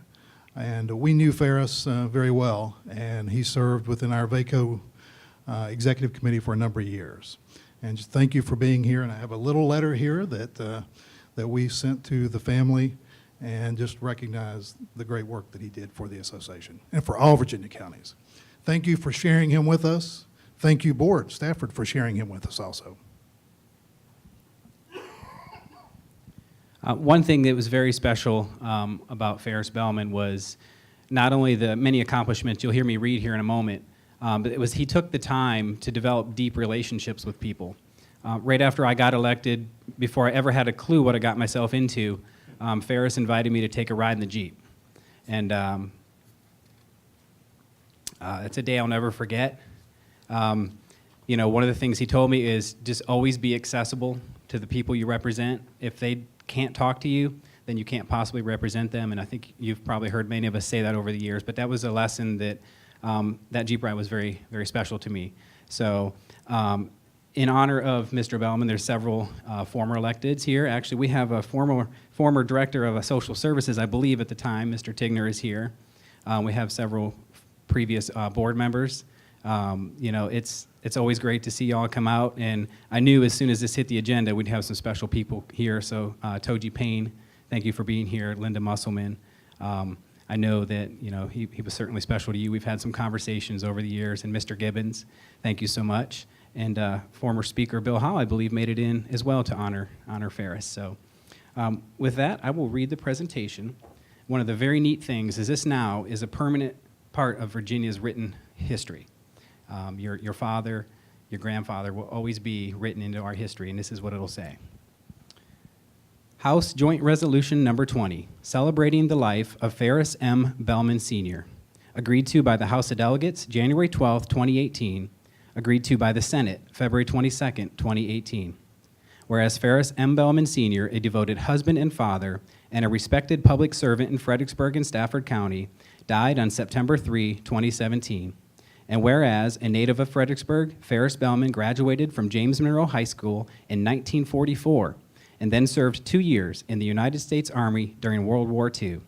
And we knew Ferris very well, and he served within our VACO Executive Committee for a number of years. And just thank you for being here. And I have a little letter here that we sent to the family and just recognize the great work that he did for the association and for all Virginia counties. Thank you for sharing him with us. Thank you, Board, Stafford, for sharing him with us also. One thing that was very special about Ferris Bellman was not only the many accomplishments you'll hear me read here in a moment, but it was he took the time to develop deep relationships with people. Right after I got elected, before I ever had a clue what I got myself into, Ferris invited me to take a ride in the Jeep. And it's a day I'll never forget. You know, one of the things he told me is just always be accessible to the people you represent. If they can't talk to you, then you can't possibly represent them. And I think you've probably heard many of us say that over the years, but that was a lesson that that Jeep ride was very, very special to me. So in honor of Mr. Bellman, there's several former electeds here. Actually, we have a former director of social services, I believe at the time, Mr. Tigner is here. We have several previous board members. You know, it's always great to see y'all come out, and I knew as soon as this hit the agenda, we'd have some special people here. So Toji Payne, thank you for being here. Linda Musselman. I know that, you know, he was certainly special to you. We've had some conversations over the years. And Mr. Gibbons, thank you so much. And former Speaker Bill Howe, I believe, made it in as well to honor Ferris. So with that, I will read the presentation. One of the very neat things is this now is a permanent part of Virginia's written history. Your father, your grandfather will always be written into our history, and this is what it'll say. House Joint Resolution Number 20, celebrating the life of Ferris M. Bellman Sr., agreed to by the House of Delegates January 12, 2018, agreed to by the Senate February 22, 2018. Whereas Ferris M. Bellman Sr., a devoted husband and father, and a respected public servant in Fredericksburg and Stafford County, died on September 3, 2017. And whereas a native of Fredericksburg, Ferris Bellman graduated from James Monroe High School in 1944 and then served 2 years in the United States Army during World War II.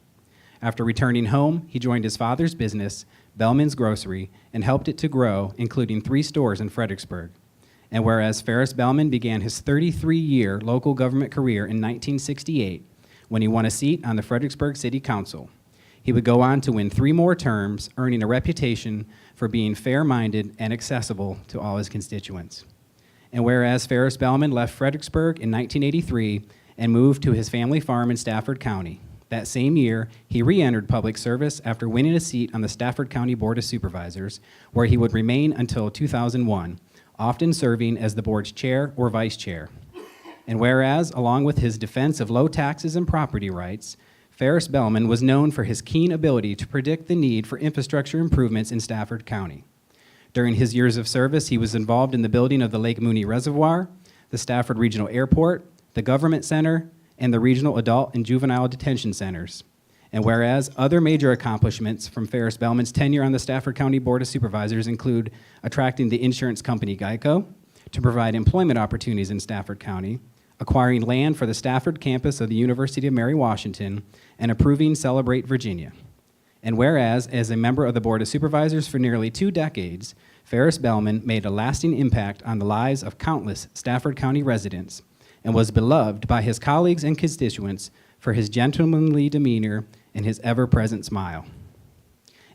After returning home, he joined his father's business, Bellman's Grocery, and helped it to grow, including 3 stores in Fredericksburg. And whereas Ferris Bellman began his 33-year local government career in 1968 when he won a seat on the Fredericksburg City Council. He would go on to win 3 more terms, earning a reputation for being fair-minded and accessible to all his constituents. And whereas Ferris Bellman left Fredericksburg in 1983 and moved to his family farm in Stafford County, that same year, he re-entered public service after winning a seat on the Stafford County Board of Supervisors, where he would remain until 2001, often serving as the board's chair or vice chair. And whereas, along with his defense of low taxes and property rights, Ferris Bellman was known for his keen ability to predict the need for infrastructure improvements in Stafford County. During his years of service, he was involved in the building of the Lake Mooney Reservoir, the Stafford Regional Airport, the Government Center, and the Regional Adult and Juvenile Detention Centers. And whereas other major accomplishments from Ferris Bellman's tenure on the Stafford County Board of Supervisors include attracting the insurance company Geico to provide employment opportunities in Stafford County, acquiring land for the Stafford campus of the University of Mary Washington, and approving Celebrate Virginia. And whereas, as a member of the Board of Supervisors for nearly 2 decades, Ferris Bellman made a lasting impact on the lives of countless Stafford County residents and was beloved by his colleagues and constituents for his gentlemanly demeanor and his ever-present smile.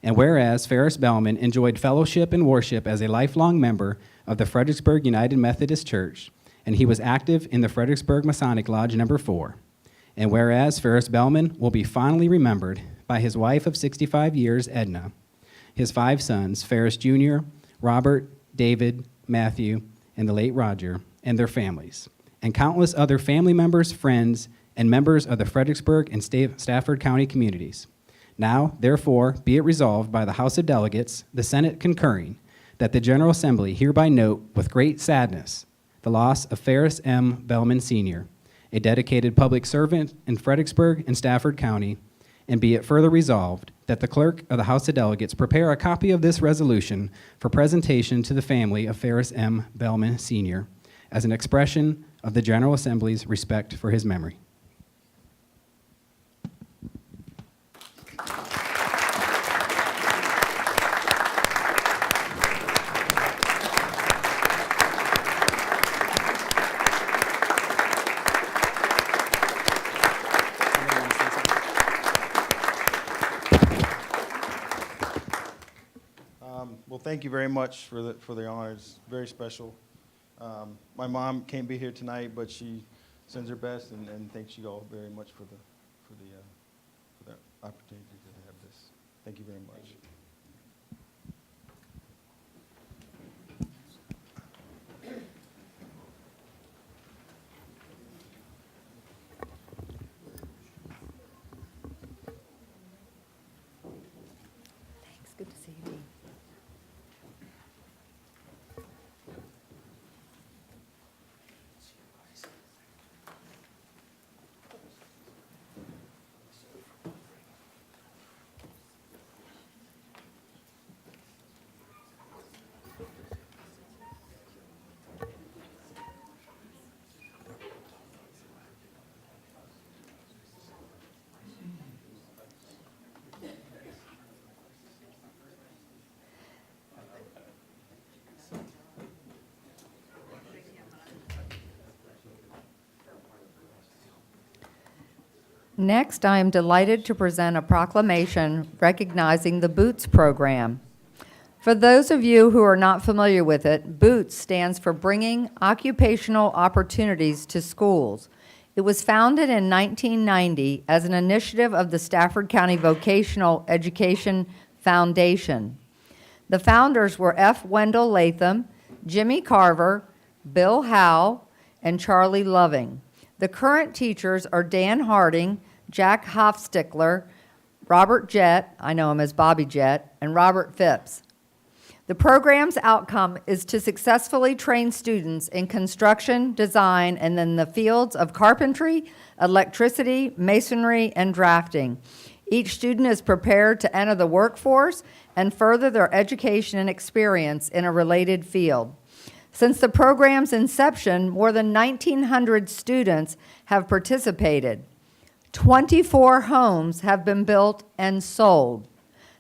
And whereas Ferris Bellman enjoyed fellowship and worship as a lifelong member of the Fredericksburg United Methodist Church, and he was active in the Fredericksburg Masonic Lodge No. 4. And whereas Ferris Bellman will be fondly remembered by his wife of 65 years, Edna, his 5 sons, Ferris Jr., Robert, David, Matthew, and the late Roger, and their families, and countless other family members, friends, and members of the Fredericksburg and Stafford County communities. Now, therefore, be it resolved by the House of Delegates, the Senate concurring, that the General Assembly hereby note with great sadness the loss of Ferris M. Bellman Sr., a dedicated public servant in Fredericksburg and Stafford County, and be it further resolved that the clerk of the House of Delegates prepare a copy of this resolution for presentation to the family of Ferris M. Bellman Sr. as an expression of the General Assembly's respect for his memory. Well, thank you very much for the honor. It's very special. My mom can't be here tonight, but she sends her best and thanks you all very much for the opportunity to have this. Thank you very much. Next, I am delighted to present a proclamation recognizing the Boots program. For those of you who are not familiar with it, Boots stands for Bringing Occupational Opportunities to Schools. It was founded in 1990 as an initiative of the Stafford County Vocational Education Foundation. The founders were F. Wendell Latham, Jimmy Carver, Bill Howe, and Charlie Loving. The current teachers are Dan Harding, Jack Hofstickler, Robert Jett, I know him as Bobby Jett, and Robert Phipps. The program's outcome is to successfully train students in construction, design, and in the fields of carpentry, electricity, masonry, and drafting. Each student is prepared to enter the workforce and further their education and experience in a related field. Since the program's inception, more than 1,900 students have participated. 24 homes have been built and sold.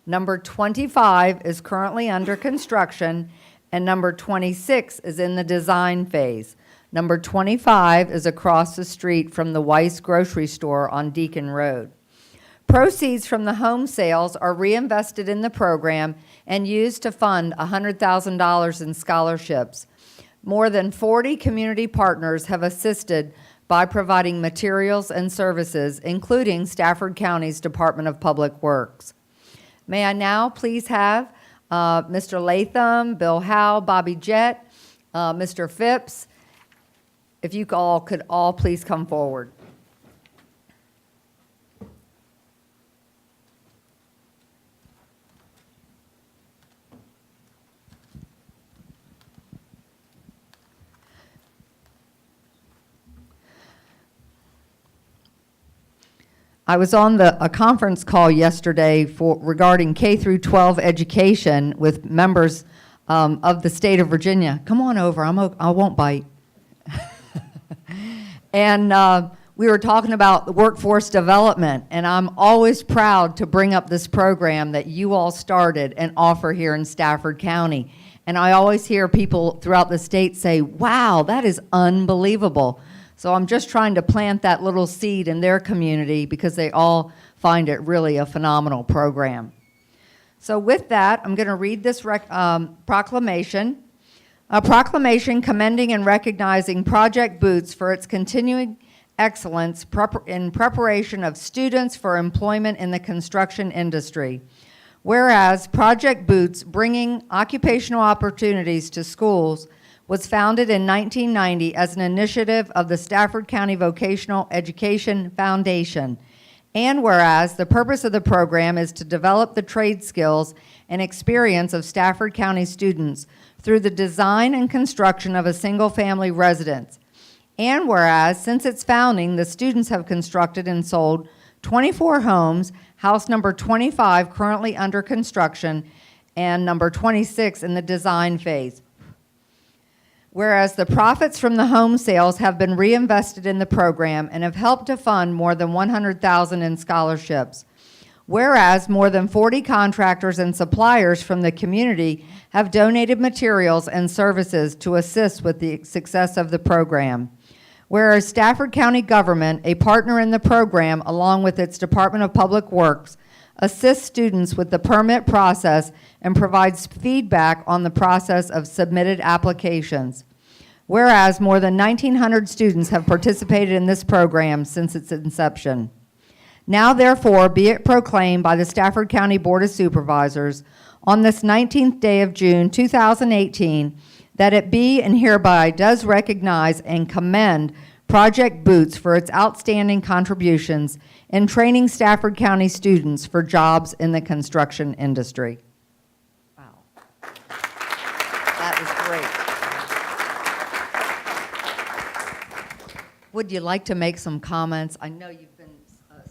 Number 25 is currently under construction, and number 26 is in the design phase. Number 25 is across the street from the Weiss grocery store on Deacon Road. Proceeds from the home sales are reinvested in the program and used to fund $100,000 in scholarships. More than 40 community partners have assisted by providing materials and services, including Stafford County's Department of Public Works. May I now please have Mr. Latham, Bill Howe, Bobby Jett, Mr. Phipps, if you all could all please come forward. I was on a conference call yesterday regarding K through 12 education with members of the state of Virginia. Come on over, I won't bite. And we were talking about the workforce development, and I'm always proud to bring up this program that you all started and offer here in Stafford County. And I always hear people throughout the state say, wow, that is unbelievable. So I'm just trying to plant that little seed in their community because they all find it really a phenomenal program. So with that, I'm going to read this proclamation. A proclamation commending and recognizing Project Boots for its continuing excellence in preparation of students for employment in the construction industry. Whereas Project Boots, bringing occupational opportunities to schools, was founded in 1990 as an initiative of the Stafford County Vocational Education Foundation. And whereas the purpose of the program is to develop the trade skills and experience of Stafford County students through the design and construction of a single-family residence. And whereas since its founding, the students have constructed and sold 24 homes, house number 25 currently under construction, and number 26 in the design phase. Whereas the profits from the home sales have been reinvested in the program and have helped to fund more than $100,000 in scholarships. Whereas more than 40 contractors and suppliers from the community have donated materials and services to assist with the success of the program. Whereas Stafford County government, a partner in the program along with its Department of Public Works, assists students with the permit process and provides feedback on the process of submitted applications. Whereas more than 1,900 students have participated in this program since its inception. Now therefore be it proclaimed by the Stafford County Board of Supervisors on this 19th day of June 2018 that it be and hereby does recognize and commend Project Boots for its outstanding contributions in training Stafford County students for jobs in the construction industry. Wow. That is great. Would you like to make some comments? I know you've been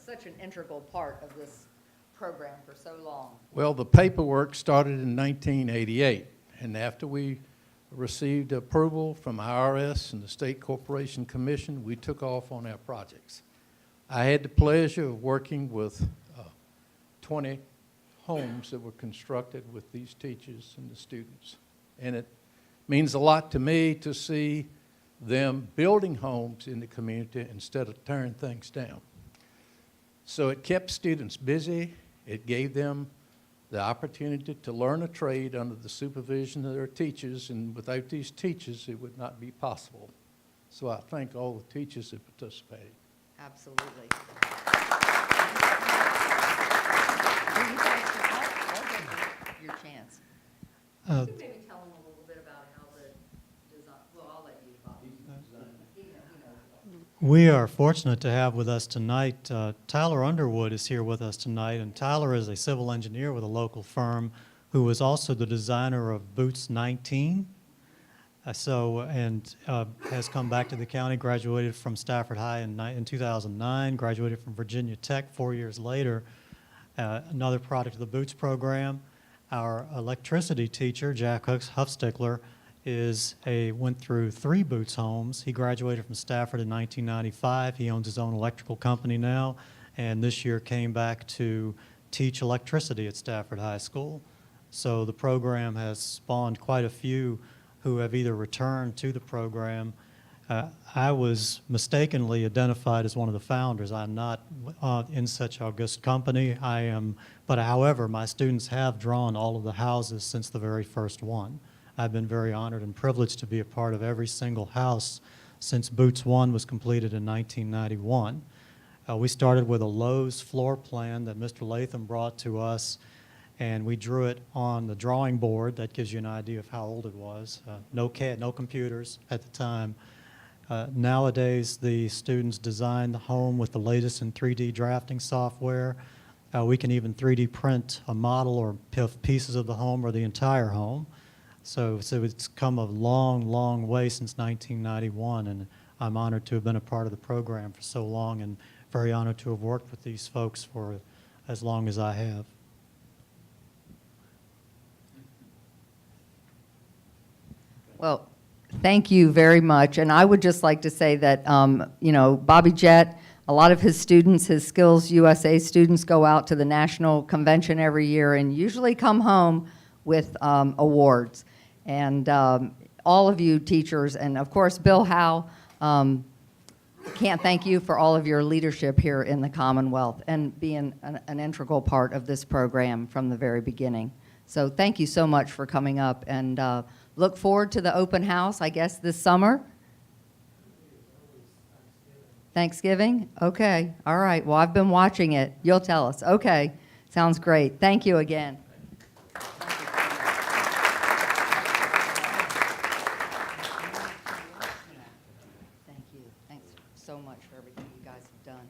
such an integral part of this program for so long. Well, the paperwork started in 1988, and after we received approval from IRS and the State Corporation Commission, we took off on our projects. I had the pleasure of working with 20 homes that were constructed with these teachers and the students. And it means a lot to me to see them building homes in the community instead of tearing things down. So it kept students busy. It gave them the opportunity to learn a trade under the supervision of their teachers, and without these teachers, it would not be possible. So I thank all the teachers that participated. Absolutely. Your chance. Uh, You can maybe tell them a little bit about how the design, well, I'll let you, Bob. We are fortunate to have with us tonight, Tyler Underwood is here with us tonight, and Tyler is a civil engineer with a local firm who was also the designer of Boots 19. Has come back to the county, graduated from Stafford High in 2009, graduated from Virginia Tech 4 years later, another product of the Boots program. Our electricity teacher, Jack Huffstickler, went through 3 Boots homes. He graduated from Stafford in 1995. He owns his own electrical company now, and this year came back to teach electricity at Stafford High School. So the program has spawned quite a few who have either returned to the program. I was mistakenly identified as one of the founders. I'm not in such august company. But however, my students have drawn all of the houses since the very first one. I've been very honored and privileged to be a part of every single house since Boots 1 was completed in 1991. We started with a Lowe's floor plan that Mr. Latham brought to us, and we drew it on the drawing board. That gives you an idea of how old it was. No CAD, no computers at the time. Nowadays, the students design the home with the latest in 3D drafting software. We can even 3D print a model or pieces of the home or the entire home. So it's come a long, long way since 1991, and I'm honored to have been a part of the program for so long, and very honored to have worked with these folks for as long as I have. Well, thank you very much. And I would just like to say that, Bobby Jett, a lot of his students, his Skills USA students, go out to the national convention every year and usually come home with awards. And all of you teachers, and of course, Bill Howe, can't thank you for all of your leadership here in the Commonwealth and being an integral part of this program from the very beginning. So thank you so much for coming up, and look forward to the open house, I guess, this summer. Thanksgiving? Okay. All right. Well, I've been watching it. You'll tell us. Okay. Sounds great. Thank you again. Thank you. Thanks so much for everything you guys have done.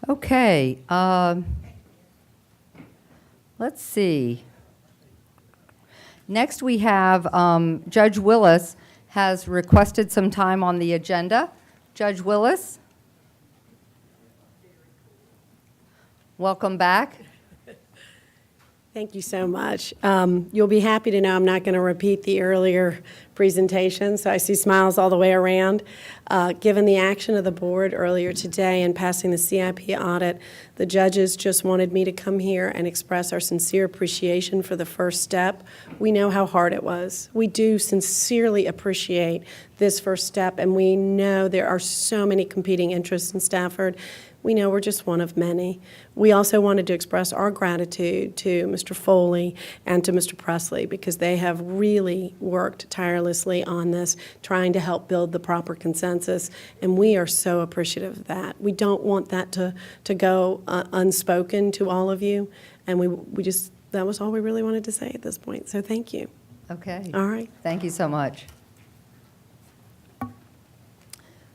Okay, let's see. Next, we have Judge Willis has requested some time on the agenda. Judge Willis? Welcome back. Thank you so much. You'll be happy to know I'm not going to repeat the earlier presentation, so I see smiles all the way around. Given the action of the board earlier today in passing the CIP audit, the judges just wanted me to come here and express our sincere appreciation for the first step. We know how hard it was. We do sincerely appreciate this first step, and we know there are so many competing interests in Stafford. We know we're just one of many. We also wanted to express our gratitude to Mr. Foley and to Mr. Presley because they have really worked tirelessly on this, trying to help build the proper consensus, and we are so appreciative of that. We don't want that to go unspoken to all of you, and we just, that was all we really wanted to say at this point, so thank you. Okay. All right. Thank you so much.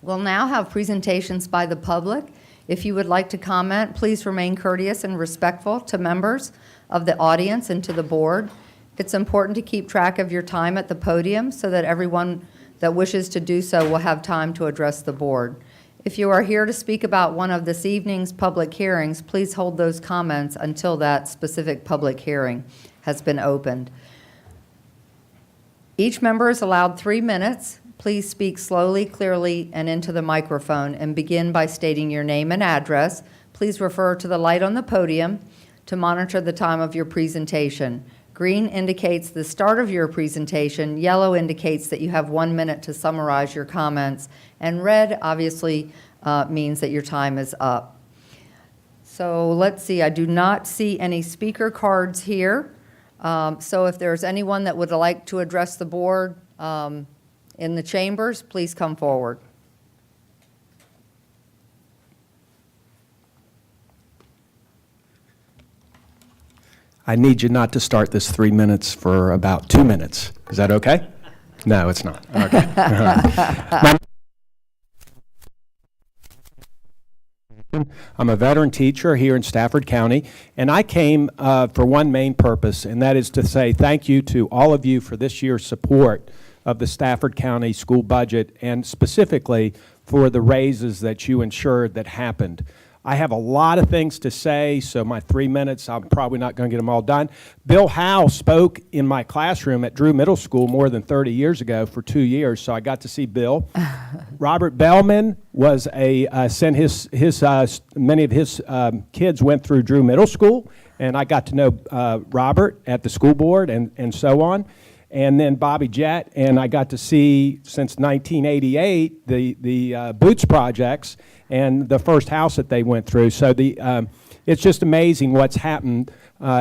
We'll now have presentations by the public. If you would like to comment, please remain courteous and respectful to members of the audience and to the board. It's important to keep track of your time at the podium so that everyone that wishes to do so will have time to address the board. If you are here to speak about one of this evening's public hearings, please hold those comments until that specific public hearing has been opened. Each member is allowed 3 minutes. Please speak slowly, clearly, and into the microphone, and begin by stating your name and address. Please refer to the light on the podium to monitor the time of your presentation. Green indicates the start of your presentation, yellow indicates that you have 1 minute to summarize your comments, and red obviously means that your time is up. So let's see, I do not see any speaker cards here. So if there's anyone that would like to address the board in the chambers, please come forward. I need you not to start this 3 minutes for about 2 minutes. Is that okay? No, it's not. Okay. I'm a veteran teacher here in Stafford County, and I came for one main purpose, and that is to say thank you to all of you for this year's support of the Stafford County school budget, and specifically for the raises that you ensured that happened. I have a lot of things to say, so my 3 minutes, I'm probably not going to get them all done. Bill Howe spoke in my classroom at Drew Middle School more than 30 years ago for 2 years, so I got to see Bill. Robert Bellman was many of his kids went through Drew Middle School, and I got to know Robert at the school board and so on. And then Bobby Jett, and I got to see, since 1988, the Boots projects and the first house that they went through. So it's just amazing what's happened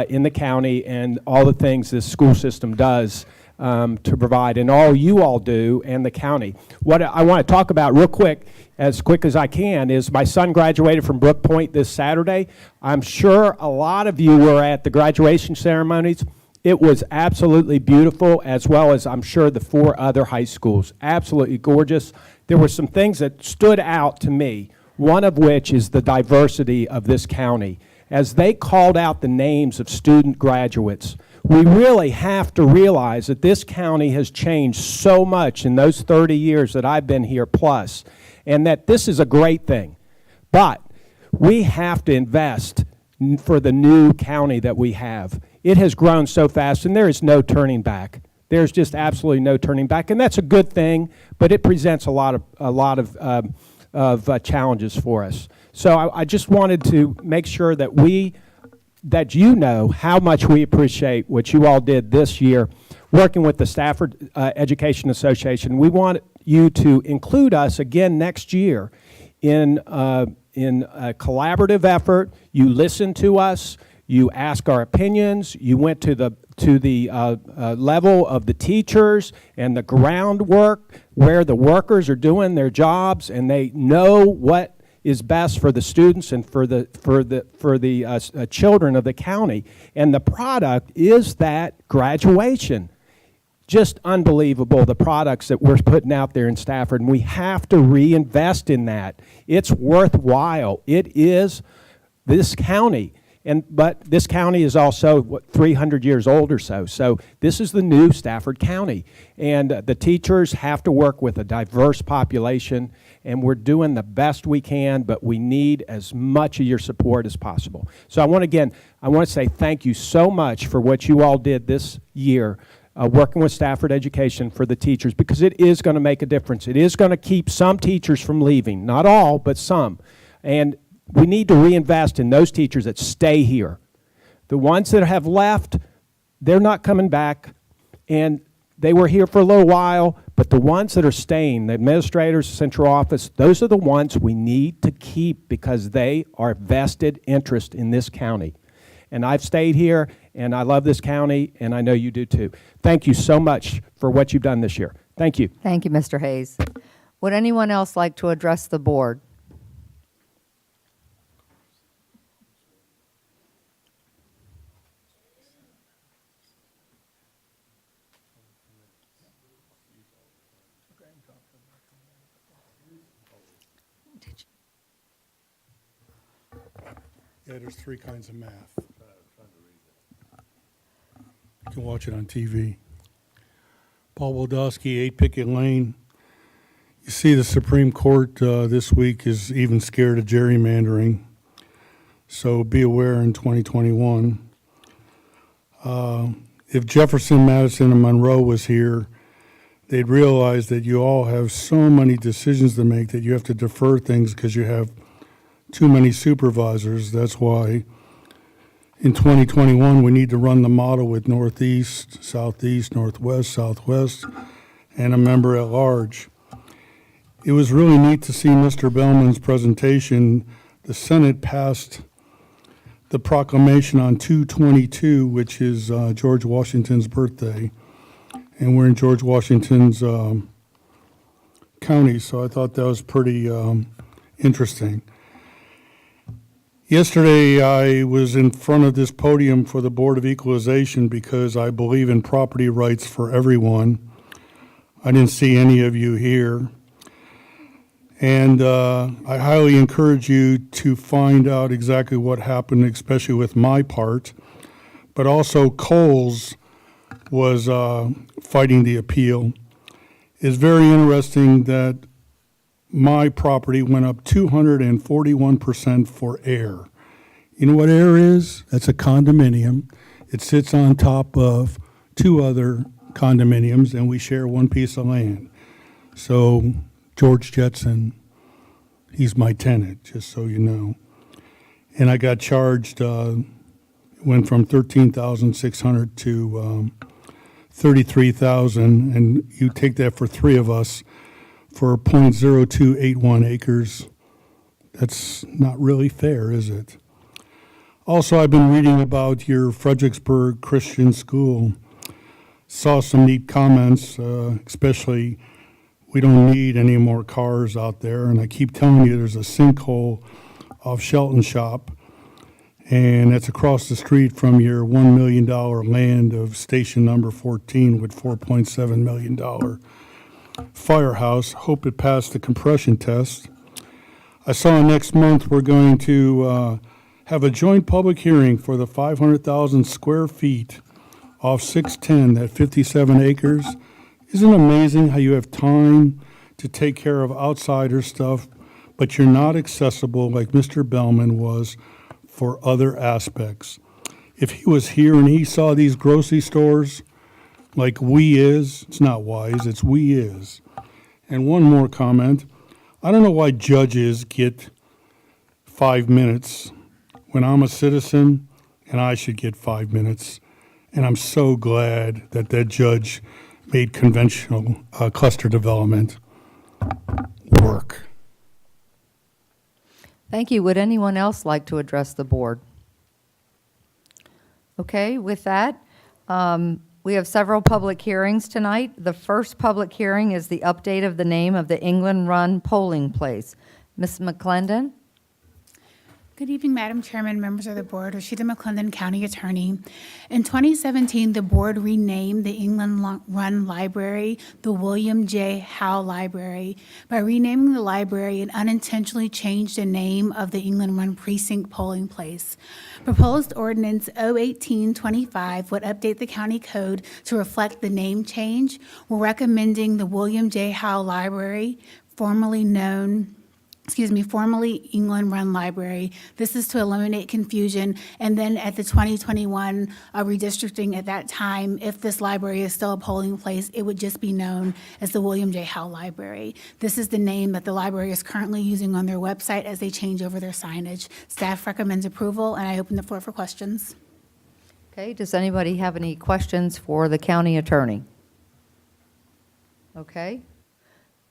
in the county and all the things this school system does to provide, and all you all do, and the county. What I want to talk about real quick as I can, is my son graduated from Brook Point this Saturday. I'm sure a lot of you were at the graduation ceremonies. It was absolutely beautiful, as well as I'm sure the 4 other high schools. Absolutely gorgeous. There were some things that stood out to me, one of which is the diversity of this county. As they called out the names of student graduates, we really have to realize that this county has changed so much in those 30 years that I've been here plus, and that this is a great thing. But we have to invest for the new county that we have. It has grown so fast, and there is no turning back. There's just absolutely no turning back, and that's a good thing, but it presents a lot of challenges for us. So I just wanted to make sure that you know how much we appreciate what you all did this year working with the Stafford Education Association. We want you to include us again next year in a collaborative effort. You listen to us. You ask our opinions. You went to the level of the teachers and the groundwork where the workers are doing their jobs, and they know what is best for the students and for the children of the county. And the product is that graduation. Just unbelievable, the products that we're putting out there in Stafford, and we have to reinvest in that. It's worthwhile. It is this county. But this county is also, 300 years old or so. So this is the new Stafford County. And the teachers have to work with a diverse population, and we're doing the best we can, but we need as much of your support as possible. So I want to say thank you so much for what you all did this year, working with Stafford Education for the teachers, because it is going to make a difference. It is going to keep some teachers from leaving. Not all, but some. And we need to reinvest in those teachers that stay here. The ones that have left, they're not coming back, and they were here for a little while, but the ones that are staying, the administrators, central office, those are the ones we need to keep because they are vested interest in this county. And I've stayed here, and I love this county, and I know you do too. Thank you so much for what you've done this year. Thank you. Thank you, Mr. Hayes. Would anyone else like to address the board? Yeah, there's 3 kinds of math. You can watch it on TV. Paul Wodowski, 8 Pickett Lane. You see the Supreme Court this week is even scared of gerrymandering, so be aware in 2021. If Jefferson, Madison, and Monroe was here, they'd realize that you all have so many decisions to make that you have to defer things because you have too many supervisors. That's why in 2021, we need to run the model with Northeast, Southeast, Northwest, Southwest, and a member at large. It was really neat to see Mr. Bellman's presentation. The Senate passed the proclamation on 2/22, which is George Washington's birthday, and we're in George Washington's county, so I thought that was pretty interesting. Yesterday, I was in front of this podium for the Board of Equalization because I believe in property rights for everyone. I didn't see any of you here. And I highly encourage you to find out exactly what happened, especially with my part. But also Coles was fighting the appeal. It's very interesting that my property went up 241% for air. You know what air is? That's a condominium. It sits on top of two other condominiums, and we share one piece of land. So George Jetson, he's my tenant, just so you know. And I got charged, went from $13,600 to $33,000, and you take that for three of us for 0.0281 acres. That's not really fair, is it? Also, I've been reading about your Fredericksburg Christian School. Saw some neat comments, especially we don't need any more cars out there. And I keep telling you there's a sinkhole off Shelton Shop, and that's across the street from your $1 million land of station number 14 with $4.7 million firehouse. Hope it passed the compression test. I saw next month we're going to have a joint public hearing for the 500,000 square feet off 610, that 57 acres. Isn't it amazing how you have time to take care of outsider stuff, but you're not accessible like Mr. Bellman was for other aspects? If he was here and he saw these grocery stores like we is, it's not wise, it's we is. And one more comment. I don't know why judges get 5 minutes when I'm a citizen and I should get 5 minutes. And I'm so glad that that judge made conventional cluster development work. Thank you. Would anyone else like to address the board? Okay, with that, we have several public hearings tonight. The first public hearing is the update of the name of the England Run polling place. Ms. McClendon? Good evening, Madam Chairman, members of the board. Rashida McClendon, County Attorney. In 2017, the board renamed the England Run Library the William J. Howe Library. By renaming the library, it unintentionally changed the name of the England Run Precinct polling place. Proposed ordinance 01825 would update the county code to reflect the name change. We're recommending the William J. Howe Library, formerly England Run Library. This is to eliminate confusion. And then at the 2021 redistricting at that time, if this library is still a polling place, it would just be known as the William J. Howe Library. This is the name that the library is currently using on their website as they change over their signage. Staff recommends approval, and I open the floor for questions. Okay, does anybody have any questions for the county attorney? Okay.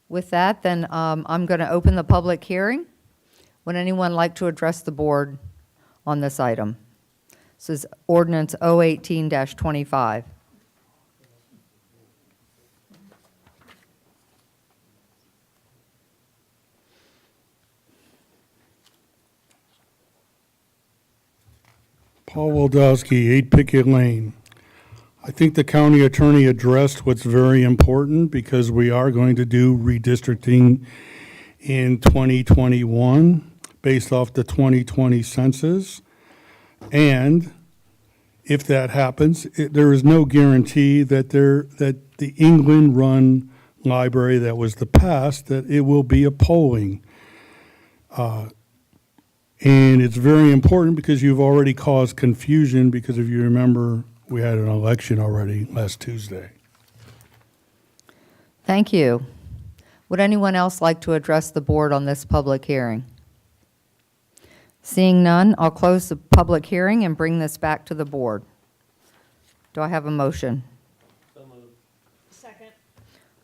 With that, then I'm going to open the public hearing. Would anyone like to address the board on this item? This is ordinance 018-25. Paul Waldowski, 8 Pickett Lane. I think the county attorney addressed what's very important because we are going to do redistricting in 2021 based off the 2020 census. And if that happens, there is no guarantee that the England Run Library that was the past, that it will be a polling. And it's very important because you've already caused confusion because if you remember, we had an election already last Tuesday. Thank you. Would anyone else like to address the board on this public hearing? Seeing none, I'll close the public hearing and bring this back to the board. Do I have a motion? Second.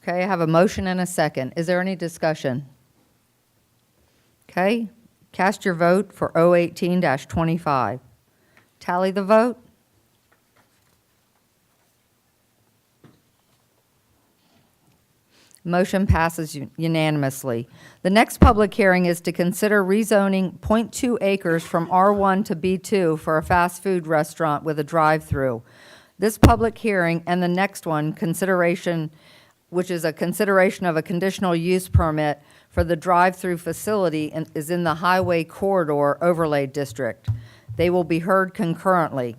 Okay, I have a motion and a second. Is there any discussion? Okay, cast your vote for 018-25. Tally the vote. Motion passes unanimously. The next public hearing is to consider rezoning .2 acres from R1 to B2 for a fast food restaurant with a drive-through. This public hearing and the next one, consideration, which is a consideration of a conditional use permit for the drive-through facility, is in the Highway Corridor Overlay District. They will be heard concurrently,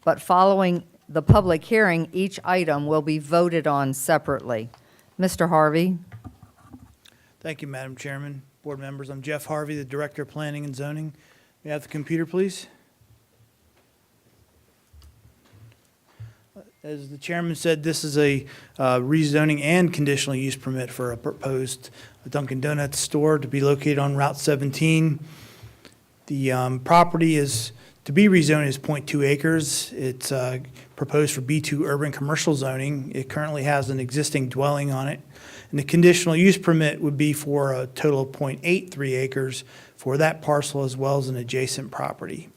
but following the public hearing, each item will be voted on separately. Mr. Harvey. Thank you, Madam Chairman, board members. I'm Jeff Harvey, the Director of Planning and Zoning. May I have the computer, please? As the chairman said, this is a rezoning and conditional use permit for a proposed Dunkin' Donuts store to be located on Route 17. The property is to be rezoned as .2 acres. It's proposed for B2 urban commercial zoning. It currently has an existing dwelling on it. And the conditional use permit would be for a total of .83 acres for that parcel as well as an adjacent property.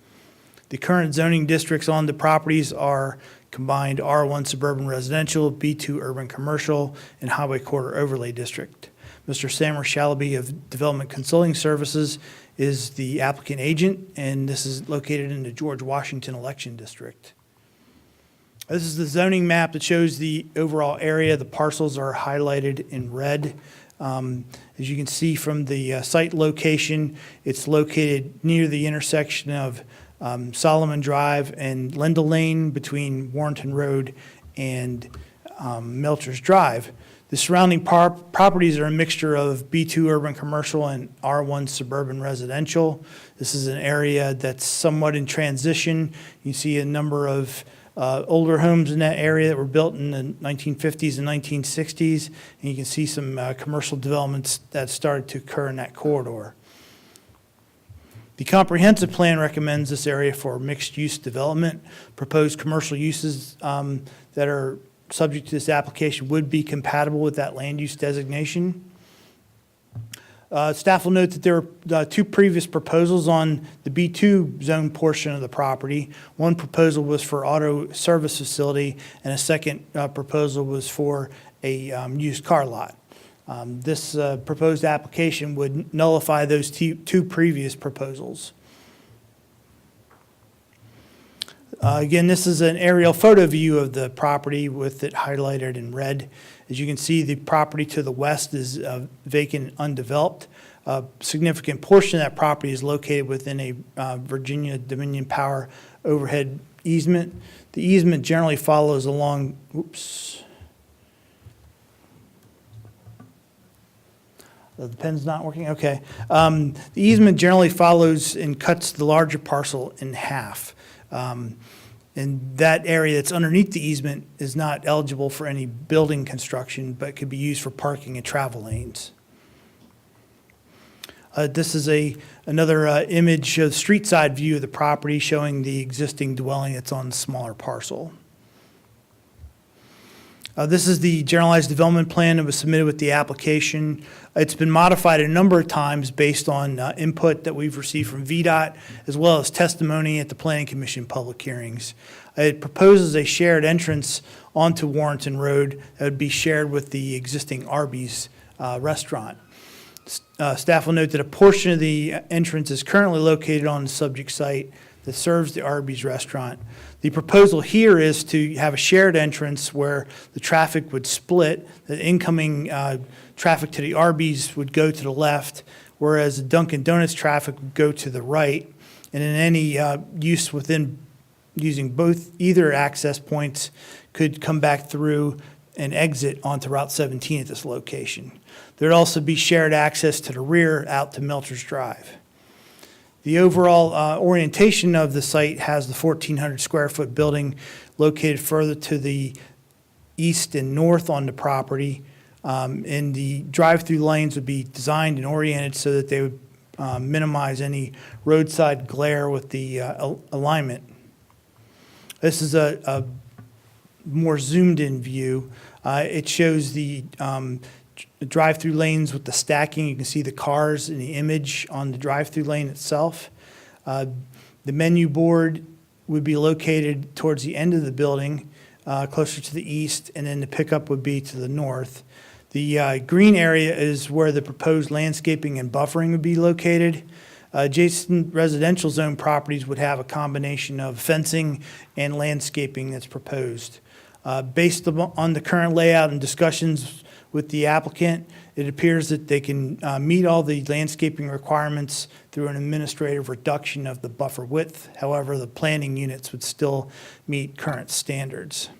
The current zoning districts on the properties are combined R1 suburban residential, B2 urban commercial, and Highway Corridor Overlay District. Mr. Samer Shalaby of Development Consulting Services is the applicant agent, and this is located in the George Washington Election District. This is the zoning map that shows the overall area. The parcels are highlighted in red. As you can see from the site location, it's located near the intersection of Solomon Drive and Lendell Lane between Warrenton Road and Melchers Drive. The surrounding properties are a mixture of B2 urban commercial and R1 suburban residential. This is an area that's somewhat in transition. You see a number of older homes in that area that were built in the 1950s and 1960s, and you can see some commercial developments that started to occur in that corridor. The comprehensive plan recommends this area for mixed-use development. Proposed commercial uses that are subject to this application would be compatible with that land use designation. Staff will note that there are two previous proposals on the B2 zone portion of the property. One proposal was for auto service facility, and a second proposal was for a used car lot. This proposed application would nullify those two previous proposals. Again, this is an aerial photo view of the property with it highlighted in red. As you can see, the property to the west is vacant and undeveloped. A significant portion of that property is located within a Virginia Dominion Power overhead easement. The easement generally follows along, the pen's not working? Okay. The easement generally follows and cuts the larger parcel in half. And that area that's underneath the easement is not eligible for any building construction, but could be used for parking and travel lanes. This is another image of street side view of the property showing the existing dwelling that's on the smaller parcel. This is the generalized development plan that was submitted with the application. It's been modified a number of times based on input that we've received from VDOT, as well as testimony at the Planning Commission public hearings. It proposes a shared entrance onto Warrenton Road that would be shared with the existing Arby's restaurant. Staff will note that a portion of the entrance is currently located on the subject site that serves the Arby's restaurant. The proposal here is to have a shared entrance where the traffic would split. The incoming traffic to the Arby's would go to the left, whereas the Dunkin' Donuts traffic would go to the right. And in any use within using either access points could come back through and exit onto Route 17 at this location. There'd also be shared access to the rear out to Melchers Drive. The overall orientation of the site has the 1,400 square foot building located further to the east and north on the property. And the drive-through lanes would be designed and oriented so that they would minimize any roadside glare with the alignment. This is a more zoomed-in view. It shows the drive-through lanes with the stacking. You can see the cars in the image on the drive-through lane itself. The menu board would be located towards the end of the building, closer to the east, and then the pickup would be to the north. The green area is where the proposed landscaping and buffering would be located. Adjacent residential zone properties would have a combination of fencing and landscaping that's proposed. Based on the current layout and discussions with the applicant, it appears that they can meet all the landscaping requirements through an administrative reduction of the buffer width. However, the planning units would still meet current standards.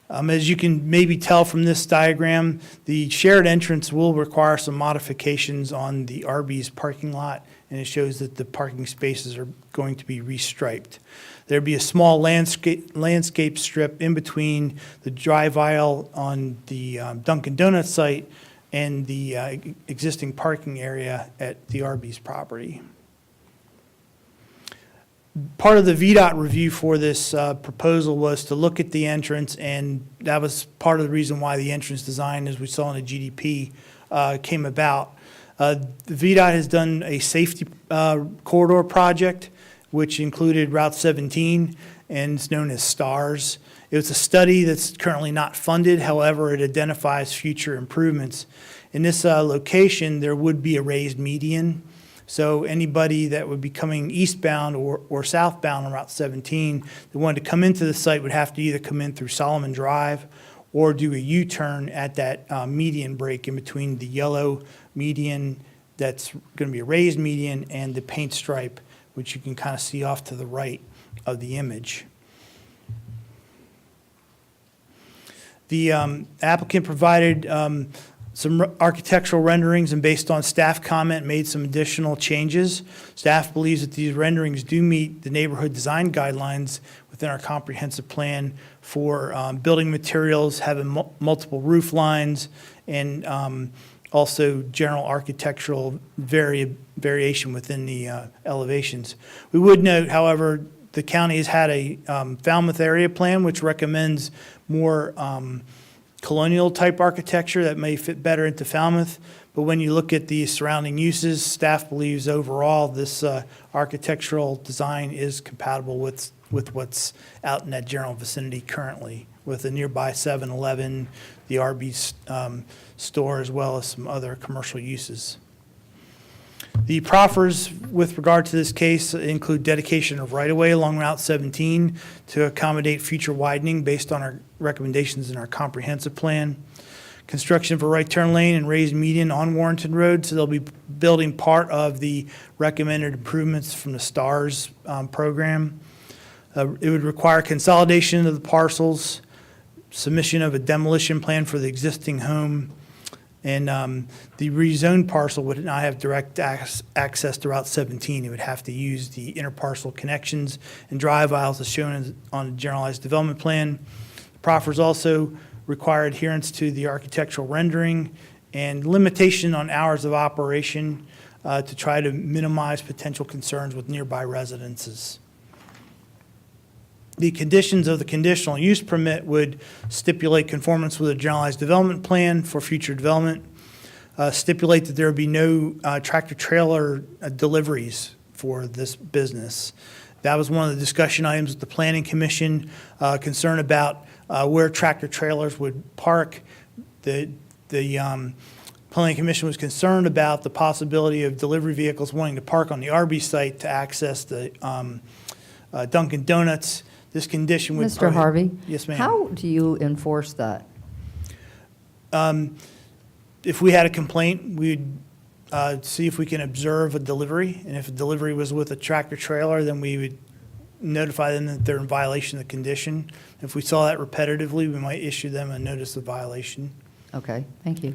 As you can maybe tell from this diagram, the shared entrance will require some modifications on the Arby's parking lot, and it shows that the parking spaces are going to be restriped. There'd be a small landscape strip in between the drive aisle on the Dunkin' Donuts site and the existing parking area at the Arby's property. Part of the VDOT review for this proposal was to look at the entrance, and that was part of the reason why the entrance design, as we saw in the GDP, came about. The VDOT has done a safety corridor project, which included Route 17, and it's known as STARS. It was a study that's currently not funded. However, it identifies future improvements. In this location, there would be a raised median. So anybody that would be coming eastbound or southbound on Route 17 that wanted to come into the site would have to either come in through Solomon Drive or do a U-turn at that median break in between the yellow median that's going to be a raised median and the paint stripe, which you can kind of see off to the right of the image. The applicant provided some architectural renderings, and based on staff comment, made some additional changes. Staff believes that these renderings do meet the neighborhood design guidelines within our comprehensive plan for building materials, having multiple roof lines, and also general architectural variation within the elevations. We would note, however, the county has had a Falmouth area plan which recommends more colonial type architecture that may fit better into Falmouth. But when you look at the surrounding uses, staff believes overall this architectural design is compatible with what's out in that general vicinity currently, with a nearby 7-Eleven, the Arby's store, as well as some other commercial uses. The proffers with regard to this case include dedication of right-of-way along Route 17 to accommodate future widening based on our recommendations in our comprehensive plan. Construction of a right turn lane and raised median on Warrenton Road, so they'll be building part of the recommended improvements from the STARS program. It would require consolidation of the parcels, submission of a demolition plan for the existing home, and the rezoned parcel would not have direct access to Route 17. It would have to use the interparcel connections and drive aisles as shown on the generalized development plan. The proffers also require adherence to the architectural rendering and limitation on hours of operation to try to minimize potential concerns with nearby residences. The conditions of the conditional use permit would stipulate conformance with a generalized development plan for future development, stipulate that there would be no tractor-trailer deliveries for this business. That was one of the discussion items with the Planning Commission, concern about where tractor-trailers would park. The Planning Commission was concerned about the possibility of delivery vehicles wanting to park on the Arby's site to access the Dunkin' Donuts. This condition would Mr. Harvey? Yes, ma'am. How do you enforce that? If we had a complaint, we'd see if we can observe a delivery, and if a delivery was with a tractor trailer, then we would notify them that they're in violation of the condition. If we saw that repetitively, we might issue them a notice of violation. Okay, thank you.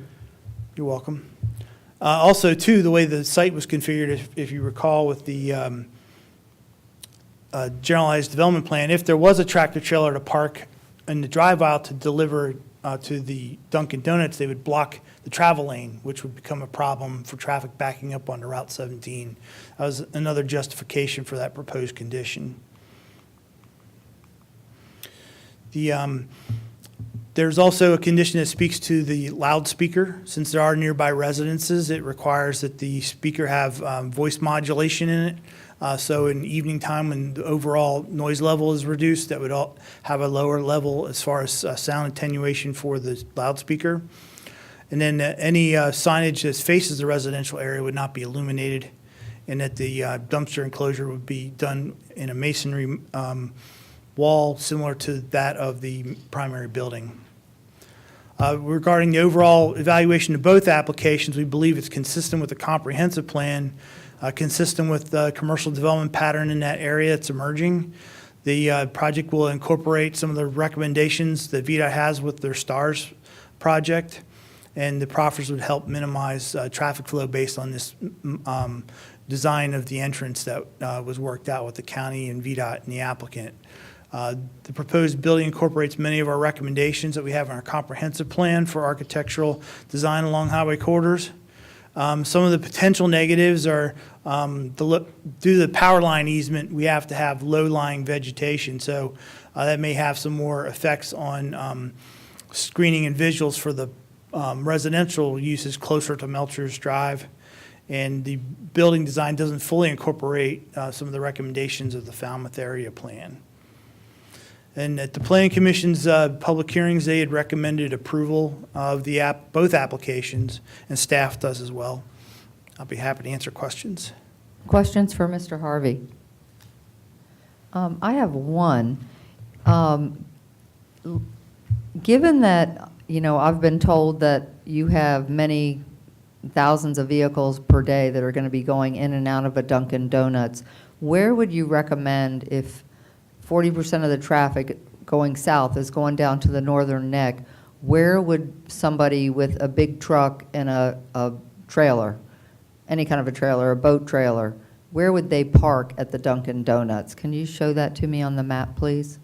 You're welcome. Also, too, the way the site was configured, if you recall, with the generalized development plan, if there was a tractor trailer to park in the drive aisle to deliver to the Dunkin' Donuts, they would block the travel lane, which would become a problem for traffic backing up onto Route 17. That was another justification for that proposed condition. There's also a condition that speaks to the loudspeaker. Since there are nearby residences, it requires that the speaker have voice modulation in it. So in evening time, when the overall noise level is reduced, that would have a lower level as far as sound attenuation for the loudspeaker. And then any signage that faces the residential area would not be illuminated, and that the dumpster enclosure would be done in a masonry wall similar to that of the primary building. Regarding the overall evaluation of both applications, we believe it's consistent with the comprehensive plan, consistent with the commercial development pattern in that area that's emerging. The project will incorporate some of the recommendations that VDOT has with their STARS project, and the proffers would help minimize traffic flow based on this design of the entrance that was worked out with the county and VDOT and the applicant. The proposed building incorporates many of our recommendations that we have in our comprehensive plan for architectural design along highway corridors. Some of the potential negatives are due to the power line easement, we have to have low-lying vegetation, so that may have some more effects on screening and visuals for the residential uses closer to Melchers Drive. And the building design doesn't fully incorporate some of the recommendations of the Falmouth area plan. And at the Planning Commission's public hearings, they had recommended approval of the both applications, and staff does as well. I'll be happy to answer questions. Questions for Mr. Harvey? I have one. Given that, I've been told that you have many thousands of vehicles per day that are going to be going in and out of a Dunkin' Donuts, where would you recommend, if 40% of the traffic going south is going down to the northern neck, where would somebody with a big truck and a trailer, any kind of a trailer, a boat trailer, where would they park at the Dunkin' Donuts? Can you show that to me on the map, please?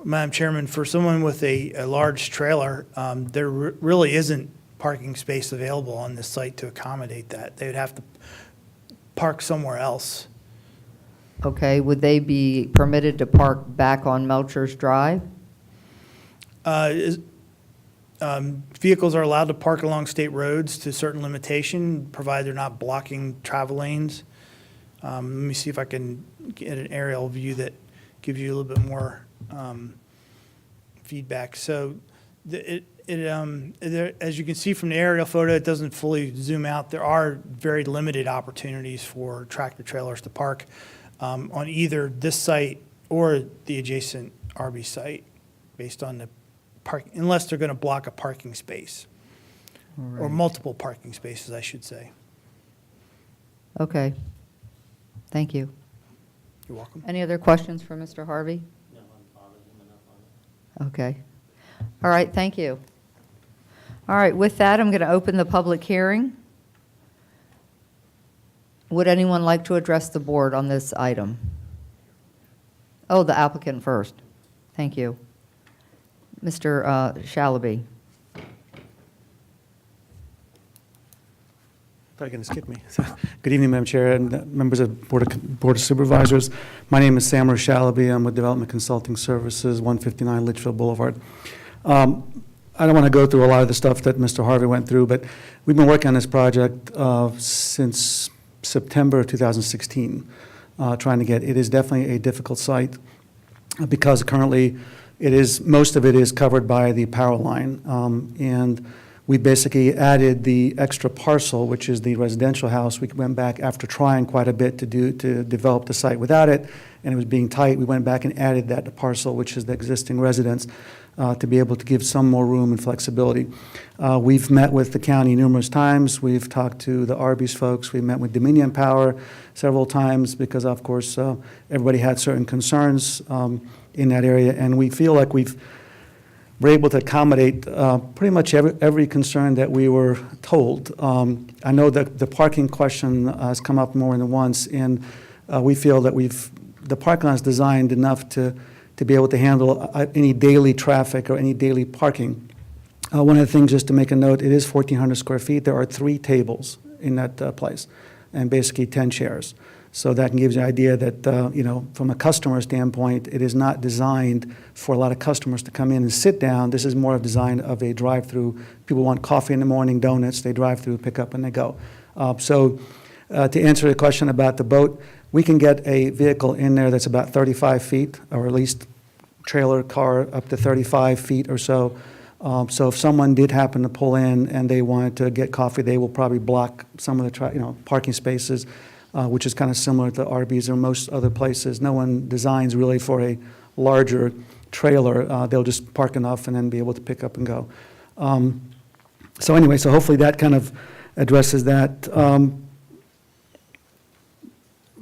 Madam Chairman, for someone with a large trailer, there really isn't parking space available on this site to accommodate that. They would have to park somewhere else. Okay, would they be permitted to park back on Melchers Drive? Vehicles are allowed to park along state roads to a certain limitation, provided they're not blocking travel lanes. Let me see if I can get an aerial view that gives you a little bit more feedback. So as you can see from the aerial photo, it doesn't fully zoom out. There are very limited opportunities for tractor trailers to park on either this site or the adjacent RB site, based on the parking, unless they're going to block a parking space, or multiple parking spaces, I should say. Okay. Thank you. You're welcome. Any other questions for Mr. Harvey? No, I'm bothered him enough on it. Okay. All right, thank you. All right, with that, I'm going to open the public hearing. Would anyone like to address the board on this item? Oh, the applicant first. Thank you. Mr. Shalaby. Probably going to skip me. Good evening, Madam Chair and members of Board of Supervisors. My name is Sam Shalaby. I'm with Development Consulting Services, 159 Litchfield Boulevard. I don't want to go through a lot of the stuff that Mr. Harvey went through, but we've been working on this project since September of 2016, trying to get, it is definitely a difficult site because currently most of it is covered by the power line. And we basically added the extra parcel, which is the residential house. We went back after trying quite a bit to develop the site without it, and it was being tight. We went back and added that parcel, which is the existing residence, to be able to give some more room and flexibility. We've met with the county numerous times. We've talked to the Arby's folks. We met with Dominion Power several times because, of course, everybody had certain concerns in that area, and we feel like we're able to accommodate pretty much every concern that we were told. I know that the parking question has come up more than once, and we feel that the parking lot is designed enough to to be able to handle any daily traffic or any daily parking. One of the things, just to make a note, it is 1,400 square feet. There are 3 tables in that place, and basically 10 chairs. So that gives you an idea that, you know, from a customer standpoint, it is not designed for a lot of customers to come in and sit down. This is more of design of a drive-through. People want coffee in the morning, donuts, they drive through, pick up, and they go. To answer the question about the boat, we can get a vehicle in there that's about 35 feet, or at least trailer car up to 35 feet or so. So if someone did happen to pull in and they wanted to get coffee, they will probably block some of the parking spaces, which is kind of similar to Arby's or most other places. No one designs really for a larger trailer. They'll just park enough and then be able to pick up and go. So anyway, so hopefully that kind of addresses that.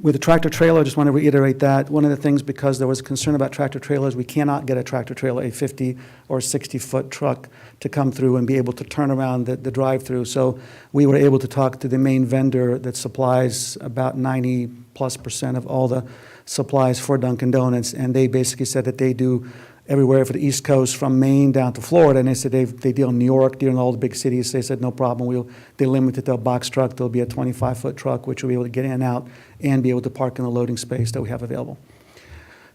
With the tractor trailer, I just want to reiterate that. One of the things, because there was concern about tractor trailers, we cannot get a tractor trailer, a 50 or 60-foot truck, to come through and be able to turn around the drive-through. So we were able to talk to the main vendor that supplies about 90+% of all the supplies for Dunkin' Donuts, and they basically said that they do everywhere for the East Coast, from Maine down to Florida, and they said they deal in New York, deal in all the big cities. They said no problem. They limit it to a box truck. There'll be a 25-foot truck, which will be able to get in and out and be able to park in the loading space that we have available.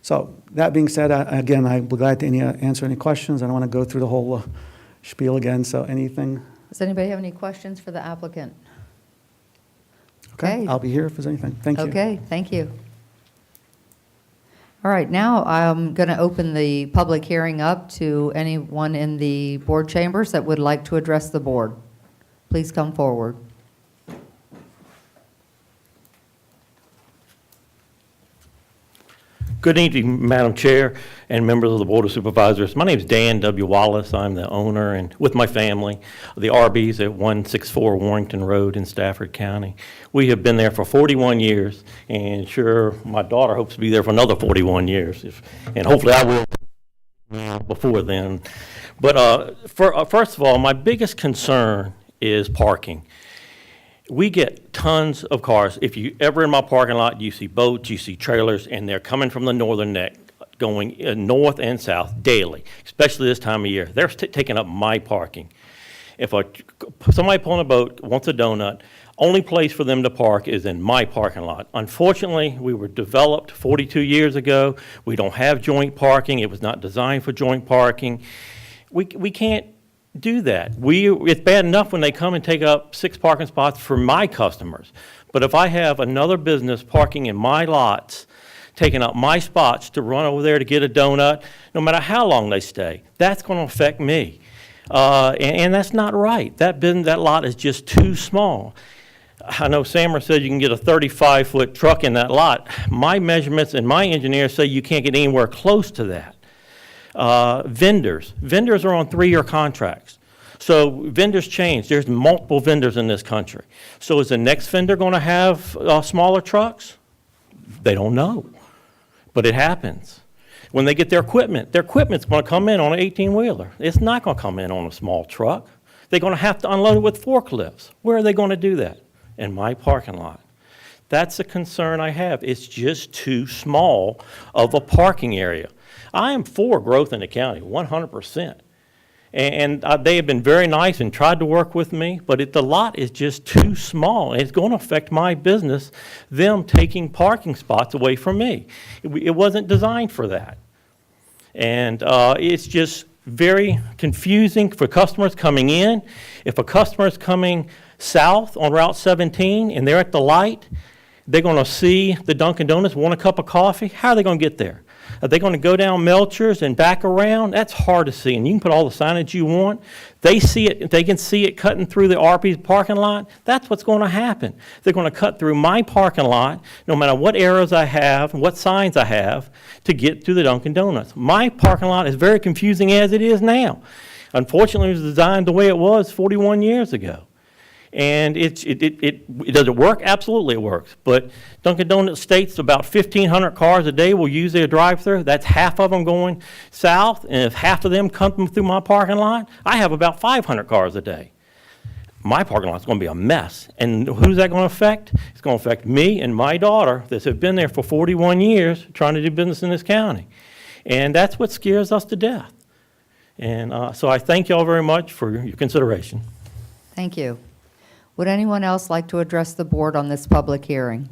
So that being said, again, I'm glad to answer any questions. I don't want to go through the whole spiel again, so anything? Does anybody have any questions for the applicant? Okay, I'll be here if there's anything. Thank you. Okay, thank you. All right, now I'm going to open the public hearing up to anyone in the board chambers that would like to address the board. Please come forward. Good evening, Madam Chair and members of the Board of Supervisors. My name is Dan W. Wallace. I'm the owner, and with my family, of the Arby's at 164 Warrington Road in Stafford County. We have been there for 41 years, and sure, my daughter hopes to be there for another 41 years, and hopefully I will before then. But first of all, my biggest concern is parking. We get tons of cars. If you ever in my parking lot, you see boats, you see trailers, and they're coming from the northern neck, going north and south daily, especially this time of year. They're taking up my parking. If somebody pulling a boat wants a donut, only place for them to park is in my parking lot. Unfortunately, we were developed 42 years ago. We don't have joint parking. It was not designed for joint parking. We can't do that. It's bad enough when they come and take up 6 parking spots for my customers. But if I have another business parking in my lots, taking up my spots to run over there to get a donut, no matter how long they stay, that's going to affect me. And that's not right. That lot is just too small. I know Sammer said you can get a 35-foot truck in that lot. My measurements and my engineers say you can't get anywhere close to that. Vendors are on 3-year contracts. So vendors change. There's multiple vendors in this country. So is the next vendor going to have smaller trucks? They don't know, but it happens. When they get their equipment's going to come in on an 18-wheeler. It's not going to come in on a small truck. They're going to have to unload it with forklifts. Where are they going to do that? In my parking lot. That's a concern I have. It's just too small of a parking area. I am for growth in the county, 100%. And they have been very nice and tried to work with me, but the lot is just too small. It's going to affect my business, them taking parking spots away from me. It wasn't designed for that. And it's just very confusing for customers coming in. If a customer is coming south on Route 17 and they're at the light, they're going to see the Dunkin' Donuts, want a cup of coffee. How are they going to get there? Are they going to go down Melcher's and back around? That's hard to see, and you can put all the signage you want. They see it, they can see it cutting through the Arby's parking lot. That's what's going to happen. They're going to cut through my parking lot, no matter what arrows I have and what signs I have, to get to the Dunkin' Donuts. My parking lot is very confusing as it is now. Unfortunately, it was designed the way it was 41 years ago. And does it work? Absolutely it works. But Dunkin' Donuts states about 1,500 cars a day will use their drive-thru. That's half of them going south. And if half of them come through my parking lot, I have about 500 cars a day. My parking lot's going to be a mess. And who's that going to affect? It's going to affect me and my daughter that have been there for 41 years trying to do business in this county. And that's what scares us to death. And so I thank you all very much for your consideration. Thank you. Would anyone else like to address the board on this public hearing?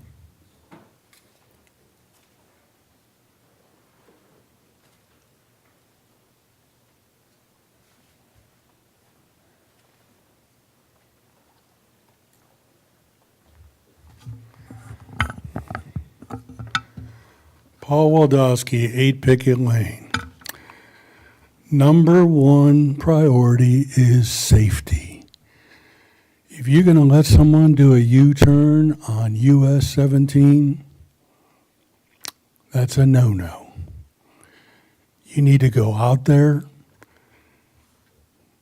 Paul Waldowski, 8 Picket Lane. Number one priority is safety. If you're going to let someone do a U-turn on US 17, that's a no-no. You need to go out there.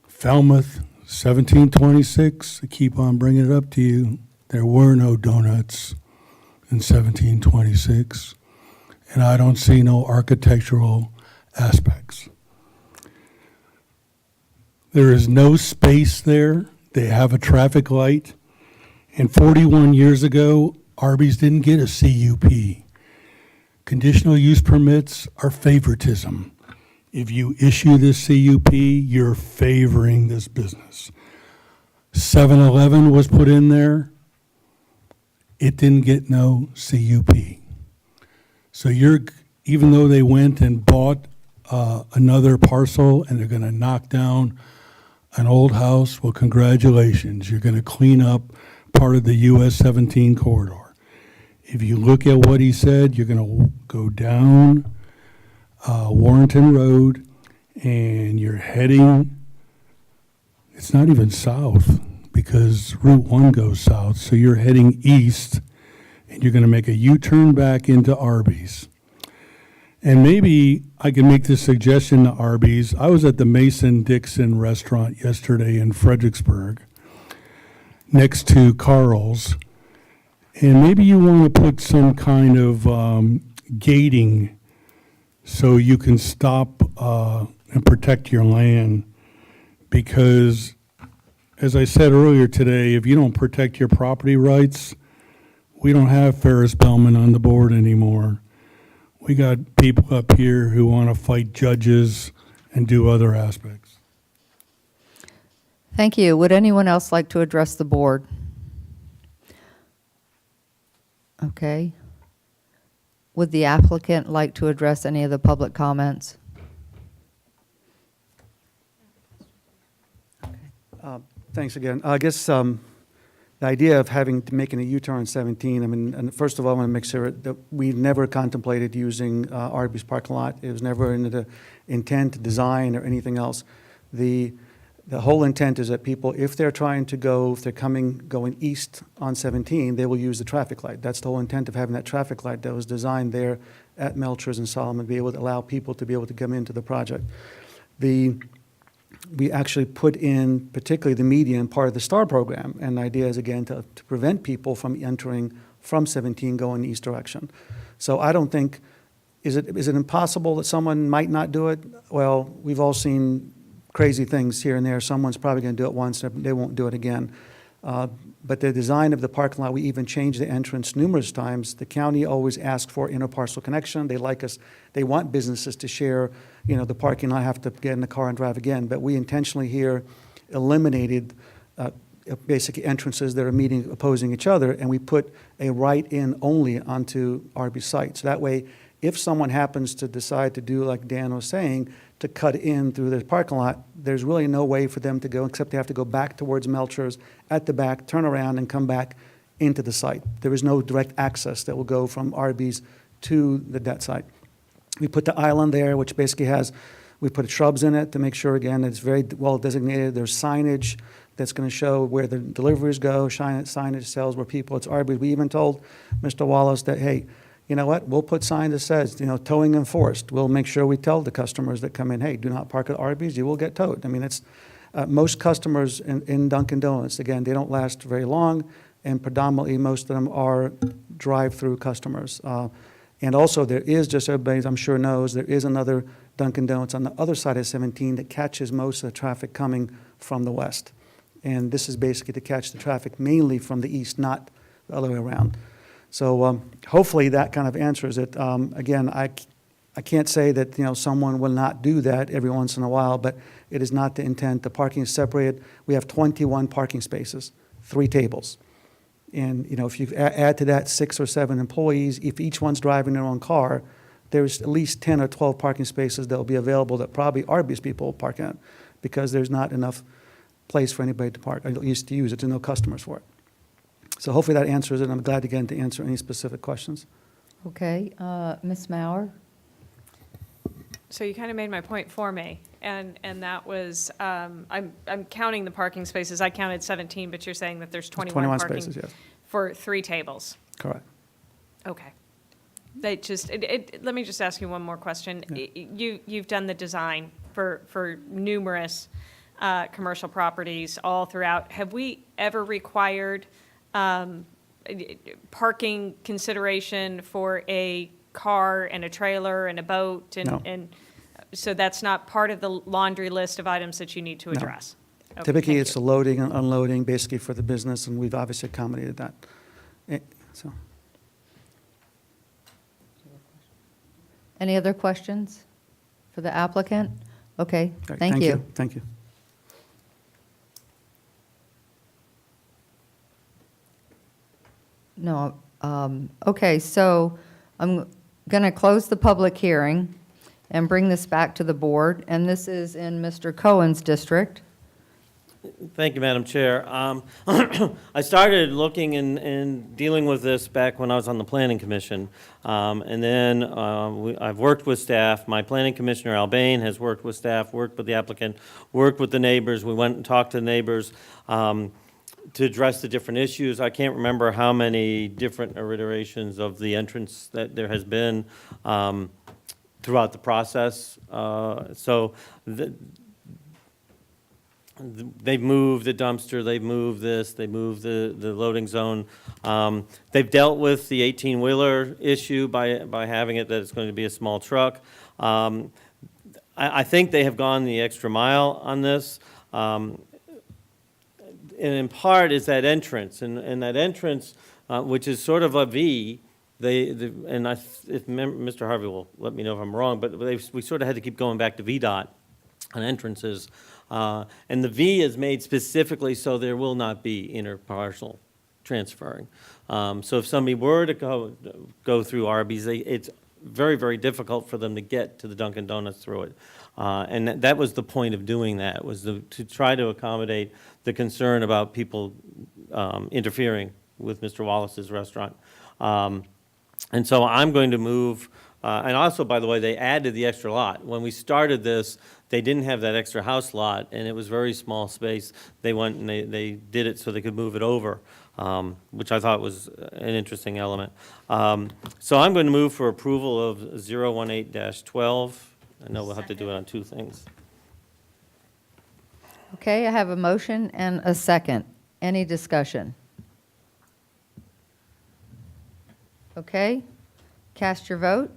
Falmouth, 1726, I keep on bringing it up to you. There were no donuts in 1726. And I don't see no architectural aspects. There is no space there. They have a traffic light. And 41 years ago, Arby's didn't get a CUP. Conditional use permits are favoritism. If you issue this CUP, you're favoring this business. 7-Eleven was put in there. It didn't get no CUP. So even though they went and bought another parcel and they're going to knock down an old house, well, congratulations. You're going to clean up part of the US 17 corridor. If you look at what he said, you're going to go down Warrenton Road and you're heading, it's not even south because Route 1 goes south, so you're heading east. And you're going to make a U-turn back into Arby's. And maybe I can make this suggestion to Arby's. I was at the Mason-Dixon restaurant yesterday in Fredericksburg, next to Carl's. And maybe you want to put some kind of gating so you can stop and protect your land. Because, as I said earlier today, if you don't protect your property rights, we don't have Ferris Bellman on the board anymore. We got people up here who want to fight judges and do other aspects. Thank you. Would anyone else like to address the board? Okay. Would the applicant like to address any of the public comments? Thanks again. I guess the idea of making a U-turn on 17, I mean, and first of all, I want to make sure that we never contemplated using Arby's parking lot. It was never in the intent, design, or anything else. The whole intent is that people, if they're trying to go, if they're going east on 17, they will use the traffic light. That's the whole intent of having that traffic light that was designed there at Melchers and Solomon, be able to allow people to be able to come into the project. We actually put in particularly the median part of the STAR program, and the idea is, again, to prevent people from entering from 17 going the east direction. So I don't think, is it impossible that someone might not do it? Well, we've all seen crazy things here and there. Someone's probably going to do it once, they won't do it again. But the design of the parking lot, we even changed the entrance numerous times. The county always asks for interparcel connection. They want businesses to share, the parking lot, have to get in the car and drive again. But we intentionally here eliminated basic entrances that are opposing each other, and we put a right-in only onto Arby's site. So that way, if someone happens to decide to do, like Dan was saying, to cut in through the parking lot, there's really no way for them to go except they have to go back towards Melchers at the back, turn around, and come back into the site. There is no direct access that will go from Arby's to that site. We put the island there, which basically we put shrubs in it to make sure, again, it's very well designated. There's signage that's going to show where the deliveries go, signage tells where people, it's Arby's. We even told Mr. Wallace that, hey, you know what, we'll put sign that says, towing enforced. We'll make sure we tell the customers that come in, hey, do not park at Arby's, you will get towed. I mean, it's most customers in Dunkin' Donuts, again, they don't last very long, and predominantly most of them are drive-through customers. And also there is, just so everybody I'm sure knows, there is another Dunkin' Donuts on the other side of 17 that catches most of the traffic coming from the west. And this is basically to catch the traffic mainly from the east, not the other way around. So hopefully that kind of answers it. Again, I I can't say that, someone will not do that every once in a while, but it is not the intent. The parking is separated. We have 21 parking spaces, 3 tables. And, if you add to that 6 or 7 employees, if each one's driving their own car, there's at least 10 or 12 parking spaces that will be available that probably Arby's people will park in, because there's not enough place for anybody to park, at least to use it. There's no customers for it. So hopefully that answers it. I'm glad again to answer any specific questions. Okay, Ms. Mauer? So you kind of made my point for me, and that was, I'm counting the parking spaces. I counted 17, but you're saying that there's 21 parking spaces, yes. for 3 tables. Correct. Okay. Let me just ask you one more question. You've done the design for numerous commercial properties all throughout. Have we ever required parking consideration for a car and a trailer and a boat? No. And so that's not part of the laundry list of items that you need to No. address? Okay, Typically, thank it's you. the loading and unloading, basically, for the business, and we've obviously accommodated that. So, Any other questions for the applicant? Okay, okay, thank you. Thank you. No, okay, so I'm going to close the public hearing and bring this back to the board, and this is in Mr. Cohen's district. Thank you, Madam Chair. I started looking and dealing with this back when I was on the Planning Commission. And then I've worked with staff. My Planning Commissioner, Albane, has worked with staff, worked with the applicant, worked with the neighbors. We went and talked to the neighbors to address the different issues. I can't remember how many different iterations of the entrance that there has been throughout the process. They've moved the dumpster, they've moved this, they moved the loading zone. They've dealt with the 18-wheeler issue by having it that it's going to be a small truck. I think they have gone the extra mile on this. And in part is that entrance, and that entrance, which is sort of a V, if Mr. Harvey will let me know if I'm wrong, but we sort of had to keep going back to VDOT on entrances. And the V is made specifically so there will not be interparcel transferring. So if somebody were to go through Arby's, it's very, very difficult for them to get to the Dunkin' Donuts through it. And that was the point of doing that, was to try to accommodate the concern about people interfering with Mr. Wallace's restaurant. And so I'm going to move, and also, by the way, they added the extra lot. When we started this, they didn't have that extra house lot, and it was very small space. They went and they did it so they could move it over, which I thought was an interesting element. So I'm going to move for approval of 018-12. I know we'll have to do it on 2 things. Okay, I have a motion and a second. Any discussion? Okay, cast your vote.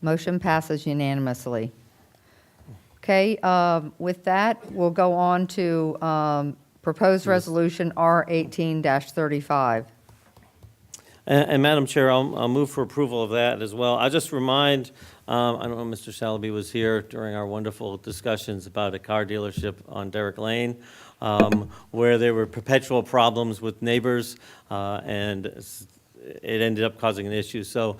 Motion passes unanimously. Okay, with that, we'll go on to proposed resolution R 18-35. And Madam Chair, I'll move for approval of that as well. I'll just remind, I don't know if Mr. Shalaby was here during our wonderful discussions about a car dealership on Derrick Lane, where there were perpetual problems with neighbors, and it ended up causing an issue. So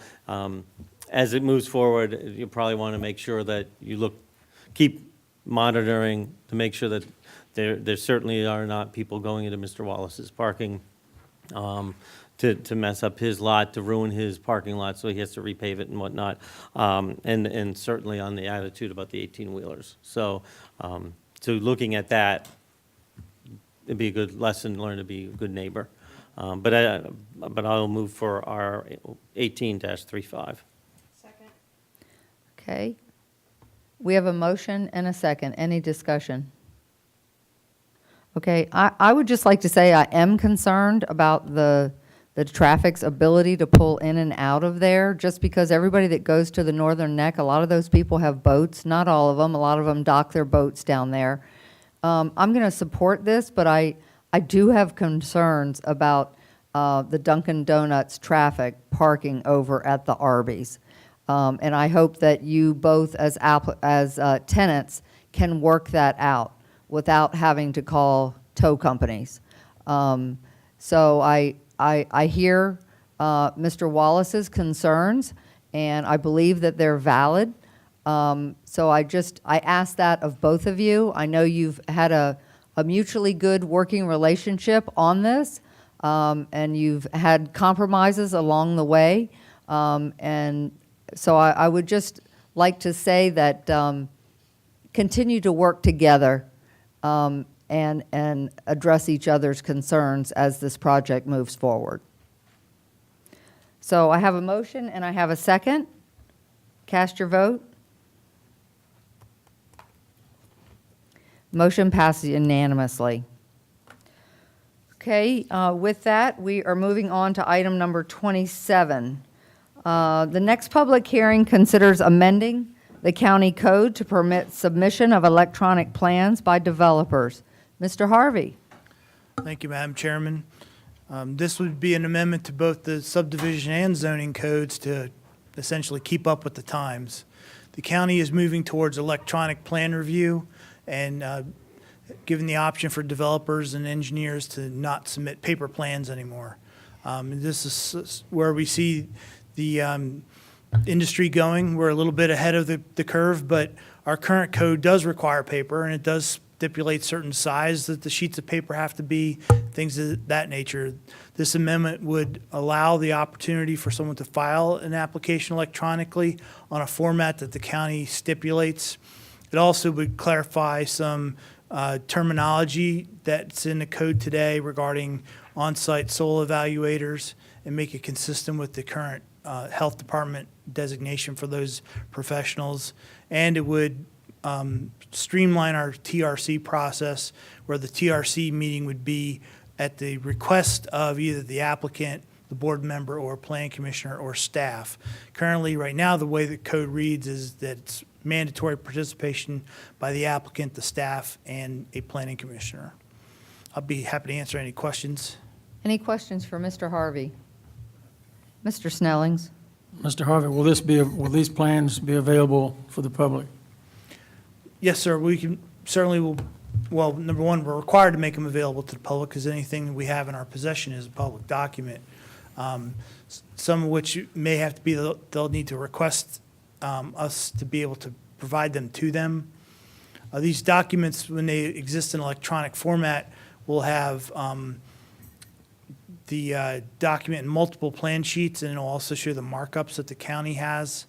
as it moves forward, you probably want to make sure that you keep monitoring to make sure that there certainly are not people going into Mr. Wallace's parking to mess up his lot, to ruin his parking lot, so he has to repave it and whatnot, and certainly on the attitude about the 18-wheelers. So looking at that, it'd be a good lesson learned to be a good neighbor. But I'll move for our 18-35. Okay. We have a motion and a second. Any discussion? Okay, I would just like to say I am concerned about the traffic's ability to pull in and out of there, just because everybody that goes to the Northern Neck, a lot of those people have boats. Not all of them. A lot of them dock their boats down there. I'm going to support this, but I do have concerns about the Dunkin' Donuts traffic parking over at the Arby's. And I hope that you both as tenants can work that out without having to call tow companies. So I hear Mr. Wallace's concerns, and I believe that they're valid. So I ask that of both of you. I know you've had a mutually good working relationship on this, and you've had compromises along the way. And so I would just like to say that continue to work together and address each other's concerns as this project moves forward. So I have a motion and I have a second. Cast your vote. Motion passes unanimously. Okay, with that, we are moving on to item number 27. The next public hearing considers amending the county code to permit submission of electronic plans by developers. Mr. Harvey. Thank you, Madam Chairman. This would be an amendment to both the subdivision and zoning codes to essentially keep up with the times. The county is moving towards electronic plan review and giving the option for developers and engineers to not submit paper plans anymore. This is where we see the industry going. We're a little bit ahead of the curve, but our current code does require paper, and it does stipulate certain size that the sheets of paper have to be, things of that nature. This amendment would allow the opportunity for someone to file an application electronically on a format that the county stipulates. It also would clarify some terminology that's in the code today regarding on-site soil evaluators and make it consistent with the current health department designation for those professionals. And it would streamline our TRC process, where the TRC meeting would be at the request of either the applicant, the board member, or planning commissioner or staff. Currently, right now, the way the code reads is that it's mandatory participation by the applicant, the staff, and a planning commissioner. I'll be happy to answer any questions. Any questions for Mr. Harvey? Mr. Snellings? Mr. Harvey, will these plans be available for the public? Yes, sir. We can certainly well, number one, we're required to make them available to the public because anything we have in our possession is a public document. Some of which may have to be, they'll need to request us to be able to provide them to them. These documents, when they exist in electronic format, will have the document in multiple plan sheets, and it'll also show the markups that the county has.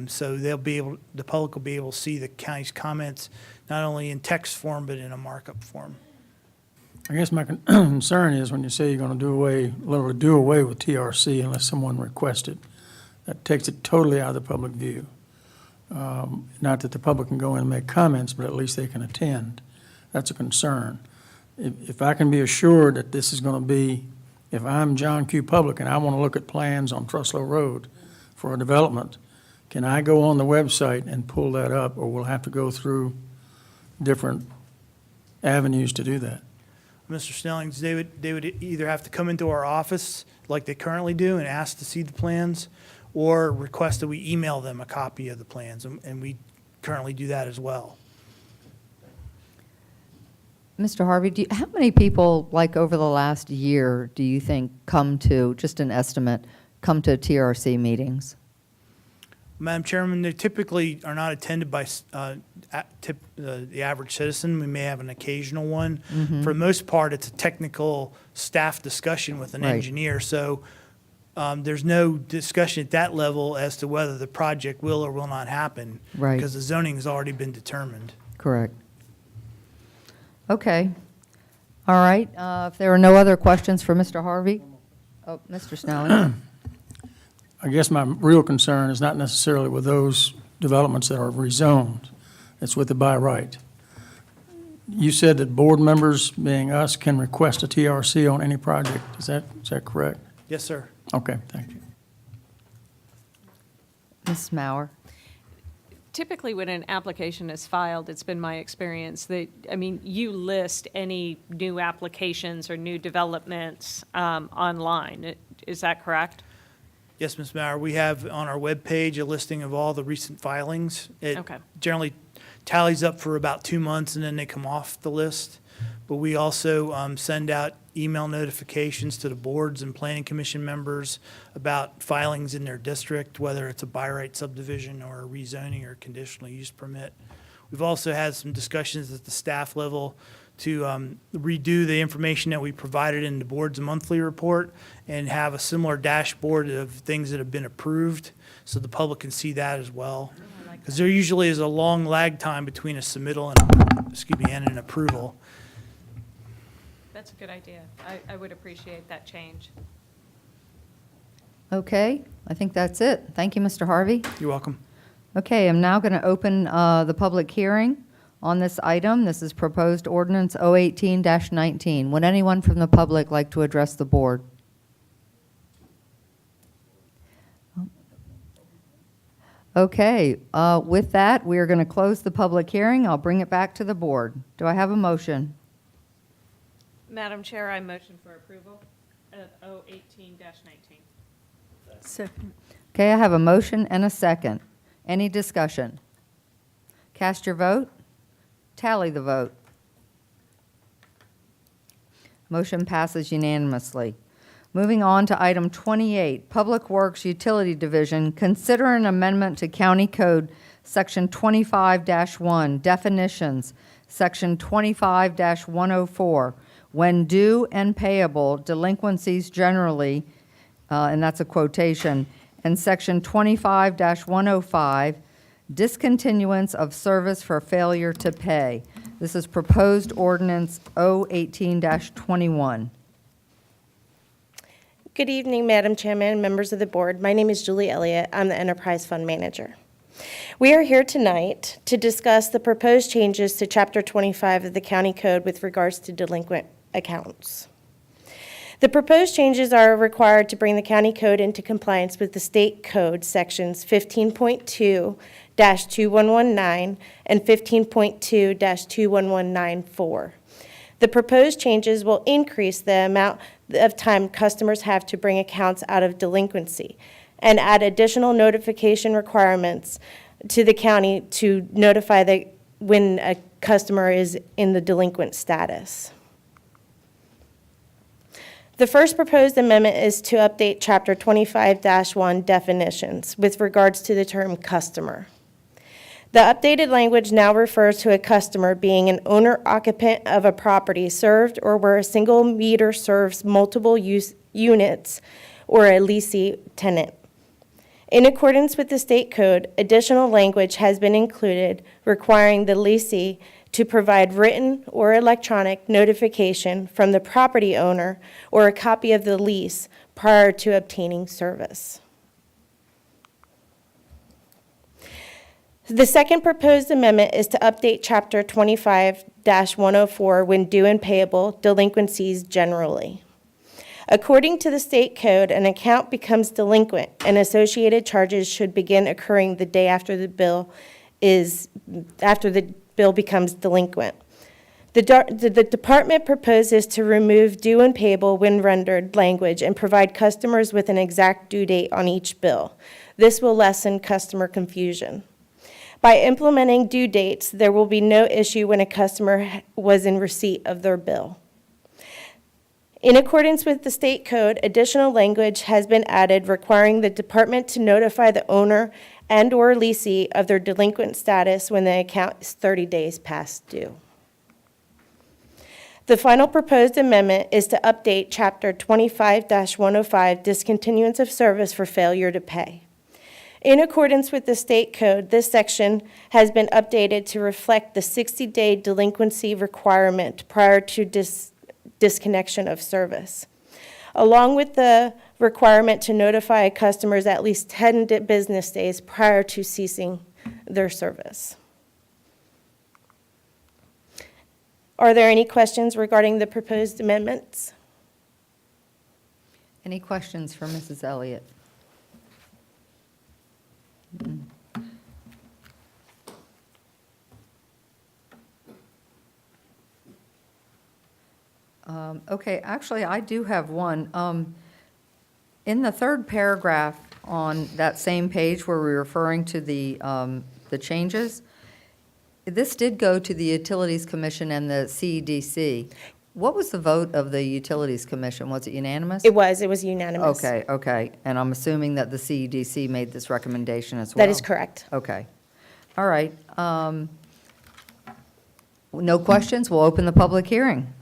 So the public will be able to see the county's comments, not only in text form, but in a markup form. I guess my concern is when you say you're going to literally do away with TRC unless someone requests it, that takes it totally out of the public view. Not that the public can go in and make comments, but at least they can attend. That's a concern. If I can be assured that this is going to be, if I'm John Q. Public and I want to look at plans on Truslow Road for a development, can I go on the website and pull that up, or we'll have to go through different avenues to do that? Mr. Snellings, they would either have to come into our office like they currently do and ask to see the plans, or request that we email them a copy of the plans, and we currently do that as well. Mr. Harvey, how many people, like over the last year, do you think come to, just an estimate, come to TRC meetings? Madam Chairman, they typically are not attended by the average citizen. We may have an occasional one. Mm-hmm. For the most part, it's a technical staff discussion with an Right. engineer. So there's no discussion at that level as to whether the project will or will not happen. Right. Because the zoning has already been determined. Correct. Okay. All right. If there are no other questions for Mr. Harvey? Oh, Mr. Snelling. I guess my real concern is not necessarily with those developments that are rezoned. It's with the by right. You said that board members, being us, can request a TRC on any project. Is that correct? Yes, sir. Okay, thank you. Ms. Mauer? Typically, when an application is filed, it's been my experience that, I mean, you list any new applications or new developments online. Is that correct? Yes, Ms. Mauer, we have on our webpage a listing of all the recent filings. It Okay. generally tallies up for about 2 months, and then they come off the list. But we also send out email notifications to the boards and planning commission members about filings in their district, whether it's a by right subdivision or a rezoning or conditional use permit. We've also had some discussions at the staff level to redo the information that we provided in the board's monthly report and have a similar dashboard of things that have been approved so the public can see that as well. Because there usually is a long lag time between a submittal and an approval. That's a good idea. I would appreciate that change. Okay, I think that's it. Thank you, Mr. Harvey. You're welcome. Okay, I'm now going to open the public hearing on this item. This is proposed ordinance 018-19. Would anyone from the public like to address the board? Okay, with that, we are going to close the public hearing. I'll bring it back to the board. Do I have a motion? Madam Chair, I motion for approval of 018-19. Second. Okay, I have a motion and a second. Any discussion? Cast your vote. Tally the vote. Motion passes unanimously. Moving on to item 28, Public Works Utility Division, consider an amendment to County Code Section 25-1, definitions, Section 25-104, when due and payable delinquencies generally, and that's a quotation, and Section 25-105, discontinuance of service for failure to pay. This is proposed ordinance 018-21. Good evening, Madam Chairman and members of the board. My name is Julie Elliott. I'm the Enterprise Fund Manager. We are here tonight to discuss the proposed changes to Chapter 25 of the County Code with regards to delinquent accounts. The proposed changes are required to bring the county code into compliance with the state code sections 15.2-2119 and 15.2-21194. The proposed changes will increase the amount of time customers have to bring accounts out of delinquency and add additional notification requirements to the county to notify when a customer is in the delinquent status. The first proposed amendment is to update Chapter 25-1 definitions with regards to the term customer. The updated language now refers to a customer being an owner-occupant of a property served or where a single meter serves multiple use units or a leasee tenant. In accordance with the state code, additional language has been included requiring the leasee to provide written or electronic notification from the property owner or a copy of the lease prior to obtaining service. The second proposed amendment is to update Chapter 25-104 when due and payable delinquencies generally. According to the state code, an account becomes delinquent and associated charges should begin occurring the day after the bill becomes delinquent. The department proposes to remove due and payable when rendered language and provide customers with an exact due date on each bill. This will lessen customer confusion. By implementing due dates, there will be no issue when a customer was in receipt of their bill. In accordance with the state code, additional language has been added requiring the department to notify the owner and/or leasee of their delinquent status when the account is 30 days past due. The final proposed amendment is to update Chapter 25-105, discontinuance of service for failure to pay. In accordance with the state code, this section has been updated to reflect the 60-day delinquency requirement prior to disconnection of service, along with the requirement to notify customers at least 10 business days prior to ceasing their service. Are there any questions regarding the proposed amendments? Any questions for Mrs. Elliott? Okay, actually, I do have one. In the third paragraph on that same page where we're referring to the changes, this did go to the Utilities Commission and the CEDC. What was the vote of the Utilities Commission? Was it unanimous? It was unanimous. Okay. And I'm assuming that the CEDC made this recommendation as well? That is correct. Okay. All right. No questions? We'll open the public hearing.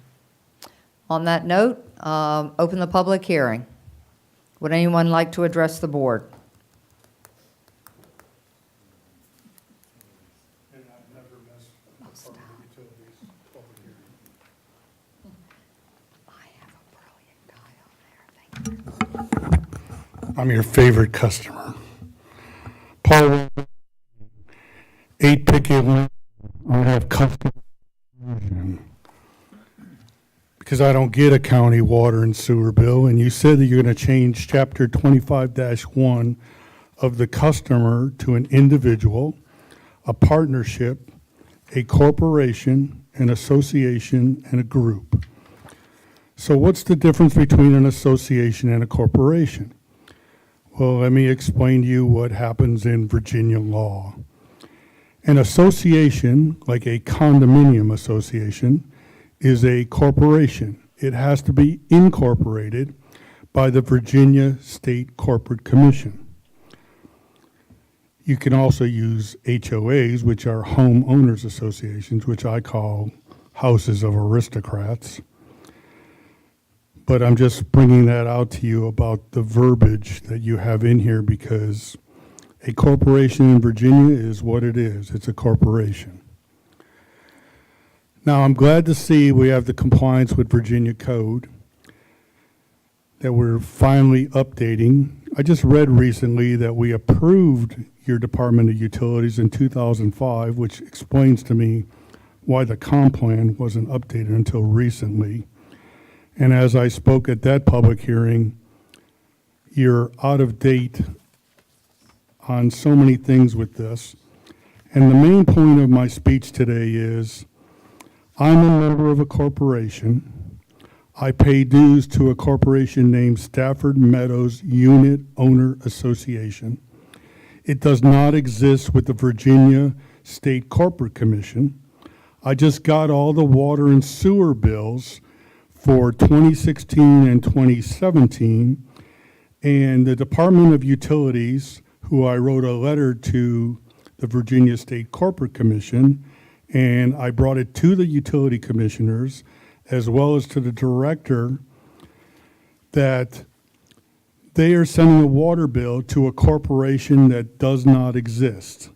On that note, open the public hearing. Would anyone like to address the board? I'm your favorite customer. Paul, 8 Picket Lane, I have customer confusion because I don't get a county water and sewer bill, and you said that you're going to change chapter 25-1 of the customer to an individual, a partnership, a corporation, an association, and a group. So what's the difference between an association and a corporation? Well, let me explain to you what happens in Virginia law. An association, like a condominium association, is a corporation. It has to be incorporated by the Virginia State Corporate Commission. You can also use HOAs, which are homeowners associations, which I call houses of aristocrats. But I'm just bringing that out to you about the verbiage that you have in here because a corporation in Virginia is what it is. It's a corporation. Now, I'm glad to see we have the compliance with Virginia code that we're finally updating. I just read recently that we approved your Department of Utilities in 2005, which explains to me why the comp plan wasn't updated until recently. And as I spoke at that public hearing, you're out of date on so many things with this. And the main point of my speech today is I'm a member of a corporation. I pay dues to a corporation named Stafford Meadows Unit Owner Association. It does not exist with the Virginia State Corporate Commission. I just got all the water and sewer bills for 2016 and 2017, and the Department of Utilities, who I wrote a letter to the Virginia State Corporate Commission, and I brought it to the utility commissioners, as well as to the director, that they are sending a water bill to a corporation that does not exist.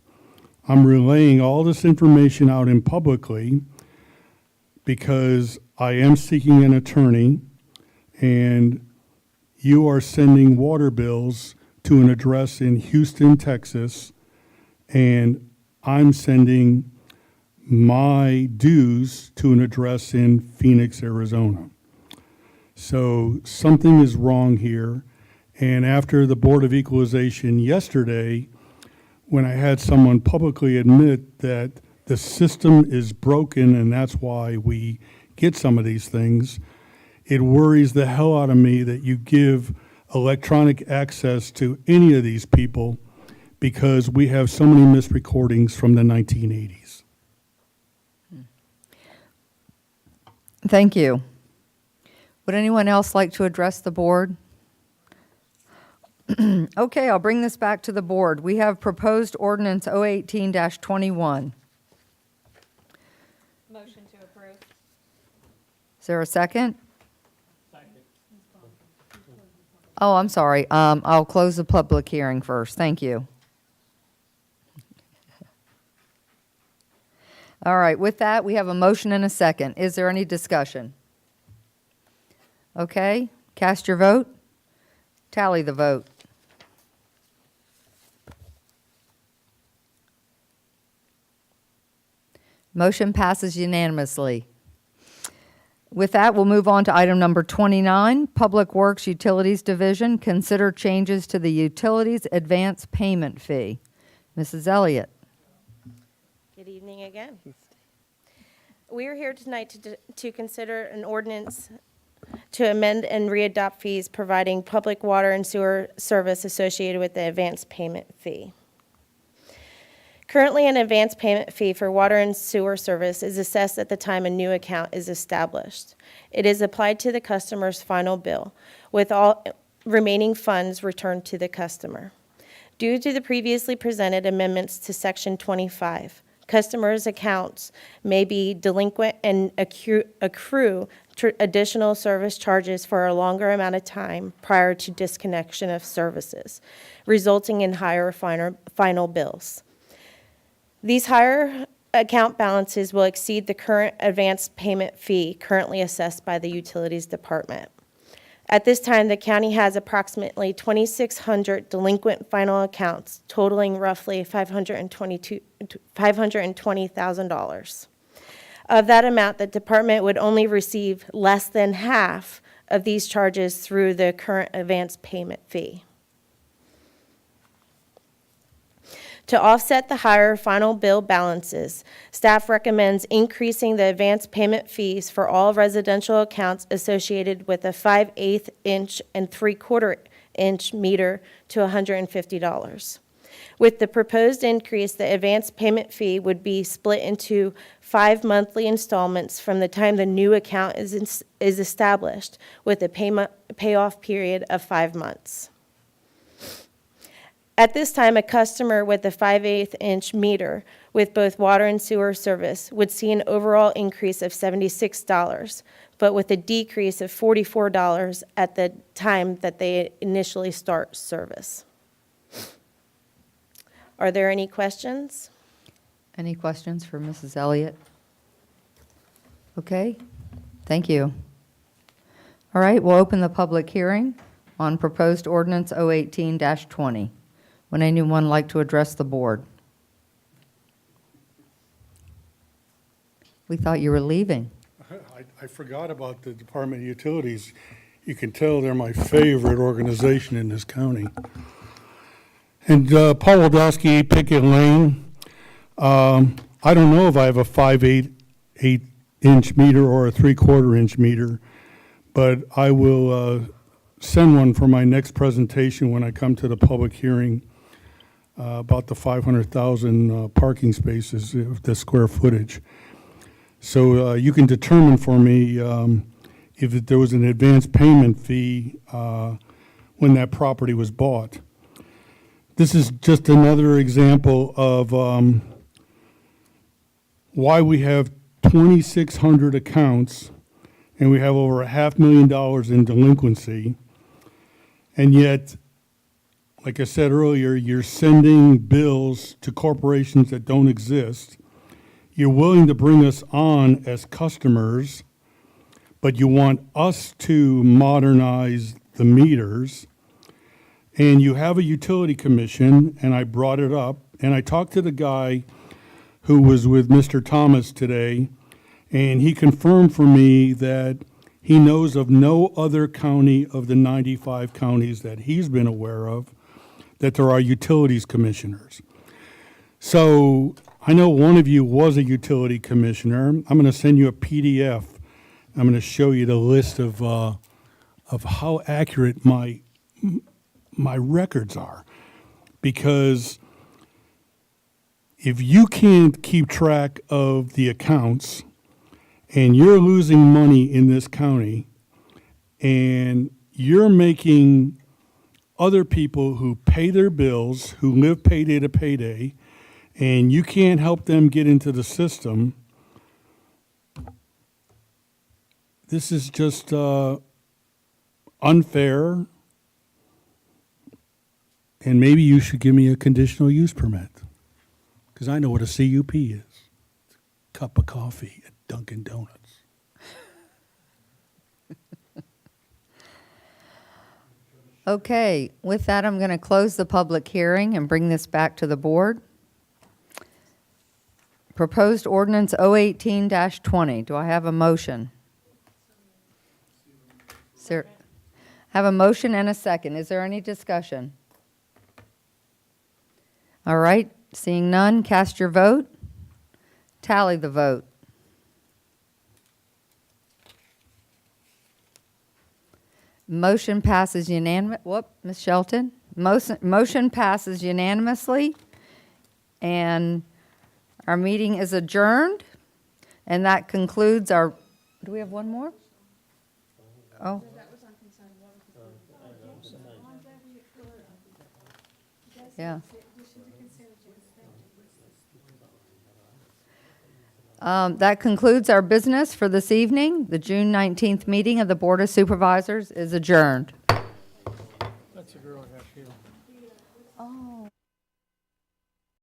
I'm relaying all this information out in publicly because I am seeking an attorney, and you are sending water bills to an address in Houston, Texas, and I'm sending my dues to an address in Phoenix, Arizona. So something is wrong here, and after the Board of Equalization yesterday, when I had someone publicly admit that the system is broken and that's why we get some of these things, it worries the hell out of me that you give electronic access to any of these people because we have so many misrecordings from the 1980s. Thank you. Would anyone else like to address the board? Okay, I'll bring this back to the board. We have proposed ordinance 018-21. Motion to approve. Is there a second? Second. Oh, I'm sorry. I'll close the public hearing first. Thank you. All right, with that, we have a motion and a second. Is there any discussion? Okay, cast your vote. Tally the vote. Motion passes unanimously. With that, we'll move on to item number 29, Public Works Utilities Division. Consider changes to the Utilities Advance Payment Fee. Mrs. Elliott. Good evening again. We are here tonight to consider an ordinance to amend and readopt fees providing public water and sewer service associated with the advance payment fee. Currently, an advance payment fee for water and sewer service is assessed at the time a new account is established. It is applied to the customer's final bill, with all remaining funds returned to the customer. Due to the previously presented amendments to Section 25, customers' accounts may be delinquent and accrue additional service charges for a longer amount of time prior to disconnection of services, resulting in higher final bills. These higher account balances will exceed the current advance payment fee currently assessed by the Utilities Department. At this time, the county has approximately 2,600 delinquent final accounts totaling roughly $520,000. Of that amount, the department would only receive less than half of these charges through the current advance payment fee. To offset the higher final bill balances, staff recommends increasing the advance payment fees for all residential accounts associated with a 5/8 inch and 3/4 inch meter to $150. With the proposed increase, the advance payment fee would be split into 5 monthly installments from the time the new account is established, with a payoff period of 5 months. At this time, a customer with a 5/8 inch meter with both water and sewer service would see an overall increase of $76, but with a decrease of $44 at the time that they initially start service. Are there any questions? Any questions for Mrs. Elliott? Okay, thank you. All right, we'll open the public hearing on proposed ordinance 018-20. Would anyone like to address the board? We thought you were leaving. I forgot about the Department of Utilities. You can tell they're my favorite organization in this county. And Paul Waldowski, 8 Pickett Lane. I don't know if I have a 5/8 inch meter or a 3/4 inch meter, but I will send one for my next presentation when I come to the public hearing about the 500,000 parking spaces, the square footage. So you can determine for me if there was an advance payment fee when that property was bought. This is just another example of why we have 2,600 accounts and we have over $500,000 in delinquency, and yet, like I said earlier, you're sending bills to corporations that don't exist. You're willing to bring us on as customers, but you want us to modernize the meters. And you have a utility commission, and I brought it up, and I talked to the guy who was with Mr. Thomas today, and he confirmed for me that he knows of no other county of the 95 counties that he's been aware of that there are utilities commissioners. So I know one of you was a utility commissioner. I'm going to send you a PDF. I'm going to show you the list of how accurate my records are. Because if you can't keep track of the accounts and you're losing money in this county and you're making other people who pay their bills, who live payday to payday, and you can't help them get into the system, this is just unfair, and maybe you should give me a conditional use permit, because I know what a CUP is. It's a cup of coffee at Dunkin' Donuts. Okay, with that, I'm going to close the public hearing and bring this back to the board. Proposed ordinance 018-20. Do I have a motion? Have a motion and a second. Is there any discussion? All right, seeing none, cast your vote. Tally the vote. Motion passes Ms. Shelton? Motion passes unanimously, and our meeting is adjourned, and that concludes our, do we have one more? Oh. Yeah. That concludes our business for this evening. The June 19th meeting of the Board of Supervisors is adjourned.